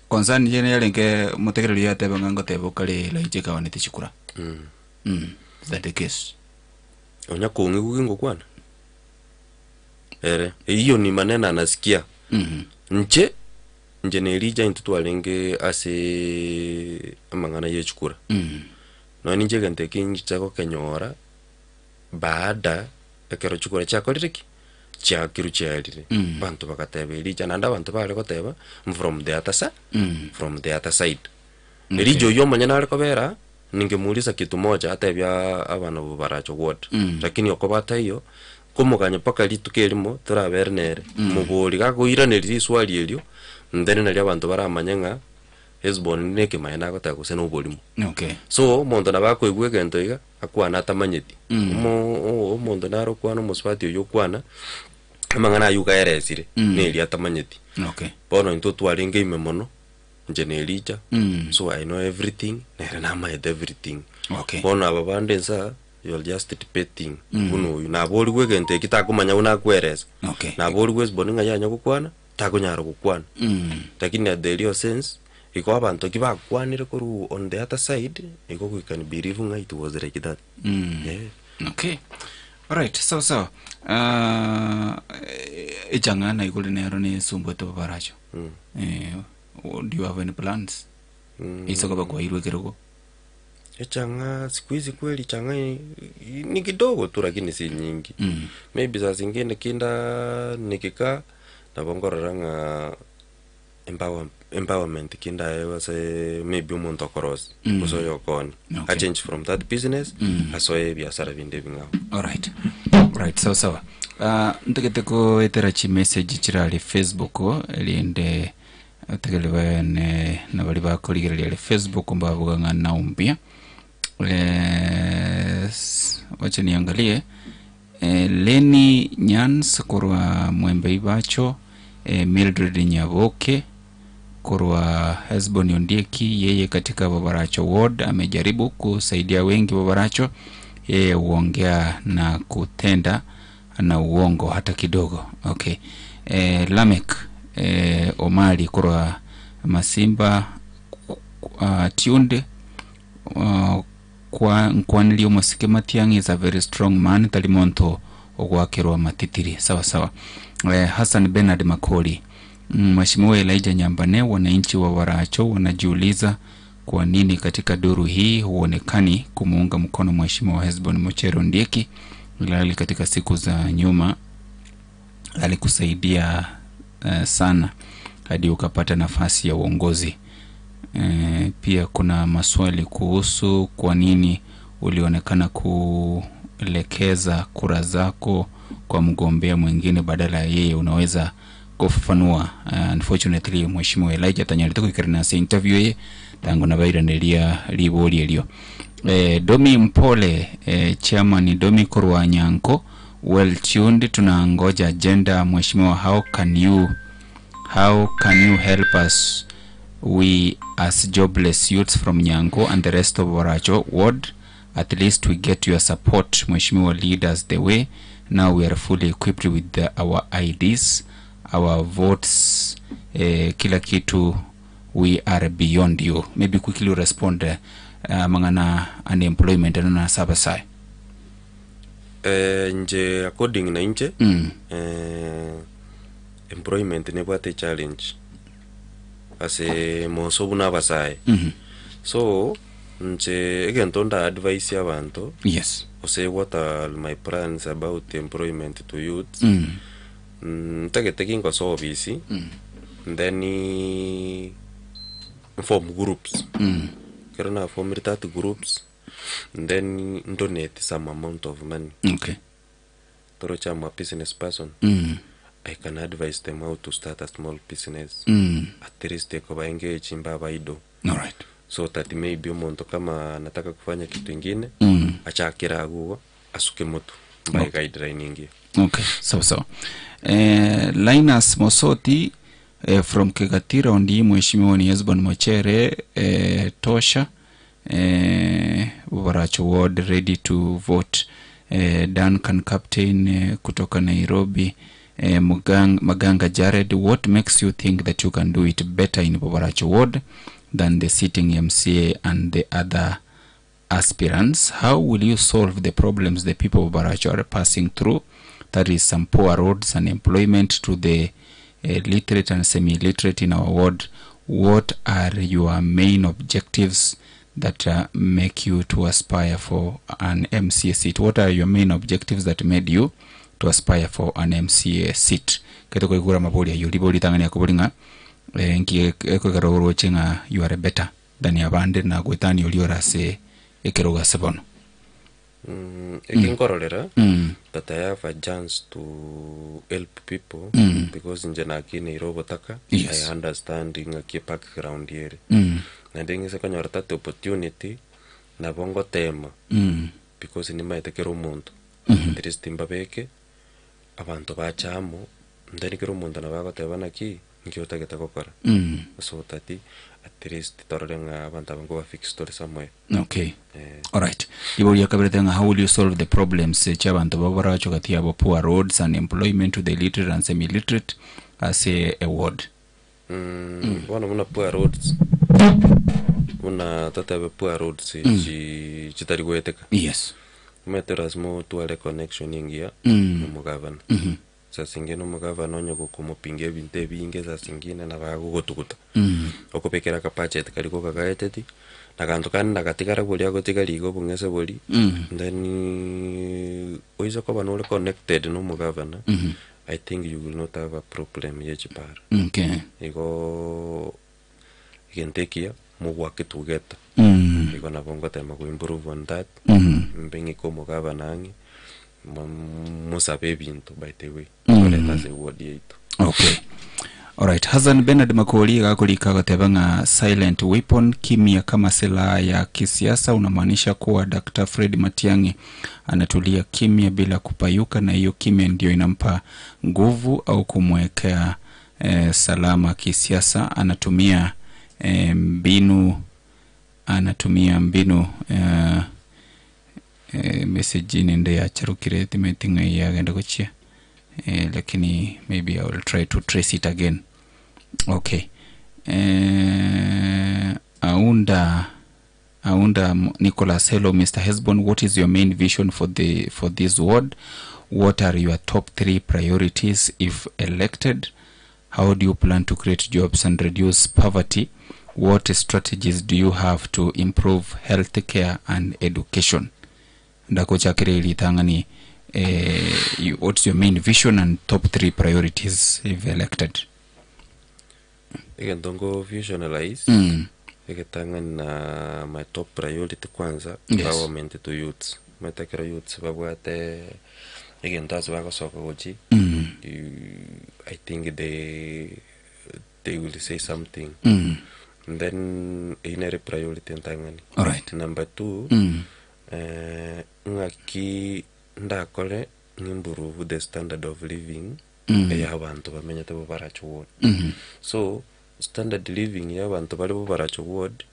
Concern general nke mutegereri yateba ngango tebo kale laijeka wanete chikura. Is that the case? Onya kongi kugingo kwana. Iyo ni manena nasikia. Nje nerija intutwalenge ase amangana yechukura. No ninje gante kingi chako kenyora baada ekero chukura chako liriki cha kiru chalire bantu bakatebe irija nanda bantu bale koteba from the other side. Irijo yo manyana ale kobera ningemuuliza kitu moja atebya abana bubaracho ward lakini okobata hiyo kumuganya paka litukirimo turabernere mubori gakuira neriri swali elio ndene nali abantu baramanyanga Hezbon neke mayana gota kusena ubolimo. Okay. So mondo nabako igwe gento iga akwana atamanyeti. Mondo naro kwana muswati yo kwana amangana yuka eresire neli atamanyeti. Okay. Bono into twalinge imemono njenelija. So I know everything nere na mind everything. Okay. Bono ababande sa you're just debating. Uno na boli gwe gento kitakumanya una kwereza. Okay. Na boli gwe boninga yanya kukwana takunyara kukwana. Lakini at the real sense iko abantu kibakwanire koru on the other side iko we can believe nga it was like that. Okay. Alright, so echangana ikule nero ni sumbo to baracho. Do you have any plans? Isoko bakwa irwe kiroko. Echanga siku hizi kweli changa ni kidogo tu lakini si nyingi. Maybe za zingine kinda nikika na bongoranga empowerment kinda was maybe umuntu akorosi uso yokoni a change from that business asoe biashara binde binga. Alright. Right, so ntegete ko eterachi message chirali Facebook liende tegelewe na bali bakoligerera Facebook mbavuga nga naumbia wacha niangalie Leni Nyans korwa Mwembe Ibacho Mildred Nyaboke korwa Hezbon Ondieki yeye katika Babaracho ward amejaribu kusaidia wengi Babaracho, yeye uongea na kutenda na uongo hata kidogo. Okay. Lamek Omari korwa Masimba Tiunde kwa nkwanilio Mosike Matiang'i is a very strong man talimonto ogwakerwa matitiri sawa. Hassan Bernard Makoli. Mheshimiwa Elijah Nyambane, wananchi wa Waracho wanajiuliza kwa nini katika duru hii huonekani kumuunga mkono Mheshimiwa Hezbon Mochero Ndieki, ilhali katika siku za nyuma alikusaidia sana hadi ukapata nafasi ya uongozi. Pia kuna maswali kuhusu kwa nini ulionekana kuelekeza kura zako kwa mgombea mwingine badala ya yeye. Unaweza kufafanua. Unfortunately mheshimiwa Elijah Tanyari tukikarina se interview ye tangu na bairanderia liboli elio. Domi Mpole, chairman Domi Kurwa Nyanko, well tuned. Tunangoja agenda mheshimiwa. How can you help us, we as jobless youths from Nyanko and the rest of Waracho ward? At least we get your support mheshimiwa, lead us the way. Now we are fully equipped with our IDs, our votes, kila kitu. We are beyond you. Maybe quickly respond mangana unemployment na sabasai. Nje according na nje employment ne bwate challenge ase mosobu na basai. So nje again tonda advice abantu. Yes. Say what are my plans about employment to youth. Taking ko busy. Then form groups. Karana form 30 groups. Then donate some amount of money. Okay. Torocha I'm a business person. I can advise them how to start a small business. At least they can engage in babaido. All right. So that maybe umuntu kama nataka kufanya kitu kingine achakira aguo asuke moto by guideline ingi. Okay, so Linus Mosoti from Kegatira ondi mheshimiwa ni Hesbon Mochere tosha Waracho ward ready to vote. Duncan Captain kutoka Nairobi. Maganga Jared, what makes you think that you can do it better in Waracho ward than the sitting MCA and the other aspirants? How will you solve the problems the people of Waracho are passing through? That is some poor roads and employment to the literate and semi-literate in our ward. What are your main objectives that make you to aspire for an MCA seat? What are your main objectives that made you to aspire for an MCA seat? Ketoko igura maboli ya yuliboli tangani ya kubulinga nki ekwekaroro chenga you are better than yabande na gwetani uliora se ekeroga sebono. Ekinkorolera that I have a chance to help people because in Janaki Robotaka I understanding a background here. And then is a kind of opportunity na bongo tema because in my take romundo there is timbabeke abantu bachamo ndani ke romundo na bago tebana ki nkiota ketakokora so tati at least tororenga abantu abango fix story somewhere. Okay. All right. Ibo yakaberenga, how will you solve the problems chabantu babaracho kati abo poor roads and employment to the literate and semi-literate as a ward? Wana poor roads. Una tata poor roads chitari gweteka. Yes. Meteras mo tuale connection ingia mu governor. Sa singine mu governor onyo kumupinge binte binge sa singine na bago gotukuta. Okopekera kapache takaliko kagaeteti nakanto kan nakatikara boli agotikali go bungese boli then oizo ko banole connected no mu governor. I think you will not have a problem yechipar. Okay. Iko ikentekia mu work together. Iko na bongo tema ku improve on that. Mbengi ko mu governor angi musabe bintu by the way. Let us award it. Okay. Alright, Hassan Bernard Makoli gakolika gatebanga silent weapon kimya kama silaha ya kisiasa. Unamaanisha kuwa Dr. Fred Matiang'i anatulia kimya bila kupayuka, na hiyo kimya ndio inampa nguvu au kumwekea salama kisiasa? Anatumia mbinu message nende ya charukire timetinga ya genda kuchia. Lakini maybe I will try to trace it again. Okay. Aunda Nicholas, hello Mr. Hesbon, what is your main vision for this ward? What are your top 3 priorities if elected? How do you plan to create jobs and reduce poverty? What strategies do you have to improve health care and education? Ndako chakire litangani. What's your main vision and top 3 priorities if elected? Again, don't go visualize. Na my top priority kwanza, yes. Empowerment to youths. Matakira youths babwate again that's why soccer gochi I think they will say something and then inere priority ntangani. All right. Number 2 ngaki ndakole nimburuvu the standard of living y'abantu bamenya tebo baracho ward. So standard living y'abantu bali bo baracho ward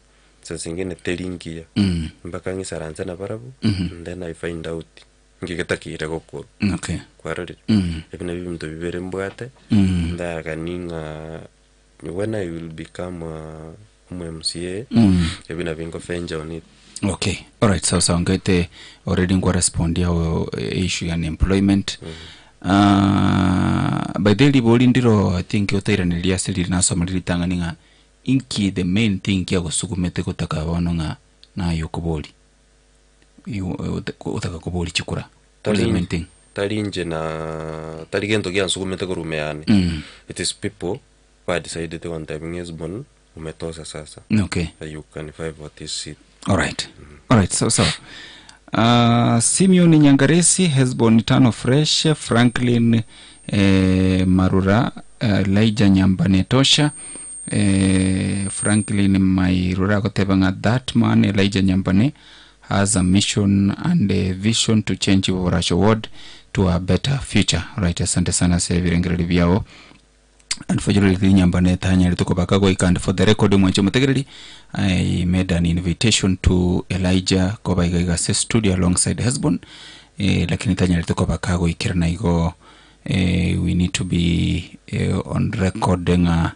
sasingene telingia mpaka ngisaranza na barabu and then I find out ngigetakire gukuru. Okay. Kwarori ebina bibintu bibere mbwate ndaganinga when I will become MCA ebina bingo fenja on it. Okay. All right. So ngete already ngo respond ya issue ya employment. By the liboli ndiro I think yotairanilia sili nasomalili tanganinga inki the main thing ya gusukumete kutaka wano nga na yokoboli utaka koboli chikura talinje na taligento gya nsukumete kurumeane. It is people who decided one time is born umetosa sasa. Okay. You can find what is it. All right. All right. So Simeon Nyangaresi has born Tano Fresh, Franklin Marura, Elijah Nyambane Tosha, Franklin Mairura Kotebanga. That man, Elijah Nyambane, has a mission and a vision to change Borasho Ward to a better future. Right, asante sana sevirengere vyao. Unfortunately, Nyambane Tanya litoko bakago and for the record mwacho mutegereri, I made an invitation to Elijah Kobaiga studio alongside Hesbon. Lakini Tanya litoko bakago ikirana igo we need to be on record nga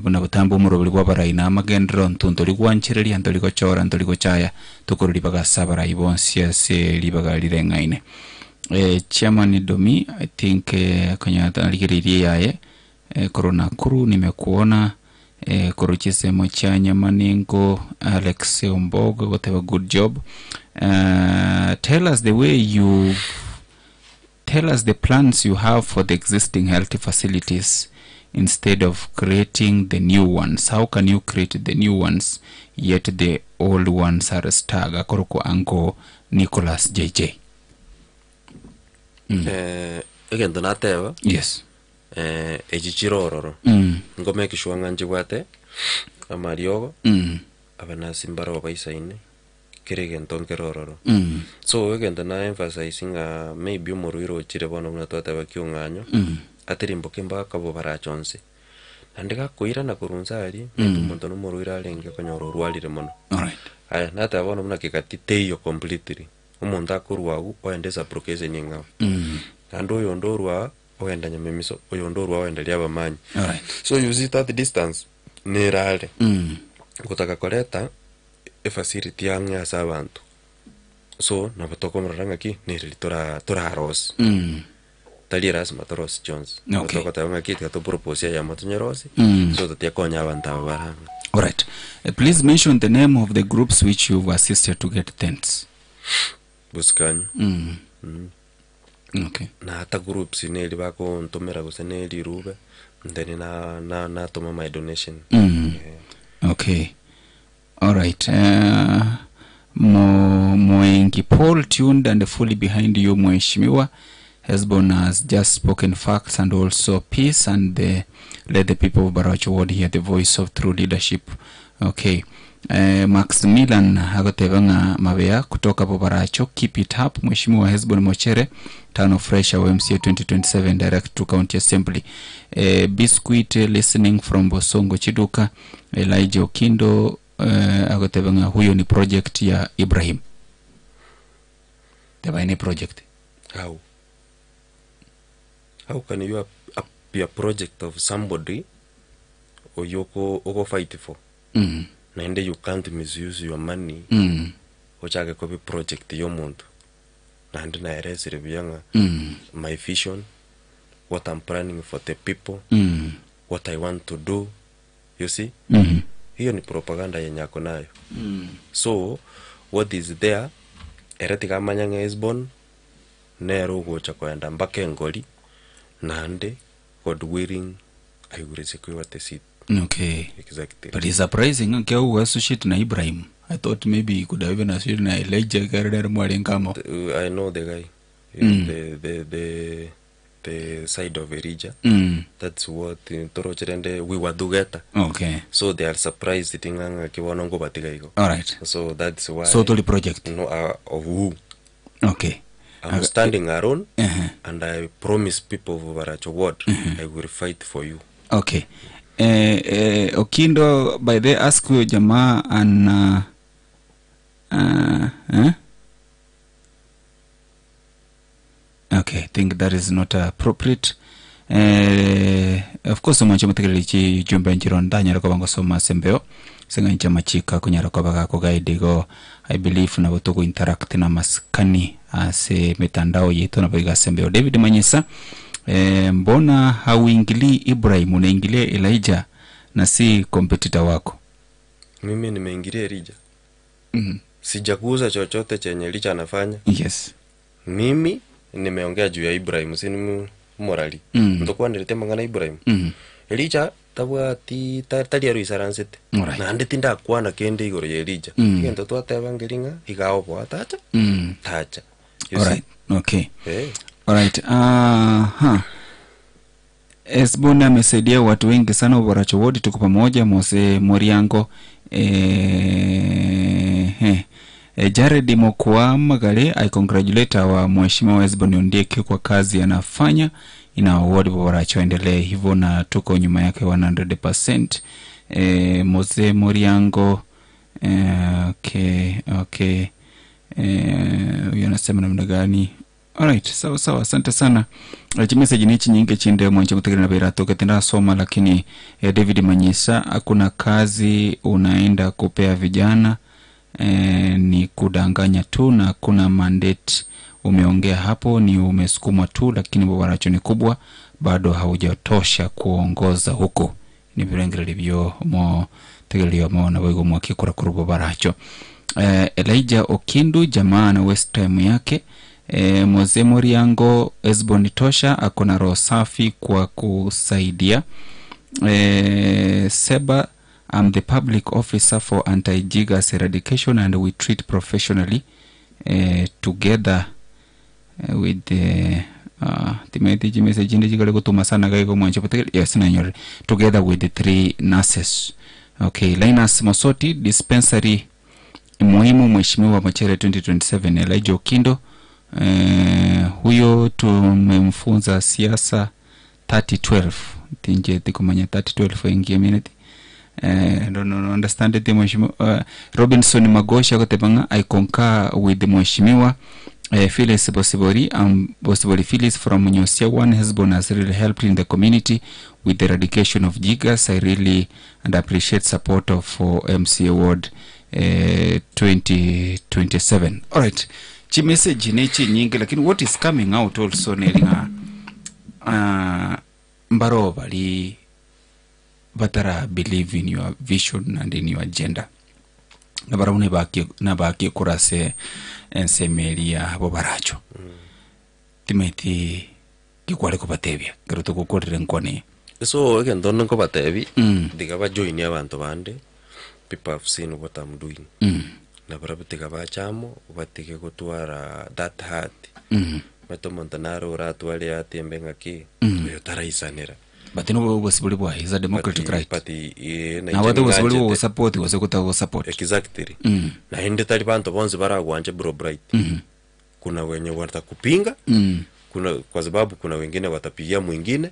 buna butambo murobuli bwabara ina magendro ntuntoli gwanchireri antoli go chora antoli go chaya tukoruri baga sabara ibonsia se libaga lirengaine. Chairman Domi I think kanyata ligiri yaye Corona Kuru nimekuona Kuruchise Mochanya Maningo Alex Ombogo, whatever, good job. Tell us the plans you have for the existing health facilities instead of creating the new ones. How can you create the new ones yet the old ones are stag? Akoroko Ango Nicholas JJ. Again donateva. Yes. Ejichirororo ngome kishwanga njibwate amariogo abana simbaro baisaine kirege ntonkerororo so again na emphasizing maybe umuruiro chire bono mnatota bakiunganyo atirimbo kimba kabo barachonse andika kuira na kurunza ali muntu no muruira alenge konyoro rwalire mono. All right. Aya nata bono mna kikatiteyo completely umuntu akurwagu oendeza prokeze ninga ando yondorwa oenda nyamemiso oyondorwa oenda liaba manyi. All right. So you see that distance nerale kutaka koleta e facility yanga sabantu so na batoko mranga ki nerili tora rose taliras matoros Jones. Okay. Batoko tanga ki to propose ya matunyerosi so tatia konya abantu baranga. All right. Please mention the name of the groups which you've assisted to get tents. Buskanyo. Okay. Na hata groups ineli bako ntomera guseneli rube then na toma my donation. Okay. All right. Moengi Paul tuned and fully behind you Mheshimiwa. Hesbon has just spoken facts and also peace and let the people of Baracho Ward hear the voice of true leadership. Okay. Maximilian Hagotevanga Mavea kutoka Baracho, keep it up. Mheshimiwa Hesbon Mochere, Tano Fresh OMCA 2027 direct to County Assembly. Biscuit listening from Bosongo Chiduka. Elijah Okindo Hagotevanga, huyo ni project ya Ibrahim. There any project? How can you be a project of somebody or you go fight for? And you can't misuse your money. Which I copy project your month. And I erase my vision, what I'm planning for the people, what I want to do. You see? Hiyo ni propaganda yenye yako nayo. So what is there? Eretika manyanga is born. Nero gocha kwenda mpaka ngoli. Nande God willing I will secure the seat. Okay. Exactly. But it's surprising okay who associate na Ibrahim. I thought maybe he could have even associated na Elijah Garder Mwalinkamo. I know the guy. the side of Erija. That's what Torocherende we were together. Okay. So they are surprised tinganga kiwanongo batigaiko. All right. So that's why. So to the project. No, of who? Okay. I'm standing alone, and I promise people of Baracho Ward, I will fight for you. Okay. Okindo, by the ask you Jamaa and okay, I think that is not appropriate. Of course, mancho mategelichi jumbe njironda nyara kwa bango soma sembeo senga ncha machika kunyara kwa baka kwa guide go. I believe na boto interact na maskani ase mitandao yetu na baiga sembeo. David Manyisa, mbona hauingili Ibrahim, unaingilia Elijah na si competitor wako? Mimi nimeingilia Elijah. Sijakuza chochote chenye Elijah anafanya. Yes. Mimi nimeongea juu ya Ibrahim, sini morali. Ndokuwa nilete mangana Ibrahim. Elijah tabwa tali aru isaransete. Na andetinda kwa na kende igoro ya Elijah. Kendo tu atebangeringa igao po tacha. Tacha. Alright. Okay. Alright. Esbona amesaidia watu wengi sana Baracho Ward, tuko pamoja. Mose Moriango Jared Mokwa Magale, I congratulate our mheshimiwa Esbona Ondieki kwa kazi anafanya. Ina ward Baracho endelee hivyo na tuko nyuma yake 100%. Mose Moriango okay. Unasema namna gani? Alright, sawa, asante sana. Message nichi nyingi chinde mwancho kutegera na bera toke tenda soma, lakini David Manyisa, hakuna kazi unaenda kupea vijana, ni kudanganya tu na kuna mandate umeongea hapo, ni umesukuma tu, lakini Baracho ni kubwa, bado haujatosha kuongoza huko. Ni vilengele libyo mo tegelio mo na wego mwakikura kurubo Baracho. Elijah Okindu, jamaa na West Time yake. Mose Moriango, Esboni tosha, akona roho safi kwa kusaidia. Seba, I'm the public officer for anti-jigas eradication and we treat professionally together with the timeti message ndijigale gutuma sana gaigo mwancho pategele. Yes, nanyore together with the 3 nurses. Okay, Linus Mosoti, dispensary muhimu mheshimiwa Machere 2027. Elijah Okindo, huyo tumemfunza siasa 3012 tinje tikumanya 3012 ingia minute. Don't understand it mheshimiwa. Robinson Magosha kutebanga, I concur with the mheshimiwa Phyllis Bosibori. Bosibori Phyllis from Nyosia 1 has really helped in the community with the eradication of jigas. I really and appreciate support of MCA Ward 2027. Alright, chi message nechi nyingi, lakini what is coming out also nelinga mbaro bali batara believe in your vision and in your agenda. Nabarune baki kurase ensemelia bo Baracho. Timeti kikwale ko batebya garuto gukorera nkone. So again don't go batebi. Digaba join abantu bande. People have seen what I'm doing. Na barabtika bachamo batike gutwara that heart. Mato Montanaro ratwale ati mbenga ki. Yo taraisanera. But no possible boy is a democratic right. Party na watu possible support wasikuta support. Exactly. Na hende talibanto bonze bara wanje bro bright. Kuna wenye watakupinga. Kuna kwa sababu kuna wengine watapigia mwingine.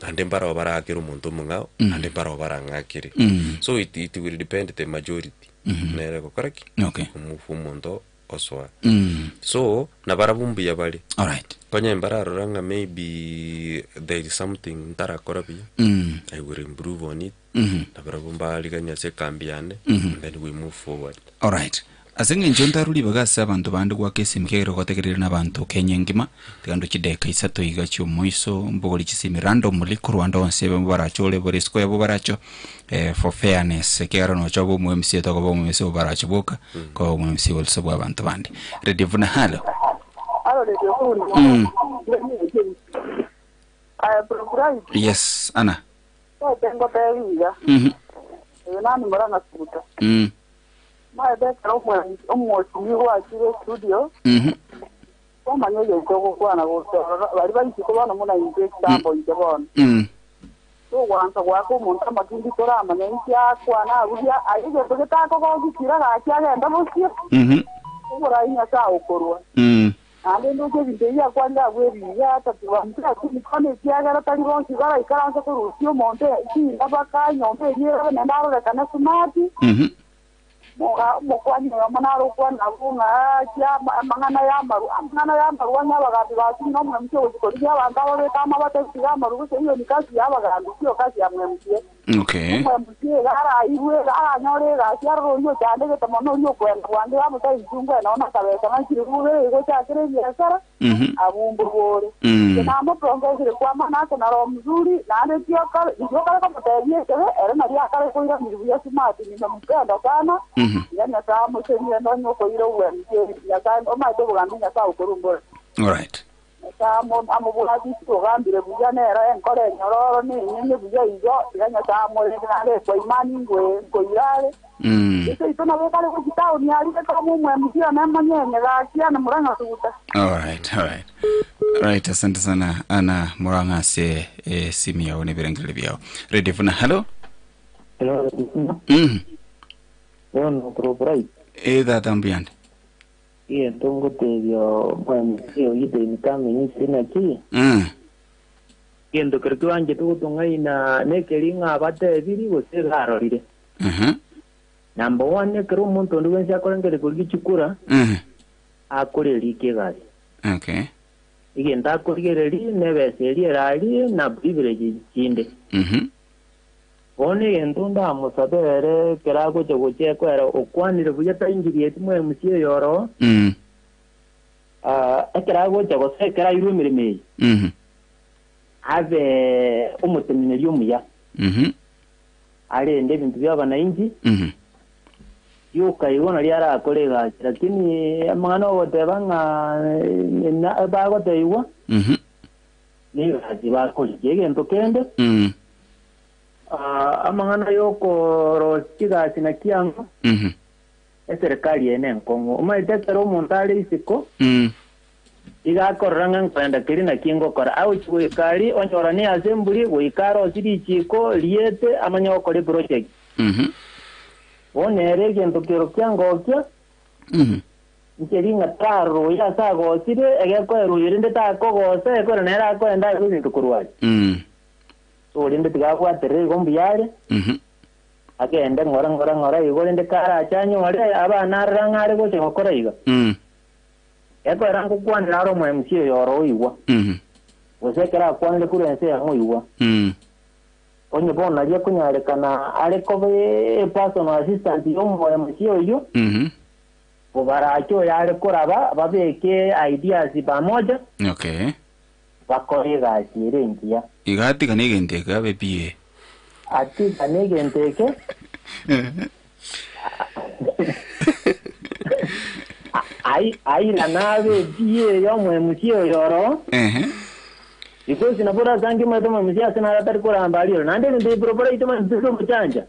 Ande bara wabara akiru muntu mungao. Ande bara wabara ngakiri. So it will depend the majority. Nereko correct? Okay. Umufumondo oswa. So nabara bumbi ya bali. Alright. Kwenye mbara ranga maybe there is something ntara korabi. I will improve on it. Nabara bumba aliganya se kambiane. Then we move forward. Alright. Asenga njonda ruli bagasa abantu bandu kwa kesi mkegero kotegerera nabantu Kenya ngima tegando chideka isato igacho moiso mbogoli chisimi random muliko Rwanda onsebe Baracho le borisco ya Baracho for fairness kera no chabo mu MC to ko mu MC Baracho boka ko mu MC also bo abantu bandi ready vuna halo yes ana tengo peviga nani moranga suta Mae beka umweshimiwa wa kile studio. Koma nyoyo koko kwana gusora bari bari kubana muna inje tambo inje bona. So wanza wako umuntu amakindi torama nenki akwana abuya ayije tugeta ko gukira gakya genda musyo. Ubura inya sa ukorwa. Ande ndoke bindeya kwanda gweriya tatuwa mtaka kone kiagara tali bonsi gara ikaranza ko rusyo monte iki abaka nyombe yera nendaro rekana sumati. Mokwani manaro kwana bunga kya mangana ya maru wanya bagati basi no mwemke uzikorya abangaho beta mabate kya maru se iyo nikasi yabagandi kyo kasi ya mwemke. Okay. Mwemke gara iwe gara nyore ga cyaro yo cyande ke tamono yo kwenda wande amuta izungu na ona kabeza nakirure ego cyakire yasara. Abumbu bore. Namo prongeze kwa manako na ro mzuri nande kyoka ijoka ko mutebye kebe era nari akare ko ira miruya simati ni mukenda sana. Yani asa musenya no ko ira wemke ya kan o ma to bugambi ya sa ukurumbo. All right. Asa amubula biso gambire bujanera enkole nyororo ni nyinyi buja ijo yani asa mo nale ko imani ngwe ko irale. Ito ito na bekale ko kitao ni ali ko mu mwemkia na manyenye ga kiana muranga tuta. All right, asante sana Ana Muranga se simi yao ne birangile byao. Ready for na hello? Hello. Bueno, pero por ahí. Da también. Y entonces te dio, bueno, yo y te invitamos en cine aquí. Y entonces creo que van a tu tonga na nekelinga abate biri bose garorire. Number 1 ne creo un montón de veces akorengere kurgi chukura. Akore like gas. Okay. Y enda akorengere nebe seri rali na privilege chinde. Oni entunda musabere kerago chogoche kwera okwanire buyata injiri etimwe musiyo yoro. Kerago chogose kera irumire me. Ave umutemineri umuya. Ale ende bintu byabana inji. Yuka ibona lyara akolega lakini amana wote banga na bago teiwa. Ni bazi bakoli yegento kende. Amangana yoko rochiga sina kiango. Serikali ene nkongo umaitero montale isiko. Iga koranga kwenda kirina kingo kora au chikali onyorani assembly goikaro siri chiko liete amanya okole project. Onere gento kero kyango kya. Nkeringa taro ya sago sire ege ko eruyirinde ta ko gose ko nera ko enda ibintu kurwaje. So linde tigakwa tere gombiyare. Agende ngora igolinde kara chanyo wale abana rangare go chokora iga. Eko rango kwanira aro mwemsio yoro iwa. Osekera kwanile kurense yango iwa. Onye bona je kunyare kana areko be personal assistant yo mwemsio yo. Bobaracho yare kuraba babeke ideas pamoja. Okay. Bakorega sirengia. Igati kanigente gabe pie. Ati kanigente Ai la nave pie yo mwemsio yoro. Because sinapora zangi matoma msia sana hatari kura ambalio. Nande ndi propora itoma ndio mchanja.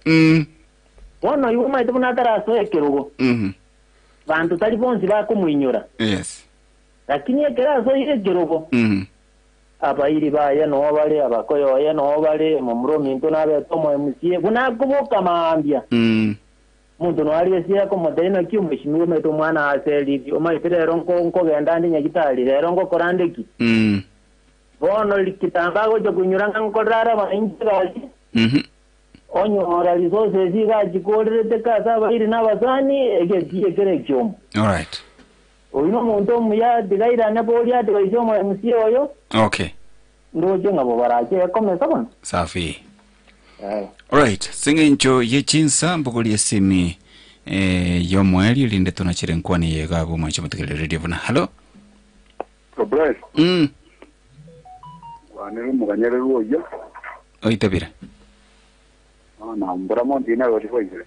Wono yuma itoma natara so kirugo. Bantu tali bonsi ba kumuinyora. Yes. Lakini ekera so ile kirugo. Abairi baya no bale abakoyo ya no bale mumro minto nabe tomo msie kuna kuboka maambia. Muntu no ali sia ko modena ki umeshimiwe meto mwana aseli o mai pere ronko genda ndi nyagitali ronko korandeki. Bono likitangago jo kunyuranga nkorara ba injiraji. Onyo oralizo seziga jikolere teka bairi nabasani ege kere kyomo. All right. Oyino muntu muya digaira na bolia digaisho mo msie oyo. Okay. Ndo jenga bobaraje komesa kono. Safi. All right. Singencho yechinsa mbogoli simi yomweli linde tunachire nkwani yega bo mwacho mutekele radio na hello. Problem. Wanero muganyere ruoya. Oitabira. Na mbramo ndina yo difoire.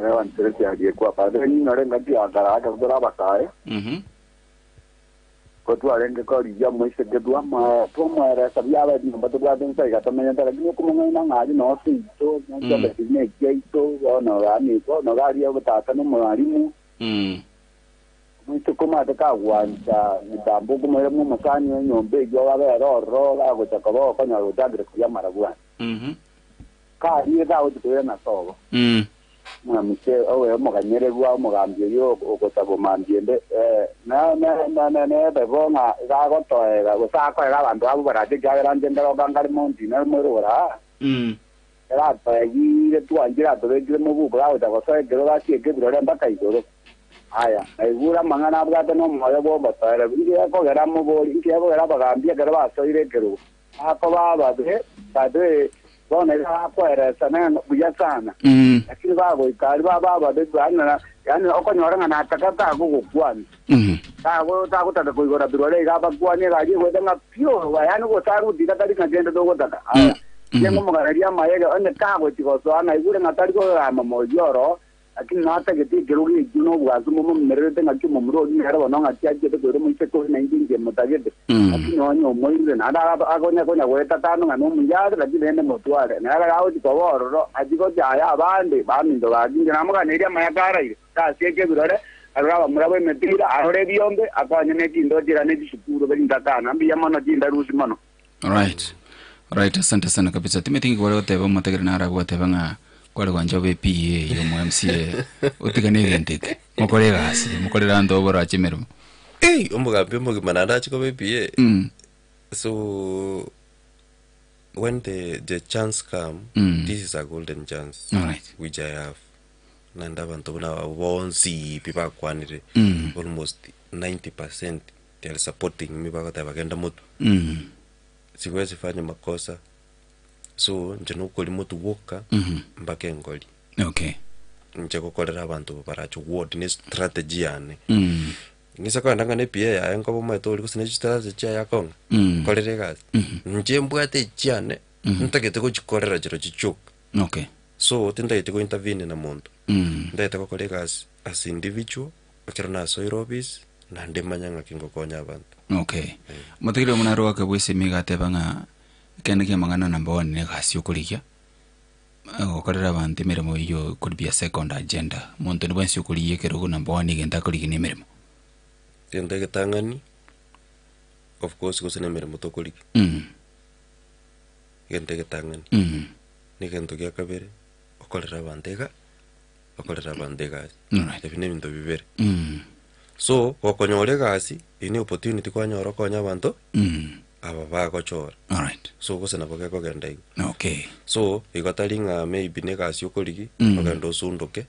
Ewa nteresi ya kwa padre ni nore ngati agara aka kudora bakae. Ko tu arenge ko ya moise de dua ma toma era sabia ba di mbato bla den sai gata menya tara ni ko mona ngadi no si to na be ne geito no ga ni ko no ga ria bata ta no mari mu. Mwito kuma ataka wanza ndambo kuma mu masani nyombe yo babe ro la go chakabo ko nyaro dagre ku yamara gwan. Ka ri da o de na so. Mwa mise owe mo ganyere gwa mo gambye yo go tabo mandiende na be bonga ga go to go sa ko ga bandu abo bara de ga ran de ro bangari mondi na mo ro ra. Era pa yi de tu anjira to de mo bu ga da go so de ga ti ke bro ba kai do. Aya, aigura mangana bwate no moyo bo batara bindi ko gara mo bo inki ko gara bagambia gara ba so ire kero ako ba de bone ga ko era sana buya sana lakini ba go ikari ba de bana yani oko nyora ngana takata ko kwan ta go ta ko gora birole ga ba kwani ga ji go danga pio wa yani go taru dida tadi ngende do go taka aya yengo mo gara ria maye ga onne ka go ti go so ana igura ngatari ko ga mo yoro lakini nata geti gerugi juno bwazu mo merete ngaki mo mro ni hera wana ngati aje de gero mo seko 19 je mutagede lakini onyo mo ile na ada agonya weta tano ngano munjade lakini ene motware na ala awo ti koworo ajiko jaya abande bamindo baginje namuga neria mayakara ile ta sieke birore araba murabe metira ahore biombe akanye netindo jira ne disukuru belinda kana mbi yamana jinda rusi mano. Alright, asante sana kabisa. Timetingi kwa leo teba mategere na arabu teba nga kwale kwanja be PA yo mu MCA utigane genteke mukore gasi mukorera ndo bora chimero umugambi mananda chiko be PA so when the chance come this is a golden chance which I have nanda bantu na wonsi pipa kwanire almost 90% they are supporting me bakata bagenda moto siwezi fanya makosa so njeno koli motu woka mbake ngoli njeko kolera abantu baracho ward ni strategy yane ngisa kwa ndanga ne PA ya ngo bo mato liko sine strategy ya konga kolere gazi nje mbwate cyane ntagete ko chikorera jiro chichuk so tindaite ko intervene na muntu ndaite ko kolere gazi as individual akira na so irobis na ndemanyanga kingo konya abantu matigile munaro wake bwese migate banga kene ke mangana number 1 ne gasi ukurikia okorera abantu mirimo iyo could be a second agenda muntu ni bwensi ukuriye kero number 1 igenda kuriki ni mirimo tende getangani of course ko sene mirimo to kuriki gende getangani ni gento kya kabere okorera bandega define minto bibere so okonyore gasi ini opportunity kwa nyoro konya abantu aba bagochora so gose na boke ko genda so igataringa maybe ne gasi ukorigi ogendo sunduke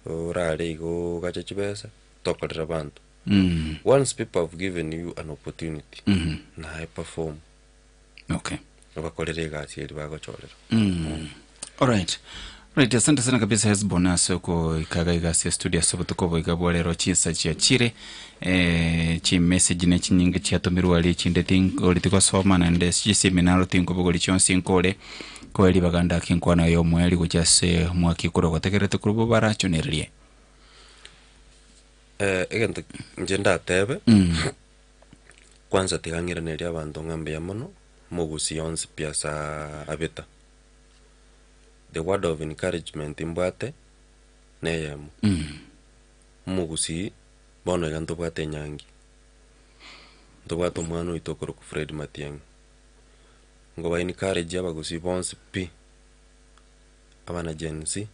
orare igo gacha chibesa tokorera bantu once people have given you an opportunity na I perform obakorere gasi eri bagochorera Right, asante sana kabisa Hezbona soko ikaga igasi studio sobutuko boigabo lero chinsa chiachire chi message ne chinyinge chiatumirwa ali chinde ting olitiko soma na ndesi seminaro tingo bogoli chonsi nkole ko eli baganda kinkwana yo mweli kuchase mwakikuro kwatekerete kurubo baracho nerie egento njenda tebe kwanza tigangira neria abantu ngambe ya mono mugusi yonsi piasa abeta the word of encouragement imbwate neyemo mugusi bono ganto bwate nyangi ndo bwato mwana itokoro ku Fred Matiang'i ngo ba encourage abagusi bonse pi abana jensi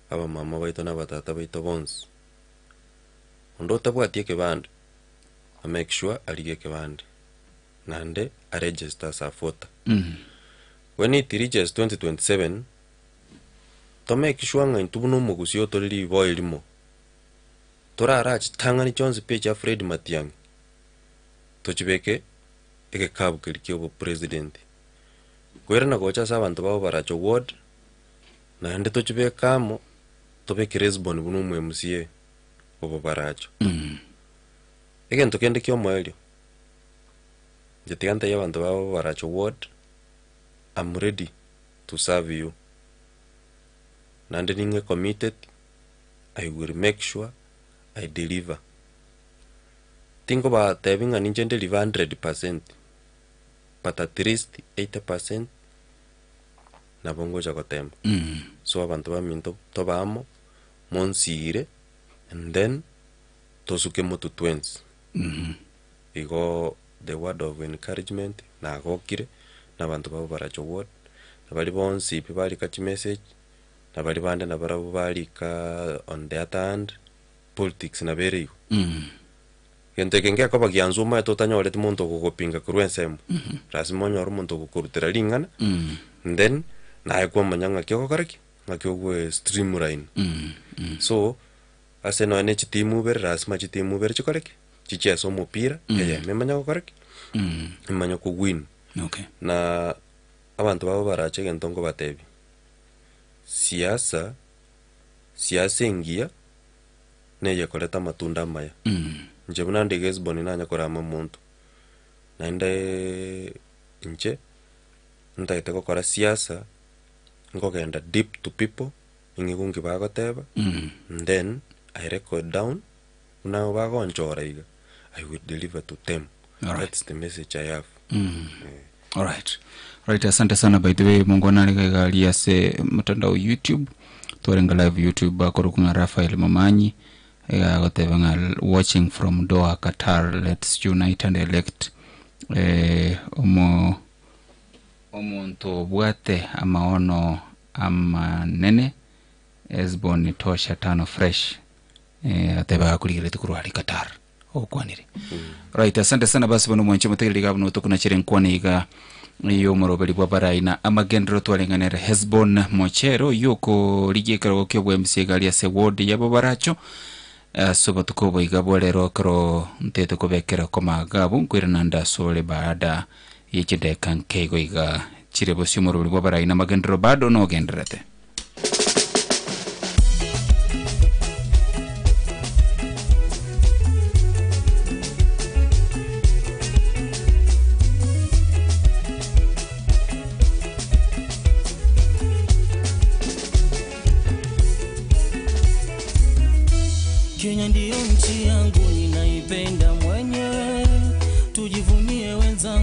aba mama baito na batata baito bonse ndo tabwati kebande make sure alige kebande nande a register sa fota when it reaches 2027 to make sure nga intubuno mugusi otoli boilimo torara chitangani chonse page ya Fred Matiang'i tochibeke eke kabu kilikio president kwera na gocha sa abantu babo baracho ward na ndito tochibeka mo tobeke resbon bunu mu MCA obo baracho eke ntokende kyo mwelio jetiganta y'abantu babo baracho ward I'm ready to serve you. Nandering committed, I will make sure I deliver. Think about having an engine deliver 100%, but at least 80% na bongo jagotem. So abantu ba minto tobamo monsire, and then tosuke mutu twins igo the word of encouragement na gokire na bantu babo baracho word na bali bonsi bali ka message na bali bande na barabo bali ka on the other hand politics na bere gente kenga ko bagianzuma totanyole timonto kugopinga kurwensemo rasimonyo rumonto kukurutira lingana then na ayekwa manyanga kyoko karaki ngakyo streamline so aseno ene chitimu ber rasma chitimu ber chikoreke chicheso mupira memanya ko karaki memanya ko win okay na abantu babo barache gentongo batebi siasa ingia neye koleta matunda maya njebuna ndigezi boni nanya korama muntu naende nche ntaite ko kora siasa ngogenda deep to people ingigungi bagoteba then I record down now bagonchora iga I will deliver to them. That's the message I have. All right, asante sana. By the way, mungona nikaangalia se mtandao YouTube tuarenga live YouTube akorukunga Rafael Mamanyi agotebanga watching from Doha, Qatar. Let's unite and elect omuntu bwate amaono amanene esboni tosha tano fresh ateba kuligire tukurwali Qatar okwanire. Right, asante sana basi bano mwenche mutegeliga bano tokuna chirenkwani iga iyo morobeli bwa baraina amagendro twalenganere Hesbon Mochero yuko ligekero kyo bwemsi galia se ward yabo baracho soba tukobo igabwelero kro ntete kobekera koma gabu kwirananda sole baada yechide kankego iga chirebo simorobeli bwa baraina amagendro bado no gendrete. Kenya ndio nchi yangu ninaipenda mwenyewe, tujivunie wenzangu.